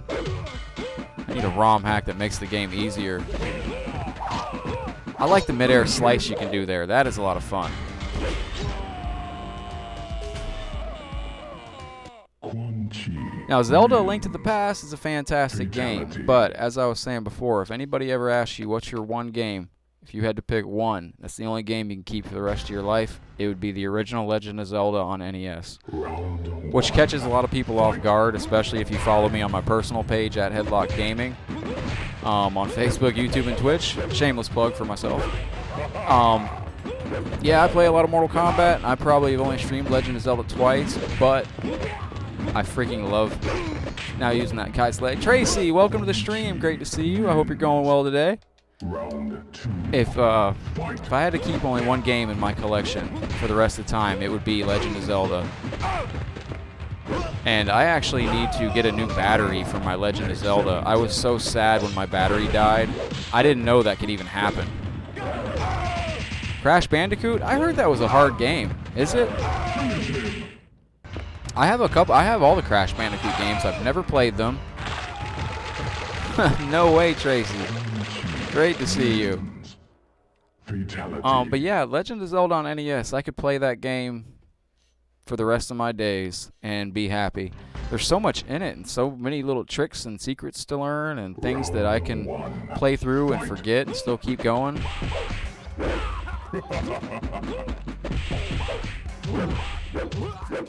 I need a ROM hack that makes the game easier. I like the mid-air slice you can do there. That is a lot of fun. Now, Zelda: A Link to the Past is a fantastic game, but as I was saying before, if anybody ever asks you what's your one game, if you had to pick one, that's the only game you can keep for the rest of your life, it would be the original Legend of Zelda on NES. Which catches a lot of people off guard, especially if you follow me on my personal page at Headlock Gaming. On Facebook, YouTube, and Twitch. Shameless plug for myself. Yeah, I play a lot of Mortal Kombat. I probably have only streamed Legend of Zelda twice, but I freaking love now using that kite's leg. Tracy, welcome to the stream. Great to see you. I hope you're going well today. If I had to keep only one game in my collection for the rest of the time, it would be Legend of Zelda. And I actually need to get a new battery for my Legend of Zelda. I was so sad when my battery died. I didn't know that could even happen. Crash Bandicoot? I heard that was a hard game. Is it? I have all the Crash Bandicoot games. I've never played them. No way, Tracy. Great to see you. But yeah, Legend of Zelda on NES. I could play that game for the rest of my days and be happy. There's so much in it and so many little tricks and secrets to learn and things that I can play through and forget and still keep going.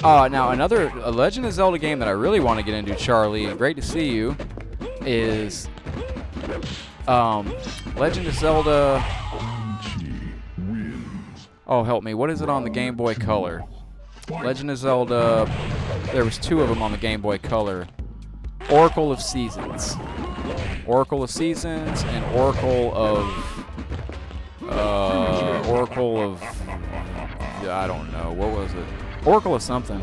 Now another Legend of Zelda game that I really want to get into, Charlie, and great to see you, is Legend of Zelda. Oh, help me. What is it on the Game Boy Color? Legend of Zelda, there was two of them on the Game Boy Color. Oracle of Seasons. Oracle of Seasons and Oracle of, I don't know, what was it? Oracle of something.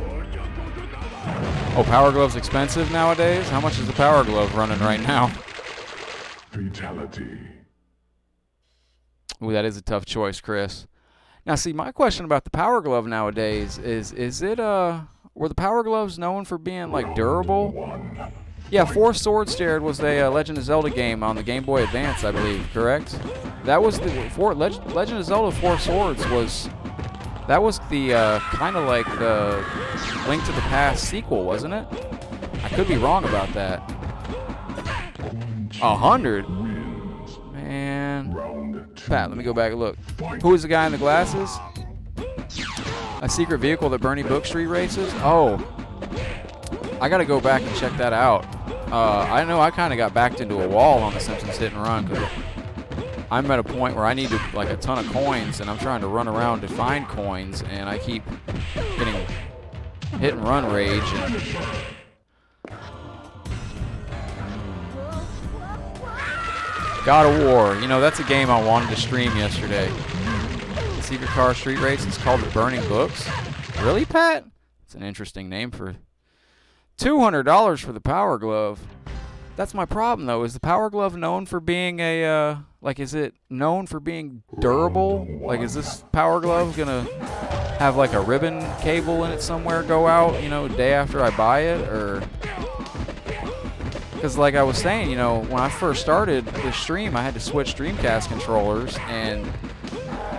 Oh, Power Glove's expensive nowadays? How much is the Power Glove running right now? Fatality. Ooh, that is a tough choice, Chris. Now, see, my question about the Power Glove nowadays is it, were the Power Gloves known for being, like, durable? Yeah, Four Swords, Jared, was a Legend of Zelda game on the Game Boy Advance, I believe, correct? That was the, Legend of Zelda Four Swords was, that was the, kind of like the Link to the Past sequel, wasn't it? I could be wrong about that. 100? Man. Pat, let me go back and look. Who is the guy in the glasses? A secret vehicle that Bernie Book Street races? Oh. I gotta go back and check that out. I know I kind of got backed into a wall on the Simpsons Hit and Run because I'm at a point where I need like a ton of coins and I'm trying to run around to find coins and I keep getting hit and run rage. And God of War, you know, that's a game I wanted to stream yesterday. The Secret Car Street Race, it's called The Burning Books. Really, Pat? It's an interesting name for $200 for the Power Glove. That's my problem, though. Is the Power Glove known for being a, like, is it known for being durable? Like, is this Power Glove gonna have, like, a ribbon cable in it somewhere go out, you know, the day after I buy it, or... Because like I was saying, you know, when I first started this stream, I had to switch Dreamcast controllers, and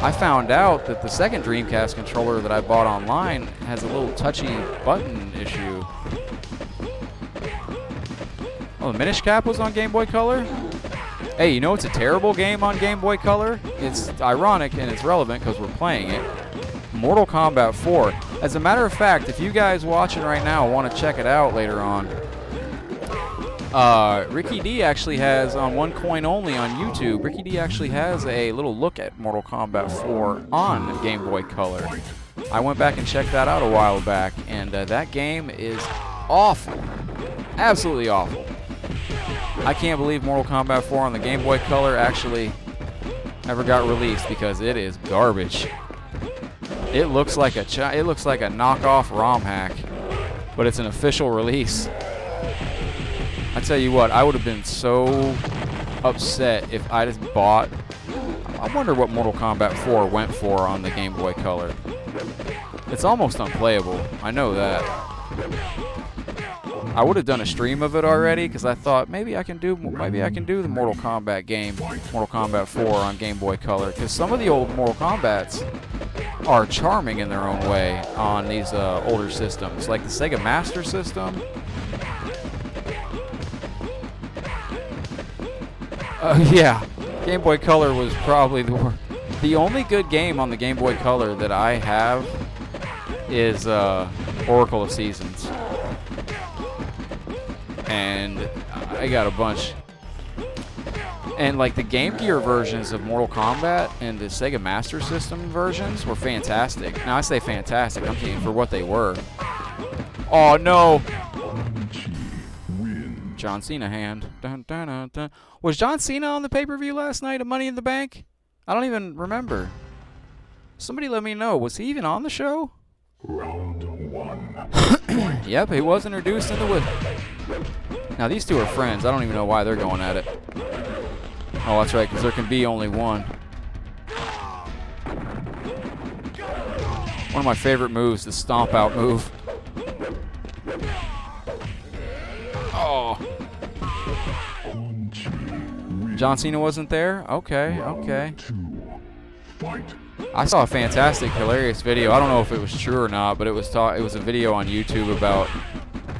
I found out that the second Dreamcast controller that I bought online has a little touchy button issue. Oh, the Minish Cap was on Game Boy Color? Hey, you know it's a terrible game on Game Boy Color? It's ironic and it's relevant because we're playing it. Mortal Kombat 4. As a matter of fact, if you guys watching right now want to check it out later on, Ricky D actually has, on One Coin Only on YouTube, Ricky D actually has a little look at Mortal Kombat 4 on Game Boy Color. I went back and checked that out a while back, and that game is awful. Absolutely awful. I can't believe Mortal Kombat 4 on the Game Boy Color actually never got released because it is garbage. It looks like a knockoff ROM hack, but it's an official release. I tell you what, I would have been so upset if I just bought... I wonder what Mortal Kombat 4 went for on the Game Boy Color. It's almost unplayable. I know that. I would have done a stream of it already because I thought maybe I can do the Mortal Kombat game, Mortal Kombat 4 on Game Boy Color, because some of the old Mortal Kombats are charming in their own way on these older systems, like the Sega Master System. Yeah, Game Boy Color was probably the only good game on the Game Boy Color that I have is Oracle of Seasons. And I got a bunch. And like the Game Gear versions of Mortal Kombat and the Sega Master System versions were fantastic. Now I say fantastic, I'm saying for what they were. Oh no! John Cena hand. Dun, dun, dun, dun. Was John Cena on the pay-per-view last night of Money in the Bank? I don't even remember. Somebody let me know. Was he even on the show? Round 1. Yep, he was introduced into it. Now these two are friends. I don't even know why they're going at it. Oh, that's right, because there can be only one. One of my favorite moves, the stomp out move. Oh. John Cena wasn't there? Okay, okay. I saw a fantastic, hilarious video. I don't know if it was true or not, but it was a video on YouTube about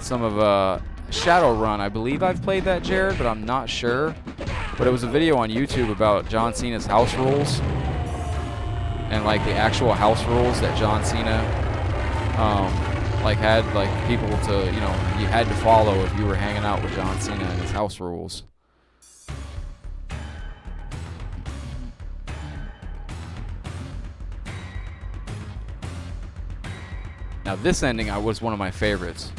some of Shadowrun. I believe I've played that, Jared, but I'm not sure. But it was a video on YouTube about John Cena's house rules and like the actual house rules that John Cena like had like people to, you know, you had to follow if you were hanging out with John Cena and his house rules. Now this ending was one of my favorites.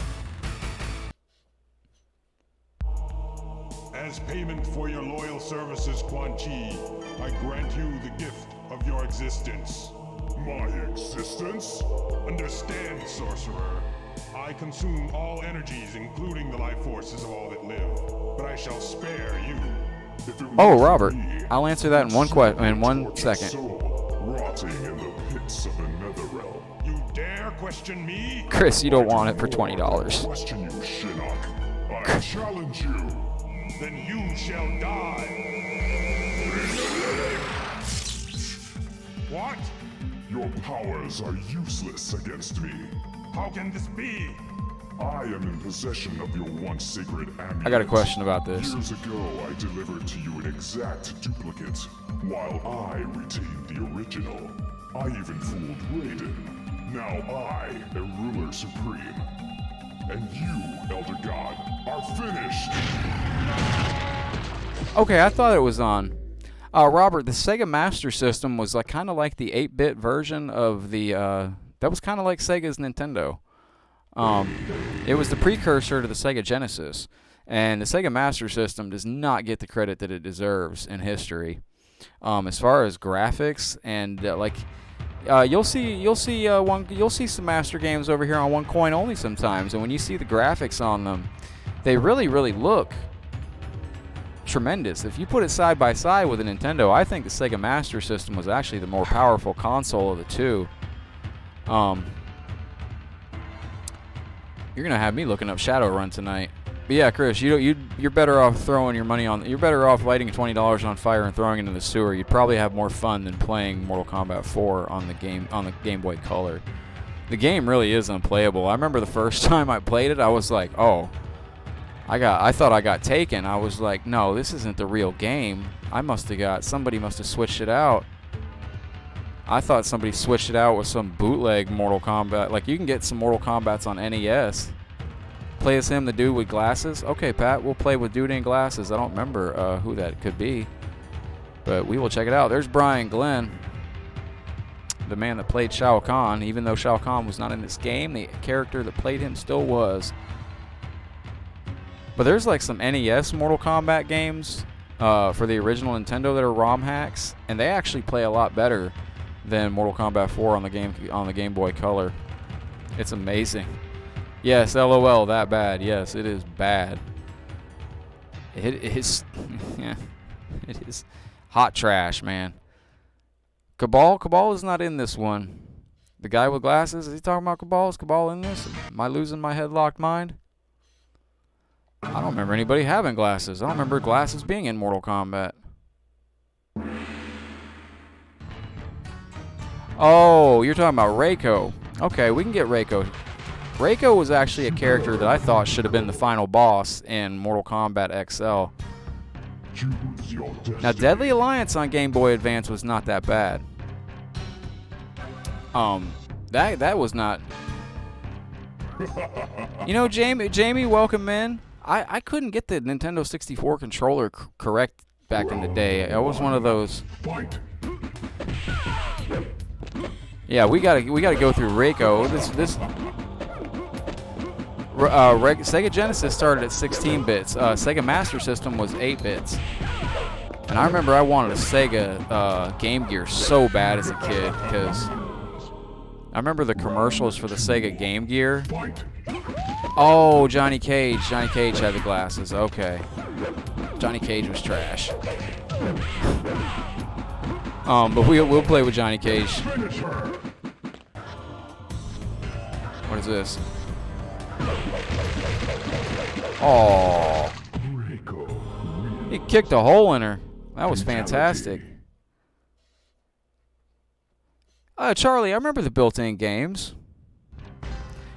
As payment for your loyal services, Quan Chi, I grant you the gift of your existence. My existence? Understand, sorcerer. I consume all energies, including the life forces of all that live, but I shall spare you. If it Oh, was Robert, me, I'll answer that in one tortured second. soul, rotting in the pits of the netherrealm. You dare question me? Chris, you don't want it for $20. Question you, Shinnok. I challenge you. Then you shall die. What? Your powers are useless against me. How can this be? I am in possession of your once sacred amulet. I got a question about this. Years ago, I delivered to you an exact duplicate, while I retained the original. I even fooled Raiden. Now I am ruler supreme. And you, Elder God, are finished! Okay, I thought it was on. Robert, the Sega Master System was like kind of like the 8-bit version of the that was kind of like Sega's Nintendo. It was the precursor to the Sega Genesis, and the Sega Master System does not get the credit that it deserves in history. As far as graphics and you'll see some Master games over here on One Coin Only sometimes, and when you see the graphics on them, they really look tremendous. If you put it side by side with a Nintendo, I think the Sega Master System was actually the more powerful console of the two. You're gonna have me looking up Shadowrun tonight. But yeah, Chris, you're better off throwing your money on. You're better off lighting $20 on fire and throwing it into the sewer. You'd probably have more fun than playing Mortal Kombat 4 on the Game Boy Color. The game really is unplayable. I remember the first time I played it, I was like, oh, I thought I got taken. I was like, no, this isn't the real game. Somebody must have switched it out. I thought somebody switched it out with some bootleg Mortal Kombat. Like, you can get some Mortal Kombats on NES. Play as him, the dude with glasses. Okay, Pat, we'll play with dude in glasses. I don't remember who that could be, but we will check it out. There's Brian Glenn, the man that played Shao Kahn. Even though Shao Kahn was not in this game, the character that played him still was. But there's like some NES Mortal Kombat games for the original Nintendo that are ROM hacks, and they actually play a lot better than Mortal Kombat 4 on the Game Boy Color. It's amazing. Yes, LOL, that bad. Yes, it is bad. It is, yeah, it is hot trash, man. Cabal is not in this one. The guy with glasses, is he talking about Cabal? Is Cabal in this? Am I losing my headlocked mind? I don't remember anybody having glasses. I don't remember glasses being in Mortal Kombat. Oh, you're talking about Reiko. Okay, we can get Reiko. Reiko was actually a character that I thought should have been the final boss in Mortal Kombat XL. Choose your destiny. Now, Deadly Alliance on Game Boy Advance was not that bad. That was not. You know, Jamie, welcome in. I couldn't get the Nintendo 64 controller correct back in the day. I was one of those. Fight. Yeah, we gotta go through Reiko. Sega Genesis started at 16 bits. Sega Master System was 8 bits. And I remember I wanted a Sega Game Gear so bad as a kid because I remember the commercials for the Sega Game Gear. Oh, Johnny Cage. Johnny Cage had the glasses. Okay. Johnny Cage was trash. But we'll play with Johnny Cage. What is this? Oh. He kicked a hole in her. That was fantastic. Charlie, I remember the built-in games.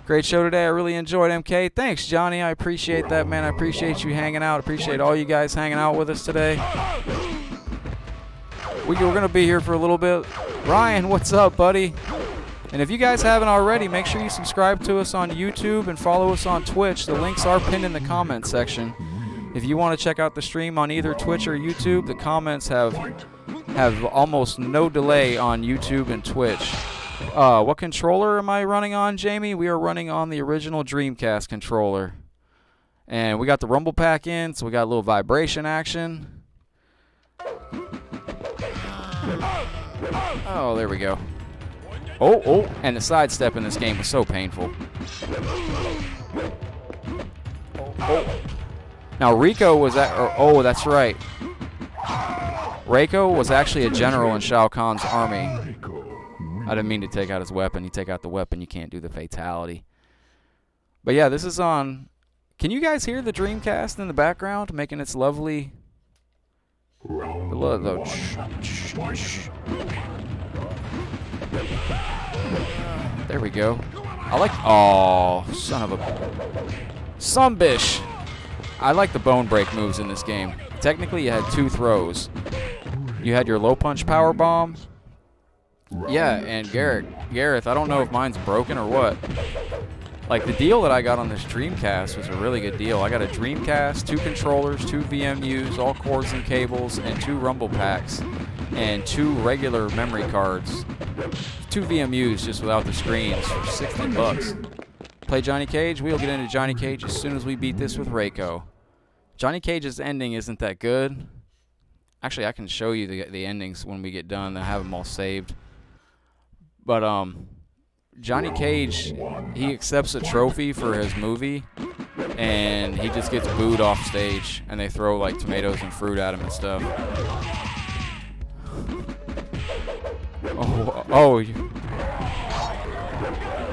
Great show today. I really enjoyed MK. Thanks, Johnny. I appreciate that, man. I appreciate you hanging out. Appreciate all you guys hanging out with us today. We're going to be here for a little bit. Ryan, what's up, buddy? And if you guys haven't already, make sure you subscribe to us on YouTube and follow us on Twitch. The links are pinned in the comments section. If you want to check out the stream on either Twitch or YouTube, the comments have almost no delay on YouTube and Twitch. What controller am I running on, Jamie? We are running on the original Dreamcast controller. And we got the rumble pack in, so we got a little vibration action. Oh, there we go. Oh, and the sidestep in this game was so painful. Oh. Now, Reiko was at, oh, that's right. Reiko was actually a general in Shao Kahn's army. I didn't mean to take out his weapon. You take out the weapon, you can't do the fatality. But yeah, this is on. Can you guys hear the Dreamcast in the background making its lovely. There we go. I like. Oh, son of a. Sunbish. I like the bone break moves in this game. Technically, you had 2 throws. You had your low punch power bomb. Yeah, and Gareth, I don't know if mine's broken or what. Like, the deal that I got on this Dreamcast was a really good deal. I got a Dreamcast, 2 controllers, 2 VMUs, all cords and cables, and 2 rumble packs, and 2 regular memory cards. 2 VMUs just without the screens for $60. Play Johnny Cage. We'll get into Johnny Cage as soon as we beat this with Reiko. Johnny Cage's ending isn't that good. Actually, I can show you the endings when we get done. I have them all saved. But Johnny Cage, he accepts a trophy for his movie, and he just gets booed off stage, and they throw like tomatoes and fruit at him and stuff. Oh.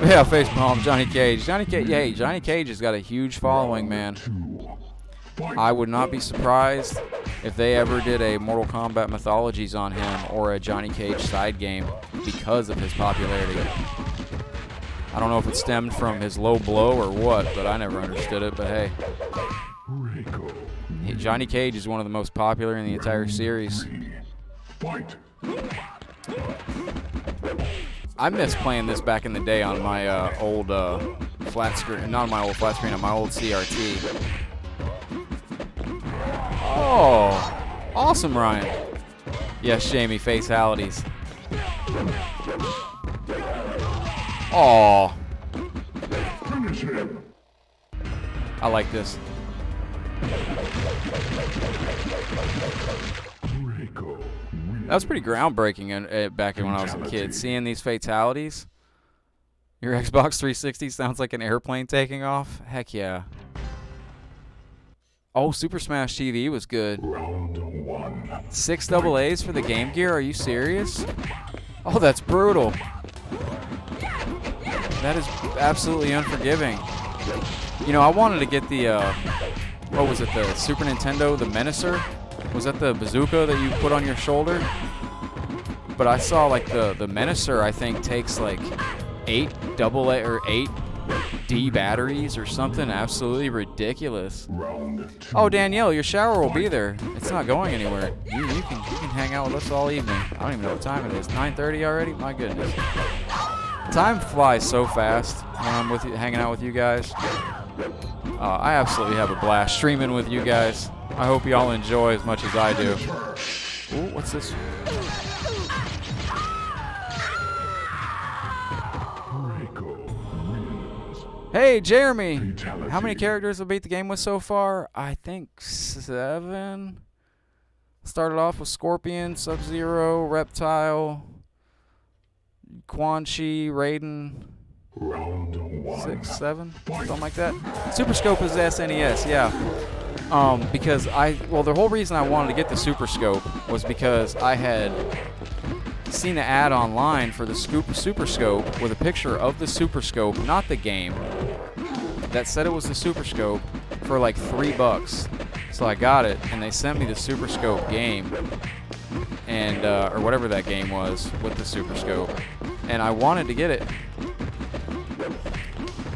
Yeah, face palm, Johnny Cage. Hey, Johnny Cage has got a huge following, man. I would not be surprised if they ever did a Mortal Kombat Mythologies on him or a Johnny Cage side game because of his popularity. I don't know if it stemmed from his low blow or what, but I never understood it, but hey. Johnny Cage is one of the most popular in the entire series. I miss playing this back in the day on my old flat screen, not on my old flat screen, on my old CRT. Oh, awesome, Ryan. Yes, Jamie, fatalities. Oh, I like this. That was pretty groundbreaking back when I was a kid. Seeing these fatalities. Your Xbox 360 sounds like an airplane taking off. Heck yeah. Oh, Super Smash TV was good. 6 AA's for the Game Gear? Are you serious? Oh, that's brutal. That is absolutely unforgiving. You know, I wanted to get the, what was it, the Super Nintendo, the Menacer? Was that the bazooka that you put on your shoulder? But I saw, like, the Menacer, I think, takes, like, 8 AA or 8 D batteries or something absolutely ridiculous. Round 2. Oh, Danielle, your shower will be there. It's not going anywhere. You can hang out with us all evening. I don't even know what time it is. 9:30 already? My goodness. Time flies so fast when I'm with you, hanging out with you guys. I absolutely have a blast streaming with you guys. I hope y'all enjoy as much as I do. Ooh, what's this? Hey, Jeremy. Fatality. How many characters have beat the game with so far? I think 7. Started off with Scorpion, Sub-Zero, Reptile, Quan Chi, Raiden. Round 1. 6, 7, something like that. Super Scope is the SNES, yeah. Because the whole reason I wanted to get the Super Scope was because I had seen an ad online for the Super Scope with a picture of the Super Scope, not the game, that said it was the Super Scope for like $3. So I got it, and they sent me the Super Scope game, and or whatever that game was with the Super Scope, and I wanted to get it.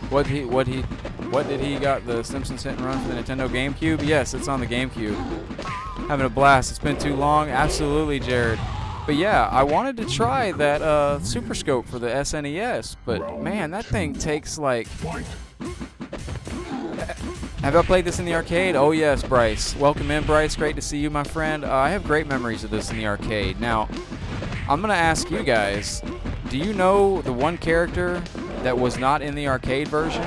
What did he got the Simpsons Hit and Run for the Nintendo GameCube? Yes, it's on the GameCube. Having a blast. It's been too long. Absolutely, Jared. But yeah, I wanted to try that Super Scope for the SNES, but man, that thing takes like... Have I played this in the arcade? Oh yes, Bryce. Welcome in, Bryce. Great to see you, my friend. I have great memories of this in the arcade. Now, I'm going to ask you guys, do you know the one character that was not in the arcade version?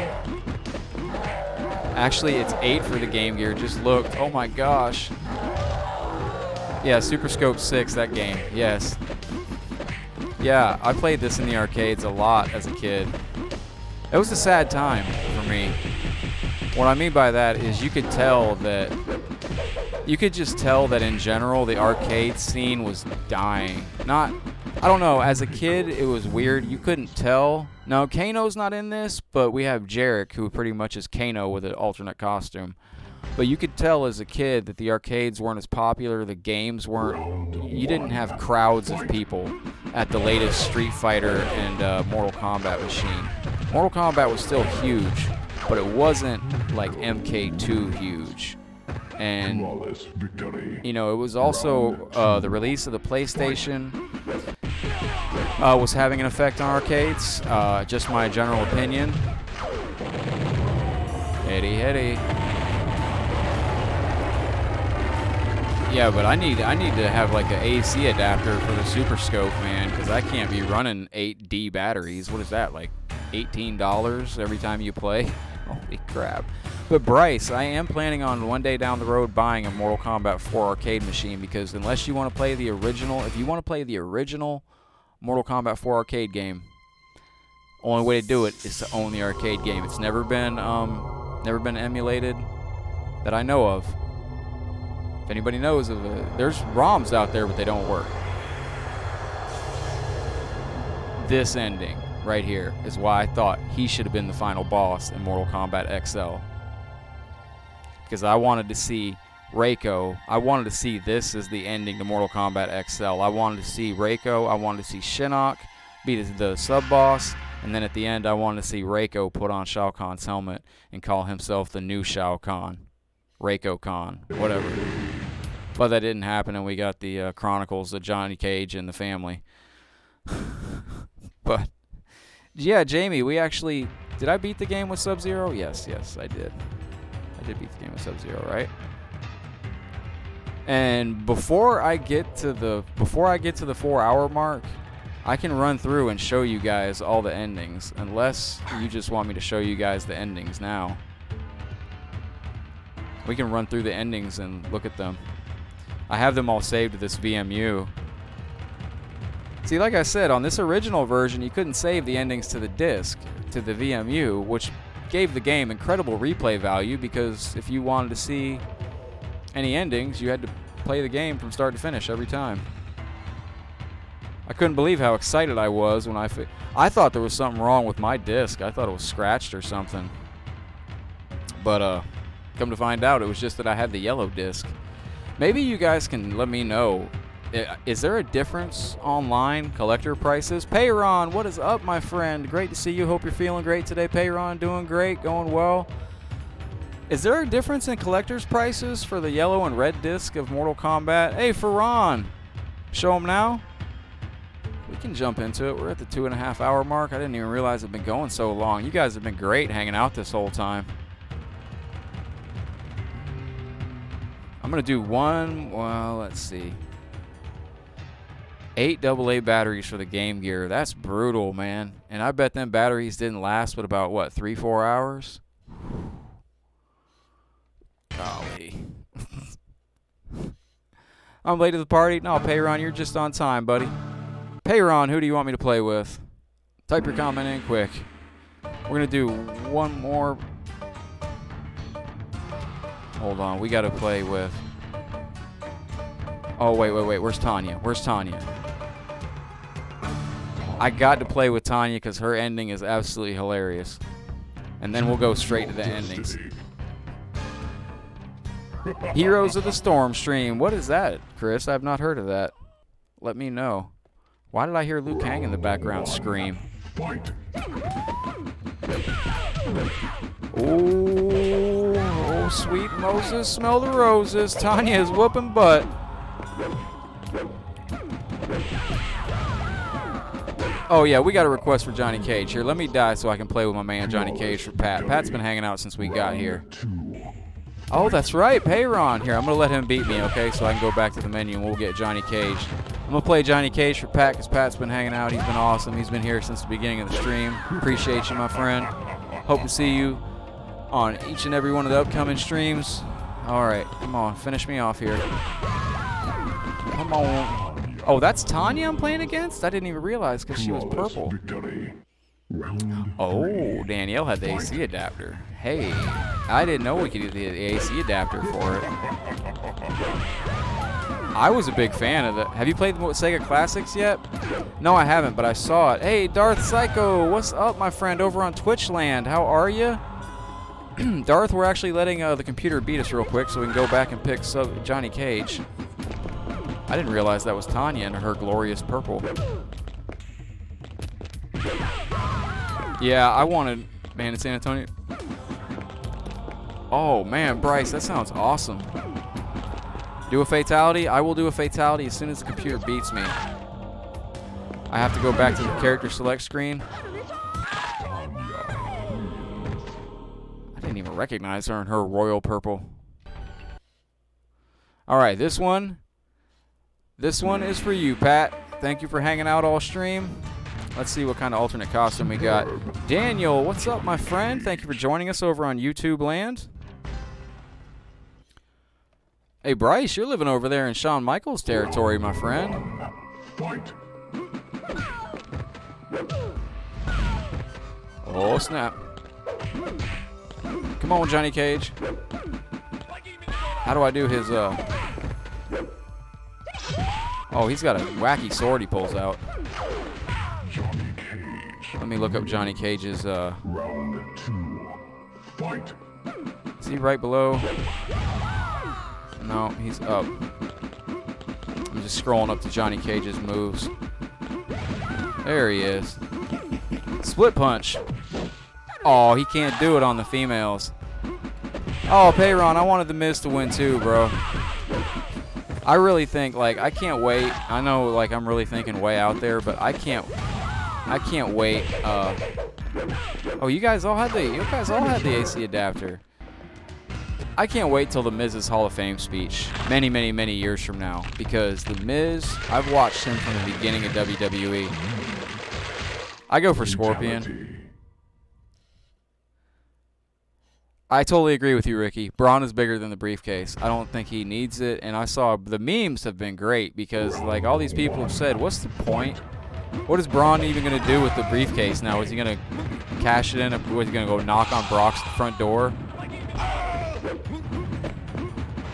Actually, it's 8 for the Game Gear. Just looked. Oh my gosh. Yeah, Super Scope 6, that game. Yes. Yeah, I played this in the arcades a lot as a kid. It was a sad time for me. What I mean by that is you could just tell that in general the arcade scene was dying. I don't know, as a kid it was weird. You couldn't tell. No, Kano's not in this, but we have Jarek, who pretty much is Kano with an alternate costume. But you could tell as a kid that the arcades weren't as popular, the games weren't, you didn't have crowds of people at the latest Street Fighter and Mortal Kombat machine. Mortal Kombat was still huge, but it wasn't like MK2 huge. And, you know, it was also the release of the PlayStation was having an effect on arcades. Just my general opinion. Hitty. Yeah, but I need to have like an AC adapter for the Super Scope, man, because I can't be running 8D batteries. What is that, like $18 every time you play? Holy crap. But Bryce, I am planning on one day down the road buying a Mortal Kombat 4 arcade machine, because unless you want to play the original, if you want to play the original Mortal Kombat 4 arcade game, only way to do it is to own the arcade game. It's never been emulated that I know of. If anybody knows of it, there's ROMs out there, but they don't work. This ending right here is why I thought he should have been the final boss in Mortal Kombat XL. Because I wanted to see Reiko. I wanted to see this as the ending to Mortal Kombat XL. I wanted to see Reiko. I wanted to see Shinnok be the sub-boss. And then at the end, I wanted to see Reiko put on Shao Kahn's helmet and call himself the new Shao Kahn. Reiko Khan, whatever. But that didn't happen, and we got the Chronicles of Johnny Cage and the family. But, yeah, Jamie, we actually... Did I beat the game with Sub-Zero? Yes, I did. I did beat the game with Sub-Zero, right? And before I get to the 4-hour mark, I can run through and show you guys all the endings, unless you just want me to show you guys the endings now. We can run through the endings and look at them. I have them all saved to this VMU. See, like I said, on this original version, you couldn't save the endings to the disc, to the VMU, which gave the game incredible replay value, because if you wanted to see any endings, you had to play the game from start to finish every time. I couldn't believe how excited I was when I thought there was something wrong with my disc. I thought it was scratched or something. But, come to find out, it was just that I had the yellow disc. Maybe you guys can let me know Is there a difference online collector prices? Payron, what is up, my friend? Great to see you. Hope you're feeling great today. Payron, doing great, going well. Is there a difference in collector's prices for the yellow and red disc of Mortal Kombat? Hey, Ferran, show them now. We can jump into it. We're at the 2.5 hour mark. I didn't even realize it's been going so long. You guys have been great hanging out this whole time. I'm going to do one, well, let's see. 8 AA batteries for the Game Gear. That's brutal, man. And I bet them batteries didn't last but about, what, 3-4 hours? Golly. I'm late to the party. No, Payron, you're just on time, buddy. Payron, who do you want me to play with? Type your comment in quick. We're going to do one more. Hold on. We got to play with. Oh, wait. Where's Tanya? I got to play with Tanya because her ending is absolutely hilarious. And then we'll go straight to the endings. Heroes of the Storm stream. What is that, Chris? I've not heard of that. Let me know. Why did I hear Liu Kang in the background scream? Oh, sweet Moses, smell the roses. Tanya is whooping butt. Oh, yeah, we got a request for Johnny Cage here. Let me die so I can play with my man Johnny Cage for Pat. Pat's been hanging out since we got here. Oh, that's right, Payron. Here, I'm going to let him beat me, okay, so I can go back to the menu and we'll get Johnny Cage. I'm going to play Johnny Cage for Pat because Pat's been hanging out. He's been awesome. He's been here since the beginning of the stream. Appreciate you, my friend. Hope to see you on each and every one of the upcoming streams. All right, come on, finish me off here. Come on. Oh, that's Tanya I'm playing against? I didn't even realize because she was purple. Oh, Danielle had the AC adapter. Hey, I didn't know we could do the AC adapter for it. I was a big fan of it. Have you played the Sega Classics yet? No, I haven't, but I saw it. Hey, Darth Psycho, what's up, my friend, over on Twitch land? How are you? Darth, we're actually letting the computer beat us real quick so we can go back and pick Johnny Cage. I didn't realize that was Tanya in her glorious purple. Yeah, I wanted Man in San Antonio. Oh, man, Bryce, that sounds awesome. Do a fatality? I will do a fatality as soon as the computer beats me. I have to go back to the character select screen. I didn't even recognize her in her royal purple. All right, this one is for you, Pat. Thank you for hanging out all stream. Let's see what kind of alternate costume we got. Daniel, what's up, my friend? Thank you for joining us over on YouTube land. Hey, Bryce, you're living over there in Shawn Michaels territory, my friend. Oh, snap. Come on, Johnny Cage. How do I do his, Oh, he's got a wacky sword he pulls out. Let me look up Johnny Cage's, Round 2. Fight. Is he right below? No, he's up. I'm just scrolling up to Johnny Cage's moves. There he is. Split punch. Oh, he can't do it on the females. Oh, Payron, I wanted The Miz to win too, bro. I really think, like, I can't wait. I know, like, I'm really thinking way out there, but I can't wait. Oh, you guys all had the AC adapter. I can't wait till The Miz's Hall of Fame speech many, many, many years from now, because The Miz, I've watched him from the beginning of WWE. I go for Scorpion. I totally agree with you, Ricky. Braun is bigger than the briefcase. I don't think he needs it, and I saw the memes have been great because, like, all these people have said, what's the point? What is Braun even going to do with the briefcase now? Is he going to cash it in? Or is he going to go knock on Brock's front door?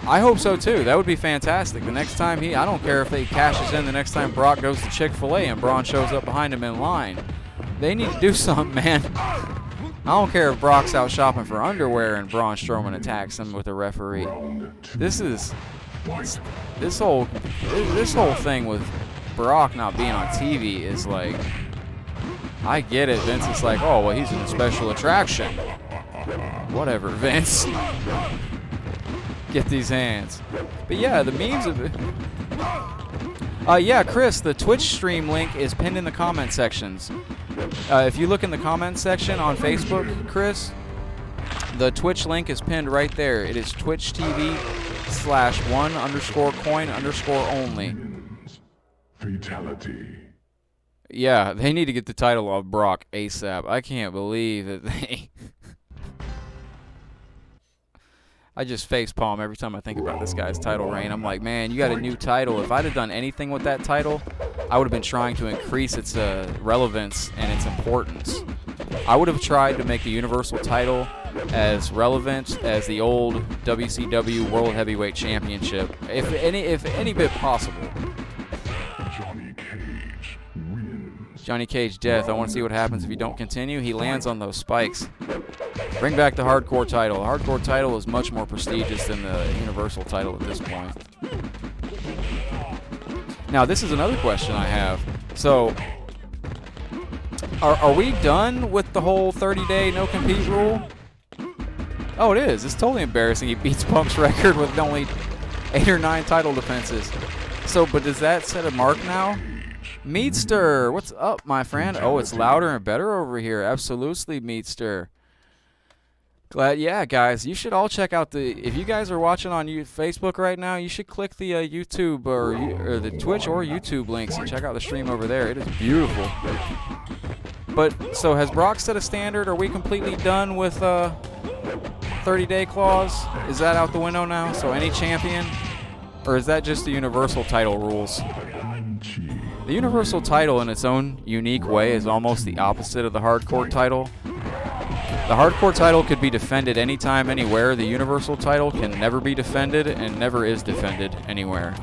I hope so, too. That would be fantastic. The next time I don't care if they cashes in the next time Brock goes to Chick-fil-A and Braun shows up behind him in line. They need to do something, man. I don't care if Brock's out shopping for underwear and Braun Strowman attacks him with a referee. This is this whole thing with Brock not being on TV is like, I get it. Vince is like, oh well, he's in a special attraction. Whatever, Vince. Get these hands. But yeah, the memes of it. Yeah, Chris, the Twitch stream link is pinned in the comment sections. If you look in the comment section on Facebook, Chris, the Twitch link is pinned right there. It is Twitch TV/1_coin_only. Fatality. Yeah, they need to get the title off Brock ASAP. I can't believe that they... I just facepalm every time I think about this guy's title reign. I'm like, man, you got a new title. If I'd have done anything with that title, I would have been trying to increase its relevance and its importance. I would have tried to make the Universal title as relevant as the old WCW World Heavyweight Championship, if any bit possible. Johnny Cage death. I want to see what happens if you don't continue. He lands on those spikes. Bring back the hardcore title. The hardcore title is much more prestigious than the Universal title at this point. Now, this is another question I have. So, are we done with the whole 30-day no-compete rule? Oh, it is. It's totally embarrassing. He beats Punk's record with only 8 or 9 title defenses. So, but does that set a mark now? Meatster, what's up, my friend? Oh, it's louder and better over here. Absolutely, Meatster. Glad, yeah, guys, you should all check out the. If you guys are watching on Facebook right now, you should click the YouTube or the Twitch or YouTube links and check out the stream over there. It is beautiful. But so has Brock set a standard? Are we completely done with 30-day clause? Is that out the window now? So any champion, or is that just the Universal title rules? The Universal title in its own unique way is almost the opposite of the Hardcore title. The Hardcore title could be defended anytime, anywhere. The Universal title can never be defended and never is defended anywhere.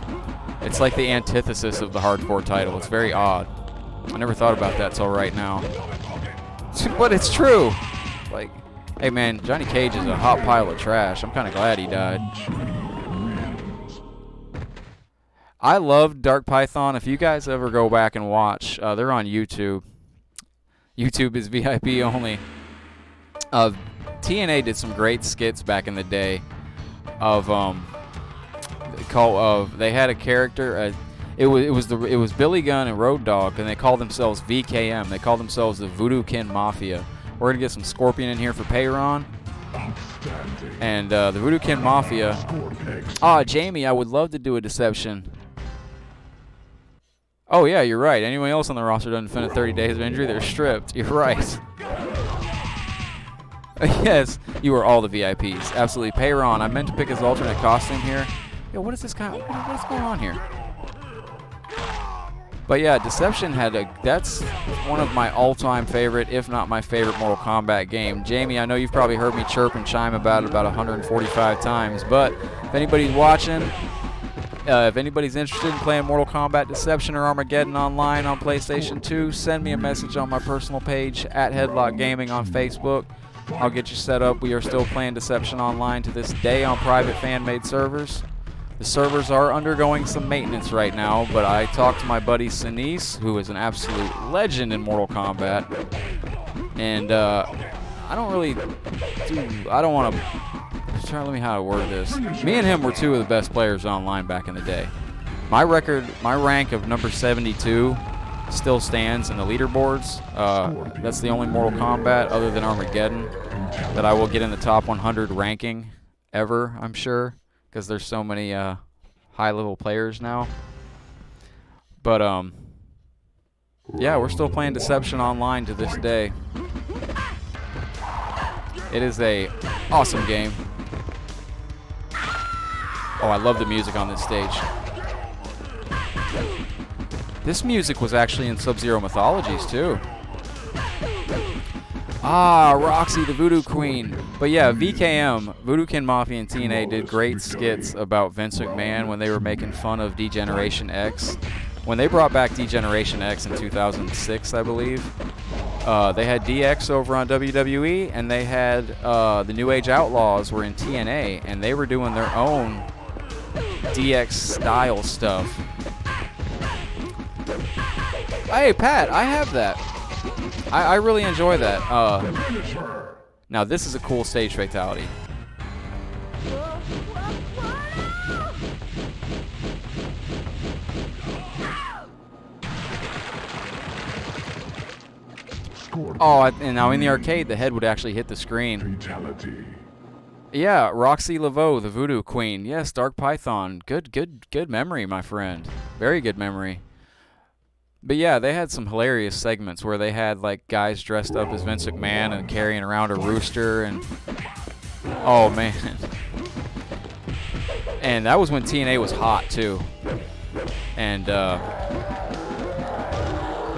It's like the antithesis of the Hardcore title. It's very odd. I never thought about that till right now. But it's true. Like, hey man, Johnny Cage is a hot pile of trash. I'm kind of glad he died. I love Dark Python. If you guys ever go back and watch, they're on YouTube. YouTube is VIP only. TNA did some great skits back in the day. They had a character. It was Billy Gunn and Road Dogg, and they called themselves VKM. They called themselves the Voodoo Kin Mafia. We're gonna get some Scorpion in here for Payron. And the Voodoo Kin Mafia. Jamie, I would love to do a deception. Oh, yeah, you're right. Anyone else on the roster doesn't defend 30 days of injury, they're stripped. You're right. Yes, you are all the VIPs. Absolutely. Payron, I meant to pick his alternate costume here. Yo, what is this guy? What's going on here? But yeah, Deception that's one of my all-time favorite, if not my favorite Mortal Kombat game. Jamie, I know you've probably heard me chirp and chime about it about 145 times, but if anybody's watching, if anybody's interested in playing Mortal Kombat Deception or Armageddon online on PlayStation 2, send me a message on my personal page at Headlock Gaming on Facebook. I'll get you set up. We are still playing Deception online to this day on private fan-made servers. The servers are undergoing some maintenance right now, but I talked to my buddy Sinise, who is an absolute legend in Mortal Kombat, and I don't want to. Let me how to word this. Me and him were two of the best players online back in the day. My rank of number 72 still stands in the leaderboards. That's the only Mortal Kombat other than Armageddon that I will get in the top 100 ranking ever, I'm sure, because there's so many high-level players now. But yeah, we're still playing Deception online to this day. It is a awesome game. Oh, I love the music on this stage. This music was actually in Sub-Zero Mythologies, too. Roxy, the Voodoo Queen. But yeah, VKM, Voodoo Kin Mafia and TNA did great skits about Vince McMahon when they were making fun of D-Generation X. When they brought back D-Generation X in 2006, I believe, they had DX over on WWE, and they had the New Age Outlaws were in TNA, and they were doing their own DX style stuff. Hey, Pat, I have that. I really enjoy that. Now, this is a cool stage fatality. Oh, and now in the arcade, the head would actually hit the screen. Fatality. Yeah, Roxy Laveau, the Voodoo Queen. Yes, Dark Python. Good memory, my friend. Very good memory. But yeah, they had some hilarious segments where they had like guys dressed up as Vince McMahon and carrying around a rooster, and oh man. And that was when TNA was hot too. And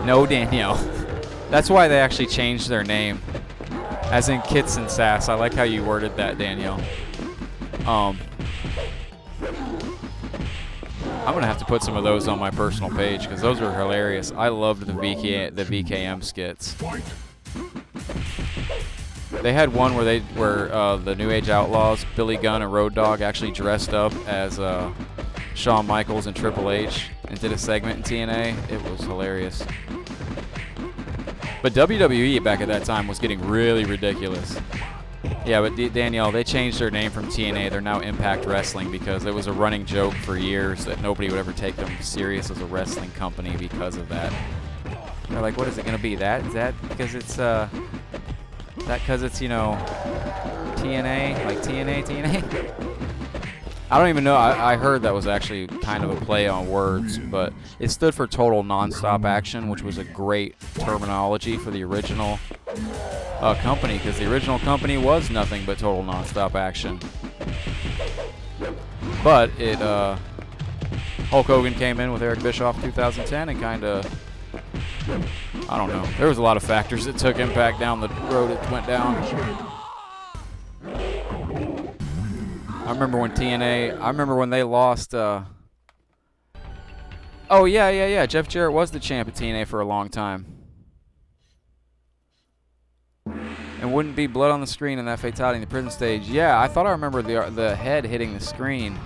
no, Danielle. That's why they actually changed their name. As in Kits and Sass. I like how you worded that, Danielle. I'm going to have to put some of those on my personal page because those were hilarious. I loved the VKM skits. They had one where the New Age Outlaws, Billy Gunn and Road Dogg actually dressed up as Shawn Michaels and Triple H and did a segment in TNA. It was hilarious. But WWE back at that time was getting really ridiculous. Yeah, but Danielle, they changed their name from TNA. They're now Impact Wrestling because it was a running joke for years that nobody would ever take them serious as a wrestling company because of that. They're like, what is it going to be? Is that because it's, you know, TNA? Like TNA? I don't even know. I heard that was actually kind of a play on words, but it stood for Total Nonstop Action, which was a great terminology for the original company, because the original company was nothing but Total Nonstop Action. But it, Hulk Hogan came in with Eric Bischoff 2010 and kind of, I don't know. There was a lot of factors that took Impact down the road it went down. I remember when they lost, oh, yeah. Jeff Jarrett was the champ at TNA for a long time. And wouldn't be blood on the screen in that fatality in the prison stage. Yeah, I thought I remember the head hitting the screen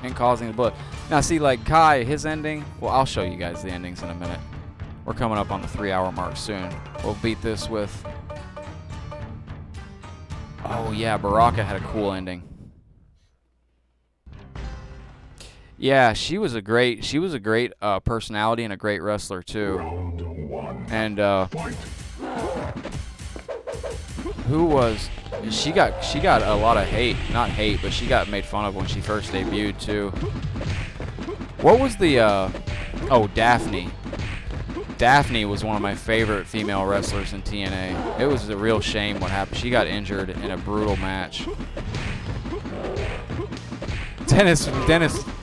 and causing the blood. Now, see, like Kai, his ending, well, I'll show you guys the endings in a minute. We're coming up on the 3-hour mark soon. We'll beat this with, oh, yeah, Baraka had a cool ending. Yeah, she was a great personality and a great wrestler too. And she got a lot of hate, not hate, but she got made fun of when she first debuted too. What was the oh, Daphne. Daphne was one of my favorite female wrestlers in TNA. It was a real shame what happened. She got injured in a brutal match. Dennis,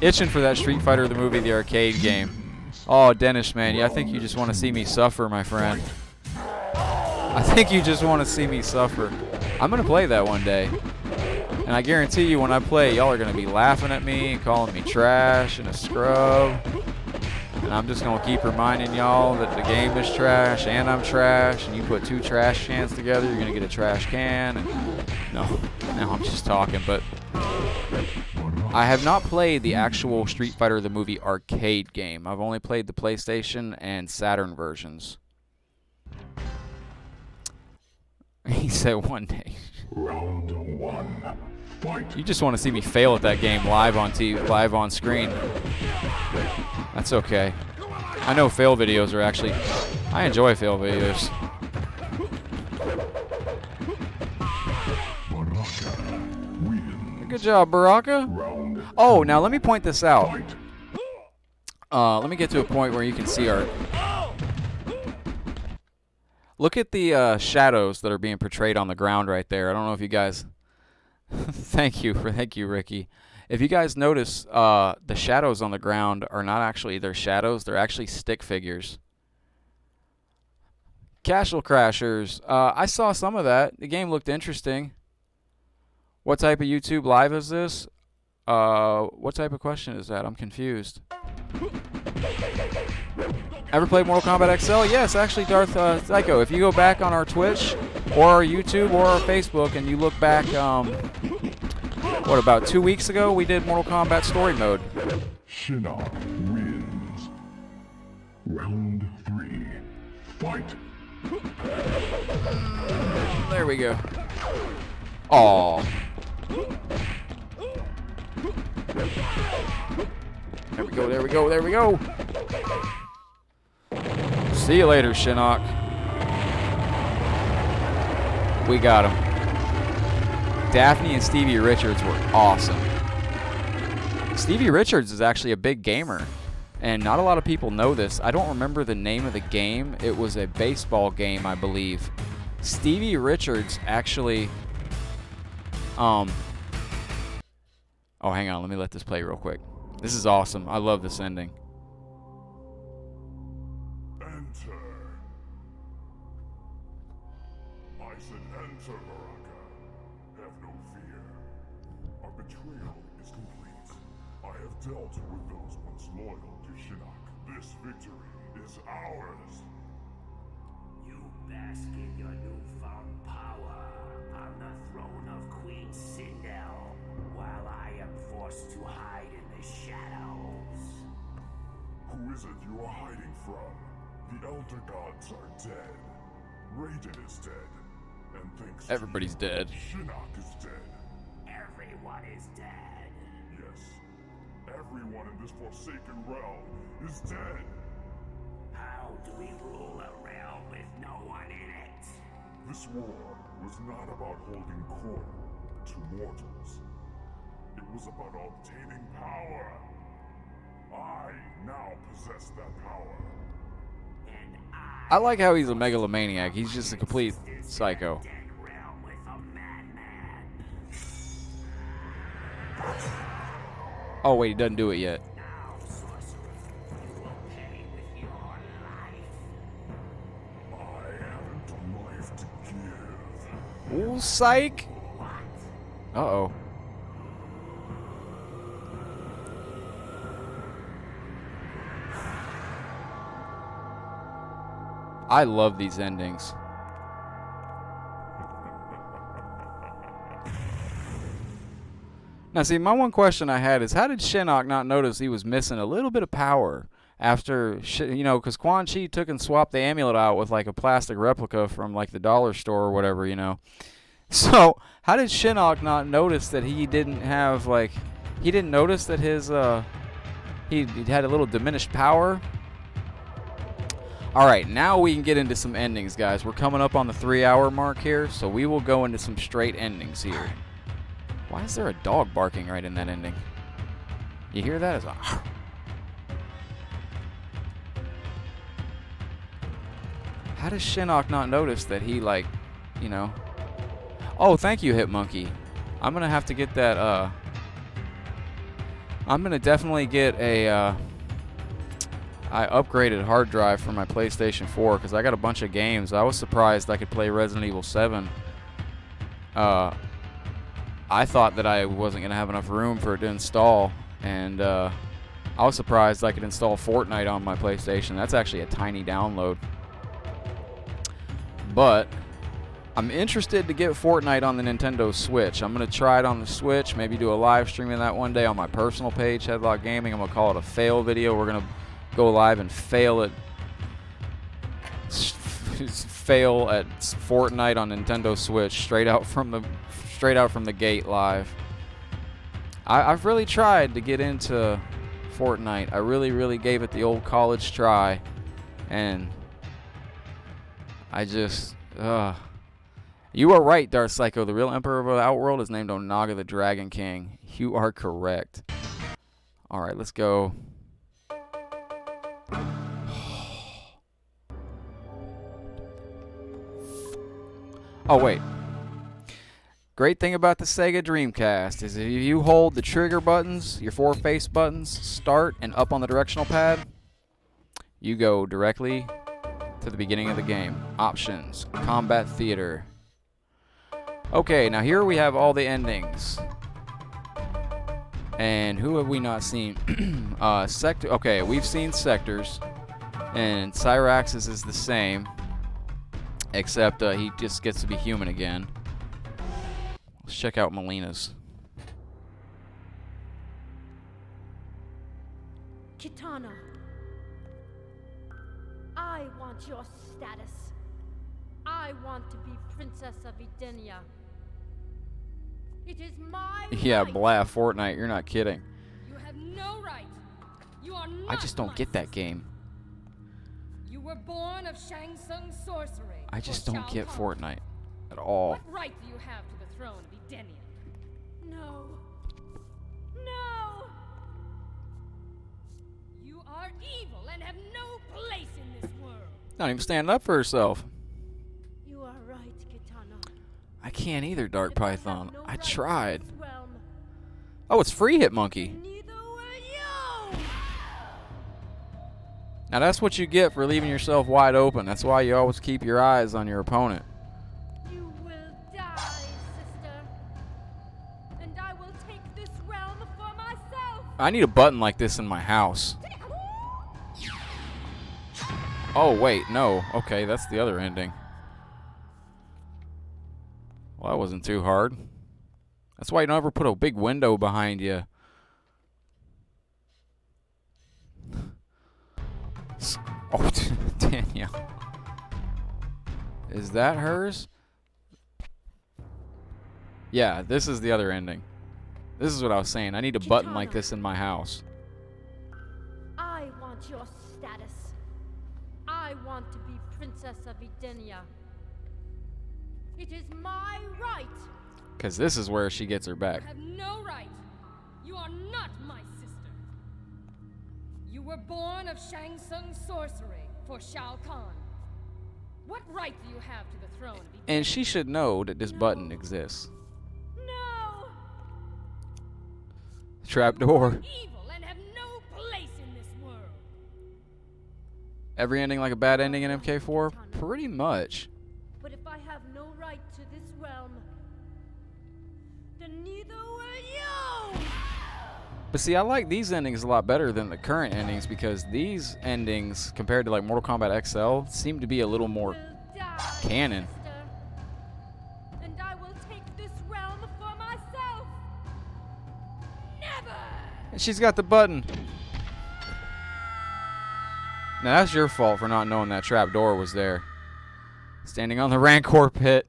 itching for that Street Fighter the movie, the arcade game. Oh, Dennis, man, I think you just want to see me suffer, my friend. I think you just want to see me suffer. I'm going to play that one day. And I guarantee you when I play, y'all are going to be laughing at me, calling me trash and a scrub. And I'm just going to keep reminding y'all that the game is trash and I'm trash. And you put two trash cans together, you're going to get a trash can. And no, I'm just talking, but I have not played the actual Street Fighter the movie arcade game. I've only played the PlayStation and Saturn versions. He said one day. Round one. Fight. You just want to see me fail at that game live on TV, live on screen. That's okay. I know fail videos are actually, I enjoy fail videos. Good job, Baraka. Oh, now let me point this out. Let me get to a point where you can see our... Look at the shadows that are being portrayed on the ground right there. I don't know if you guys... Thank you, Ricky. If you guys notice, the shadows on the ground are not actually their shadows. They're actually stick figures. Casual Crashers. I saw some of that. The game looked interesting. What type of YouTube live is this? What type of question is that? I'm confused. Ever played Mortal Kombat XL? Yes, actually, Darth Psycho. If you go back on our Twitch or our YouTube or our Facebook and you look back What, about 2 weeks ago, we did Mortal Kombat Story Mode. Shinnok wins. Round 3. Fight! There we go. Aw. There we go, there we go, there we go. See you later, Shinnok. We got him. Daphne and Stevie Richards were awesome. Stevie Richards is actually a big gamer, and not a lot of people know this. I don't remember the name of the game. It was a baseball game, I believe. Stevie Richards actually... Oh, hang on. Let me let this play real quick. This is awesome. I love this ending. Enter. I said enter, Baraka. Have no fear. Our betrayal is complete. I have dealt with those once loyal to Shinnok. This victory is ours. You bask in your newfound power on the throne of Queen Sindel, while I am forced to hide in the shadows. Who is it you are hiding from? The Elder Gods are dead. Raiden is dead. And thanks Everybody's to you, dead. Shinnok is dead. Everyone is dead. Yes. Everyone in this forsaken realm is dead. How do we rule a realm with no one in it? This war was not about holding court to mortals. It was about obtaining power. I now possess that power. And I like how he's a megalomaniac. He's just a complete psycho. dead realm with a madman. Oh, wait, he doesn't do it yet. Now, sorcerer, you will pay with your life. I haven't a life to give. Ooh, psych. Uh-oh. I love these endings. Now, see, my one question I had is, how did Shinnok not notice he was missing a little bit of power after, because Quan Chi took and swapped the amulet out with, like, a plastic replica from, like, the dollar store or whatever, So, how did Shinnok not notice that he didn't have, like, he didn't notice that his, he had a little diminished power? All right, now we can get into some endings, guys. We're coming up on the 3-hour mark here, so we will go into some straight endings here. Why is there a dog barking right in that ending? You hear that? It's a... How does Shinnok not notice that he, like, Oh, thank you, Hit Monkey. I'm going to have to get that, I'm going to definitely get a, I upgraded hard drive for my PlayStation 4 because I got a bunch of games. I was surprised I could play Resident Evil 7. I thought that I wasn't going to have enough room for it to install, and I was surprised I could install Fortnite on my PlayStation. That's actually a tiny download. But I'm interested to get Fortnite on the Nintendo Switch. I'm going to try it on the Switch, maybe do a live stream of that one day on my personal page, Headlock Gaming. I'm going to call it a fail video. We're going to go live and fail at Fortnite on Nintendo Switch straight out from the gate live. I've really tried to get into Fortnite. I really gave it the old college try, and I just you are right, Darth Psycho. The real emperor of the Outworld is named Onaga the Dragon King. You are correct. All right, let's go. Oh, wait. Great thing about the Sega Dreamcast is if you hold the trigger buttons, your 4 face buttons, start and up on the directional pad, you go directly to the beginning of the game. Options, Combat Theater. Okay, now here we have all the endings. And who have we not seen? Sector. Okay, we've seen Sectors, and Cyrax's is the same, except he just gets to be human again. Let's check out Melina's. Kitana, I want your status. I want to be Princess of Edenia. It is my Yeah, right. blah, Fortnite, you're not kidding. You have no right. You are not I just don't my get that sister. game. You were born of Shang Tsung sorcery. I just for don't Shao get Kahn. Fortnite at all. What right do you have to the throne of Edenia? No. No! You are evil and have no place in this world. Not even standing up for herself. You are right, Kitana. I can't either, Dark If I have Python. no I right to tried. this realm, Oh, it's free Hit Monkey. neither will you! Now that's what you get for leaving yourself wide open. That's why you always keep your eyes on your opponent. You will die, sister. And I will take this realm for myself. I need a button like this in my house. Oh, wait, no. Okay, that's the other ending. Well, that wasn't too hard. That's why you don't ever put a big window behind you. Oh, Danielle. Is that hers? Yeah, this is the other ending. This is what I was saying. I need a button like this in my house. I want your status. I want to be Princess of Edenia. It is my right. Because this is where she gets her back. You have no right. You are not my sister. You were born of Shang Tsung sorcery for Shao Kahn. What right do you have to the throne of Edenia? And she should know that this button exists. No! Trapdoor. You are evil and have no place in this world. Every ending like a bad ending in MK4? Pretty much. But if I have no right to this realm, then neither will you! But see, I like these endings a lot better than the current endings because these endings, compared to like Mortal Kombat XL, seem to be a little more Will die, canon. sister. And I will take this realm for myself. Never! And she's got the button. Now that's your fault for not knowing that trapdoor was there. Standing on the Rancor pit.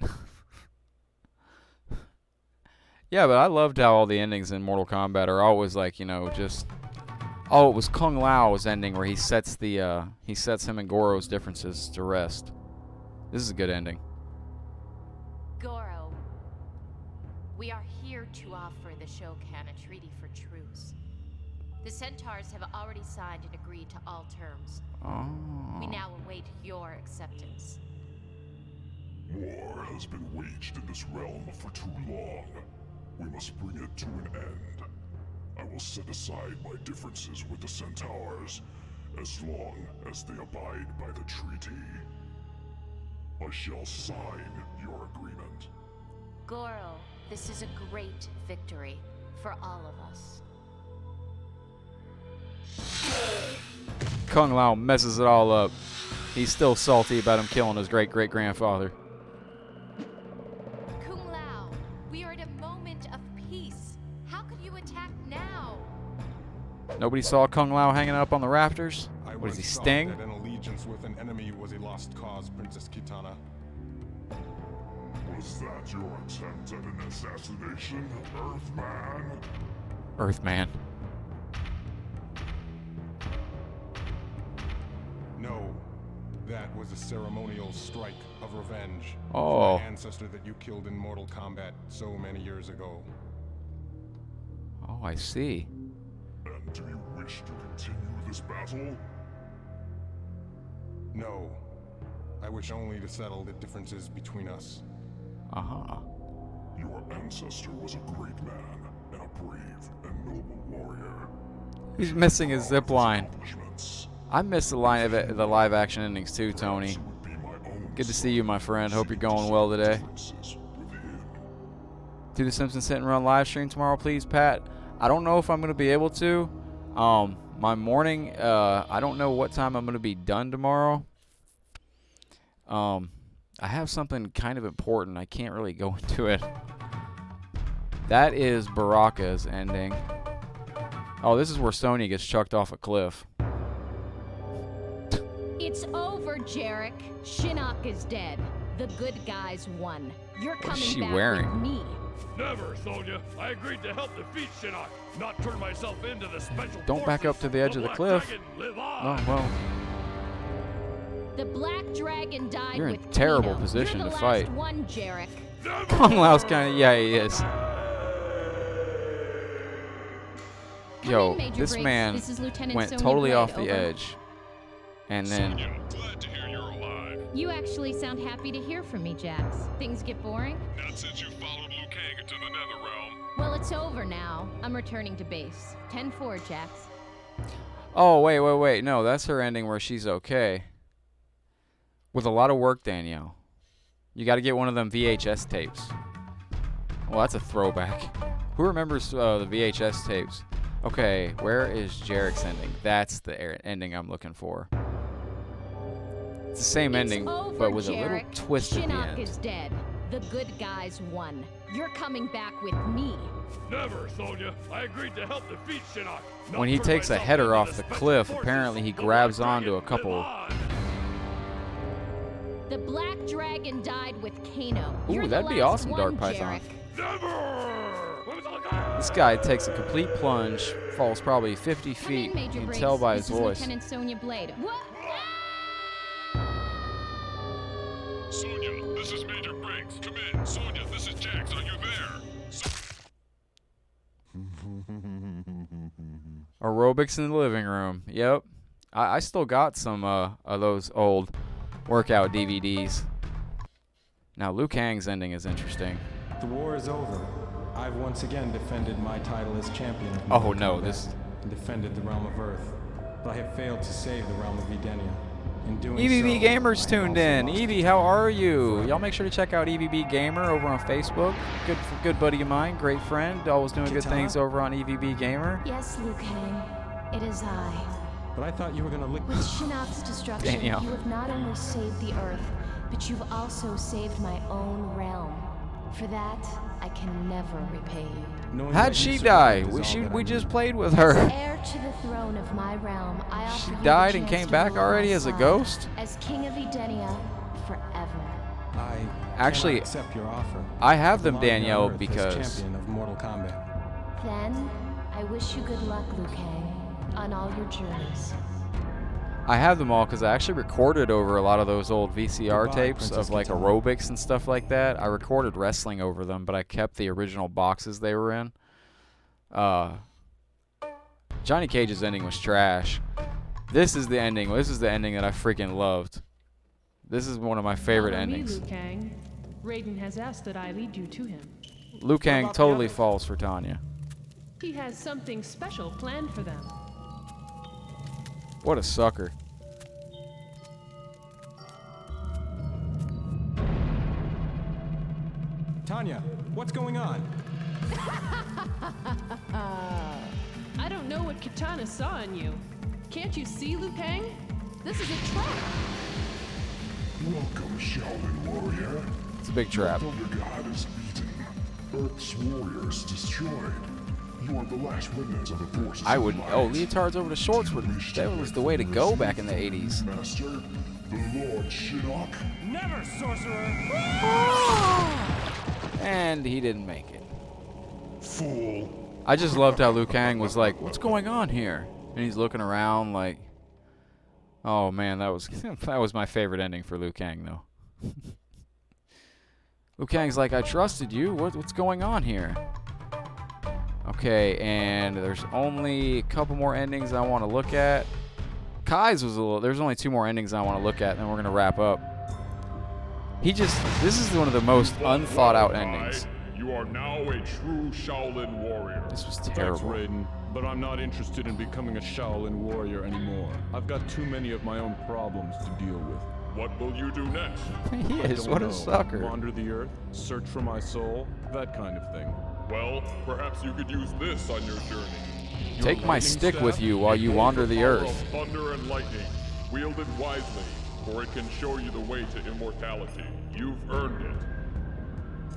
Yeah, but I loved how all the endings in Mortal Kombat are always like, you know, just... Oh, it was Kung Lao's ending where he sets him and Goro's differences to rest. This is a good ending. Goro, we are here to offer the Shokan a treaty for truce. The Centaurs have already signed and agreed to all terms. Oh. We now await your acceptance. War has been waged in this realm for too long. We must bring it to an end. I will set aside my differences with the Centaurs, as long as they abide by the treaty. I shall sign your agreement. Goro, this is a great victory for all of us. Kung Lao messes it all up. He's still salty about him killing his great-great-grandfather. Kung Lao, we are at a moment of peace. How could you attack now? Nobody saw Kung Lao hanging up on the rafters? I What is he, once thought Sting? that an allegiance with an enemy was a lost cause, Princess Kitana. Was that your attempt at an assassination, Earthman? Earthman. No, that was a ceremonial strike of revenge Oh. for my ancestor that you killed in Mortal Kombat so many years ago. Oh, I see. And do you wish to continue this battle? No, I wish only to settle the differences between us. Uh-huh. Your ancestor was a great man and a brave and noble warrior. He's missing his zip line. Accomplishments. I miss the the live action endings too, Tony. It would be my own Good to see you, my friend. Hope you're going well today. differences with him. Do the Simpsons Hit and Run live stream tomorrow, please, Pat. I don't know if I'm going to be able to. My morning, I don't know what time I'm going to be done tomorrow. I have something kind of important. I can't really go into it. That is Baraka's ending. Oh, this is where Sonya gets chucked off a cliff. It's over, Jarek. Shinnok is dead. The good guys won. You're What is coming she back wearing? with me. Never, Sonya. I agreed to help defeat Shinnok, not turn myself into the special Don't back up forces. to the edge of the Black cliff. Dragon, live Oh, on. well. The Black Dragon died You're in with terrible Kano. position You're to the fight. last one, Jarek. Kung Lao's kind of, yeah, he is. Yo, in, Major this Briggs. man This is Lieutenant went Sonya totally Blade, off the over. edge. And then, Sonya, glad to hear you're alive. You actually sound happy to hear from me, Jax. Things get boring? Not since you followed Liu Kang into the Nether Realm. Well, it's over now. I'm returning to base. 10-4, Jax. oh, wait. No, that's her ending where she's okay. With a lot of work, Danielle. You got to get one of them VHS tapes. Well, that's a throwback. Who remembers the VHS tapes? Okay, where is Jarek's ending? That's the ending I'm looking for. It's the same ending, over, but with a Jarek. little twist at the Shinnok end. is dead. The good guys won. You're coming back with me. Never, Sonya. I agreed to help defeat Shinnok. not When he turn takes a myself header into off the the special cliff, forces. apparently he The grabs Black onto a Dragon, couple. live on. The Black Dragon died with Kano. Ooh, You're the that'd be last awesome, one, Dark Python. Jarek. Never! This guy takes a complete plunge, falls probably 50 Come feet. in, Major You can Briggs. tell by This his is voice. Lieutenant Sonya Blade. What? Sonya, this is Major Briggs. Come in. Sonya, this is Jax. Are you there? Aerobics in the living room. Yep. I still got some of those old workout DVDs. Now, Liu Kang's ending is interesting. The war is over. I've once again defended my title as champion of Oh, Mortal no, Kombat this- and defended the realm of Earth. But I have failed to save the realm of Edenia. In doing EVB so, Gamer's I have tuned also in. lost Evie, the how title. are you? Y'all make sure to check out EVB Gamer over on Facebook. Good buddy of mine, great friend, always doing good Katana? things over on EVB Gamer. Yes, Liu Kang. It is I. But I thought you were gonna lick With Shinnok's destruction, Danielle. you have not only saved the Earth, but you've also saved my own realm. For that, I can never repay you. knowing How'd that you she survived die? is all that I We just need. played with her. Heir to the throne of my realm, I offer She you the died and chance came to back rule already my as a side, ghost? as King of Edenia forever. I Actually, cannot accept your offer. I have them, belong here on Danielle, Earth as because champion of Mortal Kombat. Then, I wish you good luck, Liu Kang, on all your journeys. I have them all because I actually recorded over a lot of those old VCR Goodbye, tapes Princess of like Katana. aerobics and stuff like that. I recorded wrestling over them, but I kept the original boxes they were in. Johnny Cage's ending was trash. This is the ending. This is the ending that I freaking loved. This is one of my favorite Follow endings. Me, Liu Kang. Raiden has asked that I lead you to him. Liu Kang about the totally others? falls for Tanya. He has something special planned for them. What a sucker. Tanya, what's going on? I don't know what Katana saw in you. Can't you see, Liu Kang? This is a trap. Welcome, Shaolin warrior. It's a big trap. Thunder God is beaten. Earth's warriors destroyed. You are the last remnants of the forces. I of would. light. Oh, leotards over the shorts were. That was the way to go back in the 80s. Master, the Lord Shinnok. Never, sorcerer! And he didn't make it. Fool. I just loved how Liu Kang was like, "What's going on here?" And he's looking around like, "Oh man, that was my favorite ending for Liu Kang though." Liu Kang's like, "I trusted you. What's going on here?" Okay, and there's only a couple more endings I want to look at. Kai's was a little. There's only 2 more endings I want to look at, and then we're gonna wrap up. This is one of the most unthought out endings. You are now a true Shaolin warrior. This was Thanks, terrible. Raiden, but I'm not interested in becoming a Shaolin warrior anymore. I've got too many of my own problems to deal with. What will you do next? He I is. don't What know. a sucker. Wander the earth, search for my soul, that kind of thing. Well, perhaps you could use this on your journey. Your Take my lightning stick staff with you while you holds wander the power earth. of thunder and lightning. Wield it wisely, for it can show you the way to immortality. You've earned it.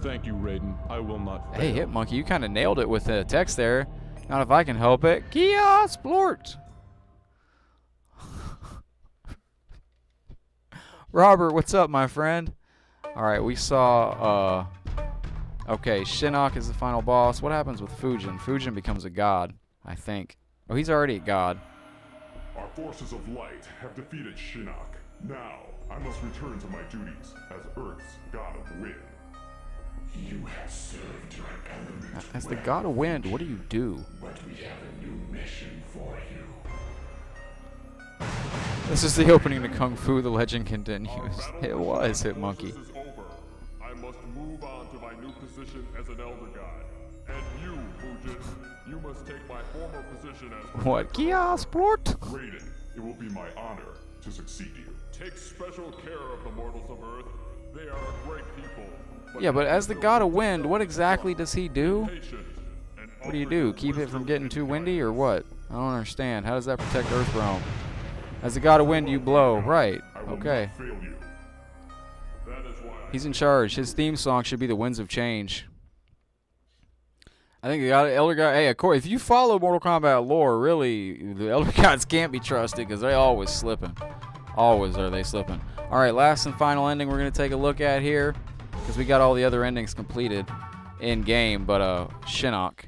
Thank you, Raiden. I will not fail. Hey, Hit Monkey, you kind of nailed it with the text there. Not if I can help it. Kia Splort! Robert, what's up, my friend? Alright, we saw, okay, Shinnok is the final boss. What happens with Fujin? Fujin becomes a god, I think. Oh, he's already a god. Our forces of light have defeated Shinnok. Now, I must return to my duties as Earth's god of wind. You have served your element. As the god of wind, what do you do? But we have a new mission for you. This is the opening to Kung Fu, the legend continues. It was Hitmonkey. This is over. I must move on to my new position as an Elder God. And you, Fujin, you must take my former position as... What? Kia Sport? Raiden, it will be my honor to succeed you. Take special care of the mortals of Earth. They are a great people. Yeah, but as the god of wind, what exactly does he do? What do you do? Keep it from getting too windy or what? I don't understand. How does that protect Earthrealm? As the god of wind, you blow. Right. Okay. He's in charge. His theme song should be the Winds of Change. I think the Elder God... Hey, of course, if you follow Mortal Kombat lore, really, the Elder Gods can't be trusted because they're always slipping. Always are they slipping. Alright, last and final ending we're going to take a look at here. Because we got all the other endings completed in-game, but, Shinnok.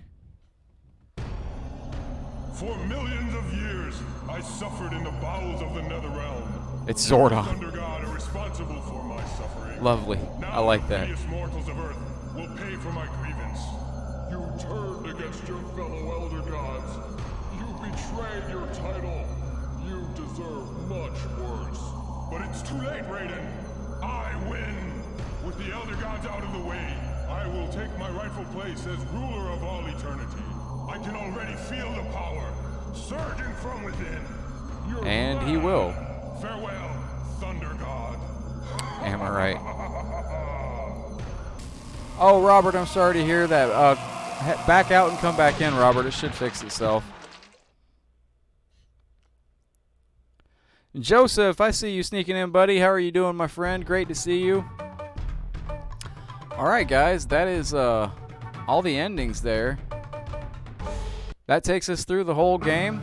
For millions of years, I suffered in the bowels of the Netherrealm. It's Zordon. Thunder God are responsible for my suffering. Lovely. Now I like that. The mortals of Earth will pay for my grievance. You turned against your fellow Elder Gods. You betrayed your title. You deserve much worse. But it's too late, Raiden. I win. With the Elder Gods out of the way, I will take my rightful place as ruler of all eternity. I can already feel the power surging from within. And he will. Farewell, Thunder God. Am I right? Oh, Robert, I'm sorry to hear that. Back out and come back in, Robert. It should fix itself. Joseph, I see you sneaking in, buddy. How are you doing, my friend? Great to see you. Alright, guys. That is all the endings there. That takes us through the whole game.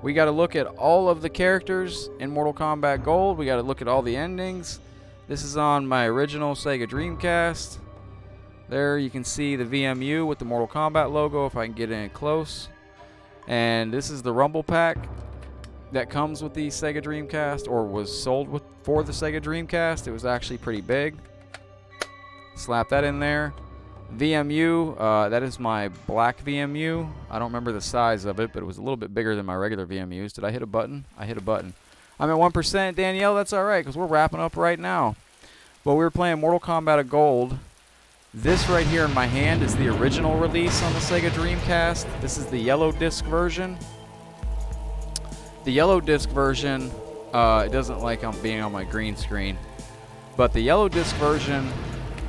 We got to look at all of the characters in Mortal Kombat Gold. We got to look at all the endings. This is on my original Sega Dreamcast. There you can see the VMU with the Mortal Kombat logo if I can get in close. And this is the Rumble Pack that comes with the Sega Dreamcast, or was sold for the Sega Dreamcast. It was actually pretty big. Slap that in there. VMU, that is my black VMU. I don't remember the size of it, but it was a little bit bigger than my regular VMUs. Did I hit a button? I hit a button. I'm at 1%, Danielle. That's all right, because we're wrapping up right now. But we were playing Mortal Kombat Gold. This right here in my hand is the original release on the Sega Dreamcast. This is the yellow disc version. The yellow disc version, it doesn't like I'm being on my green screen. But the yellow disc version,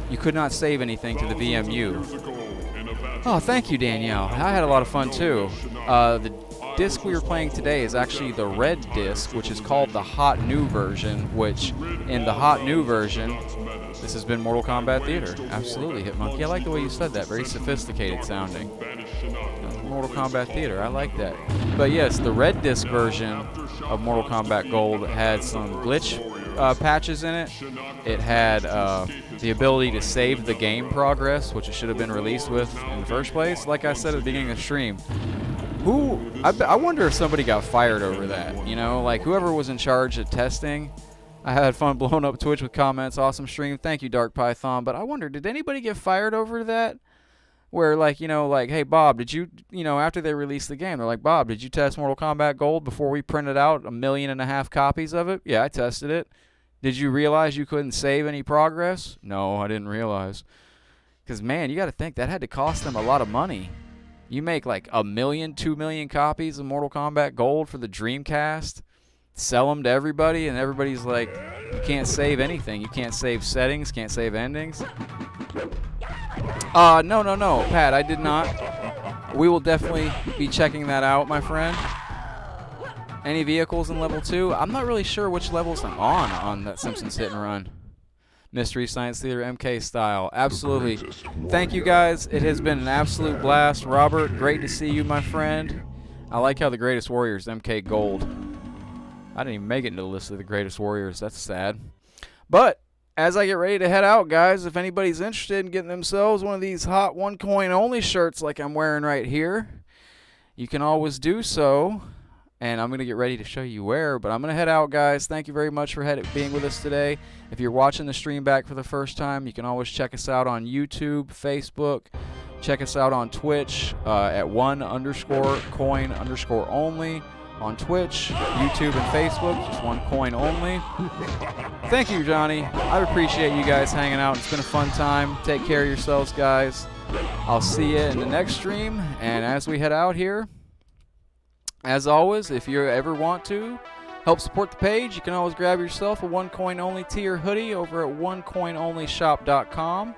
you could not save anything to the VMU. Oh, thank you, Danielle. I had a lot of fun, too. The disc we were playing today is actually the red disc, which is called the Hot New version, which in the Hot New version, this has been Mortal Kombat Theater. Absolutely, Hitmonkey. I like the way you said that. Very sophisticated sounding. Mortal Kombat Theater. I like that. But yes, the red disc version of Mortal Kombat Gold had some glitch patches in it. It had the ability to save the game progress, which it should have been released with in the first place. Like I said at the beginning of the stream, I wonder if somebody got fired over that. You know, like whoever was in charge of testing. I had fun blowing up Twitch with comments. Awesome stream. Thank you, Dark Python. But I wonder, did anybody get fired over that? Where, like, you know, like, hey, Bob, did you, you know, after they released the game, they're like, Bob, did you test Mortal Kombat Gold before we printed out 1.5 million copies of it? Yeah, I tested it. Did you realize you couldn't save any progress? No, I didn't realize. Because, man, you got to think, that had to cost them a lot of money. You make, like, 1 million, 2 million copies of Mortal Kombat Gold for the Dreamcast, sell them to everybody, and everybody's like, you can't save anything. You can't save settings, can't save endings. No, Pat, I did not. We will definitely be checking that out, my friend. Any vehicles in level 2? I'm not really sure which levels I'm on that Simpsons Hit and Run. Mystery Science Theater MK style. Absolutely. Thank you guys. It has been an absolute blast. Robert, great to see you, my friend. I like how the Greatest Warriors MK Gold. I didn't even make it into the list of the Greatest Warriors. That's sad. But as I get ready to head out, guys, if anybody's interested in getting themselves one of these hot 1 coin only shirts like I'm wearing right here, you can always do so. And I'm going to get ready to show you where, but I'm going to head out, guys. Thank you very much for being with us today. If you're watching the stream back for the first time, you can always check us out on YouTube, Facebook. Check us out on Twitch at 1_coin_only. On Twitch, YouTube, and Facebook, just 1 coin only. Thank you, Johnny. I appreciate you guys hanging out. It's been a fun time. Take care of yourselves, guys. I'll see you in the next stream. And as we head out here, as always, if you ever want to help support the page, you can always grab yourself a 1 coin only tee or hoodie over at onecoinonlyshop.com.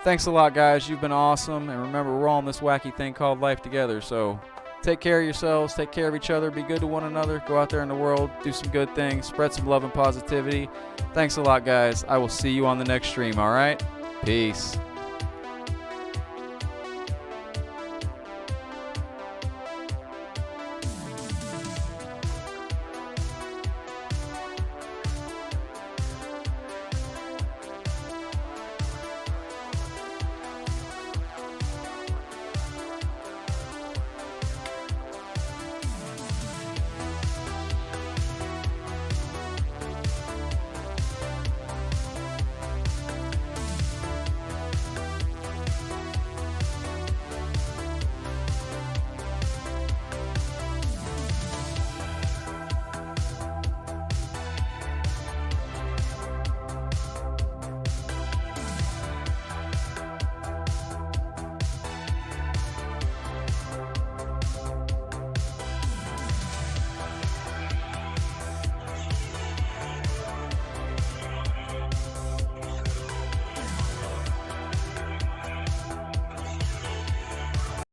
Thanks a lot, guys. You've been awesome. And remember, we're all in this wacky thing called life together. So take care of yourselves. Take care of each other. Be good to one another. Go out there in the world. Do some good things. Spread some love and positivity. Thanks a lot, guys. I will see you on the next stream, all right? Peace.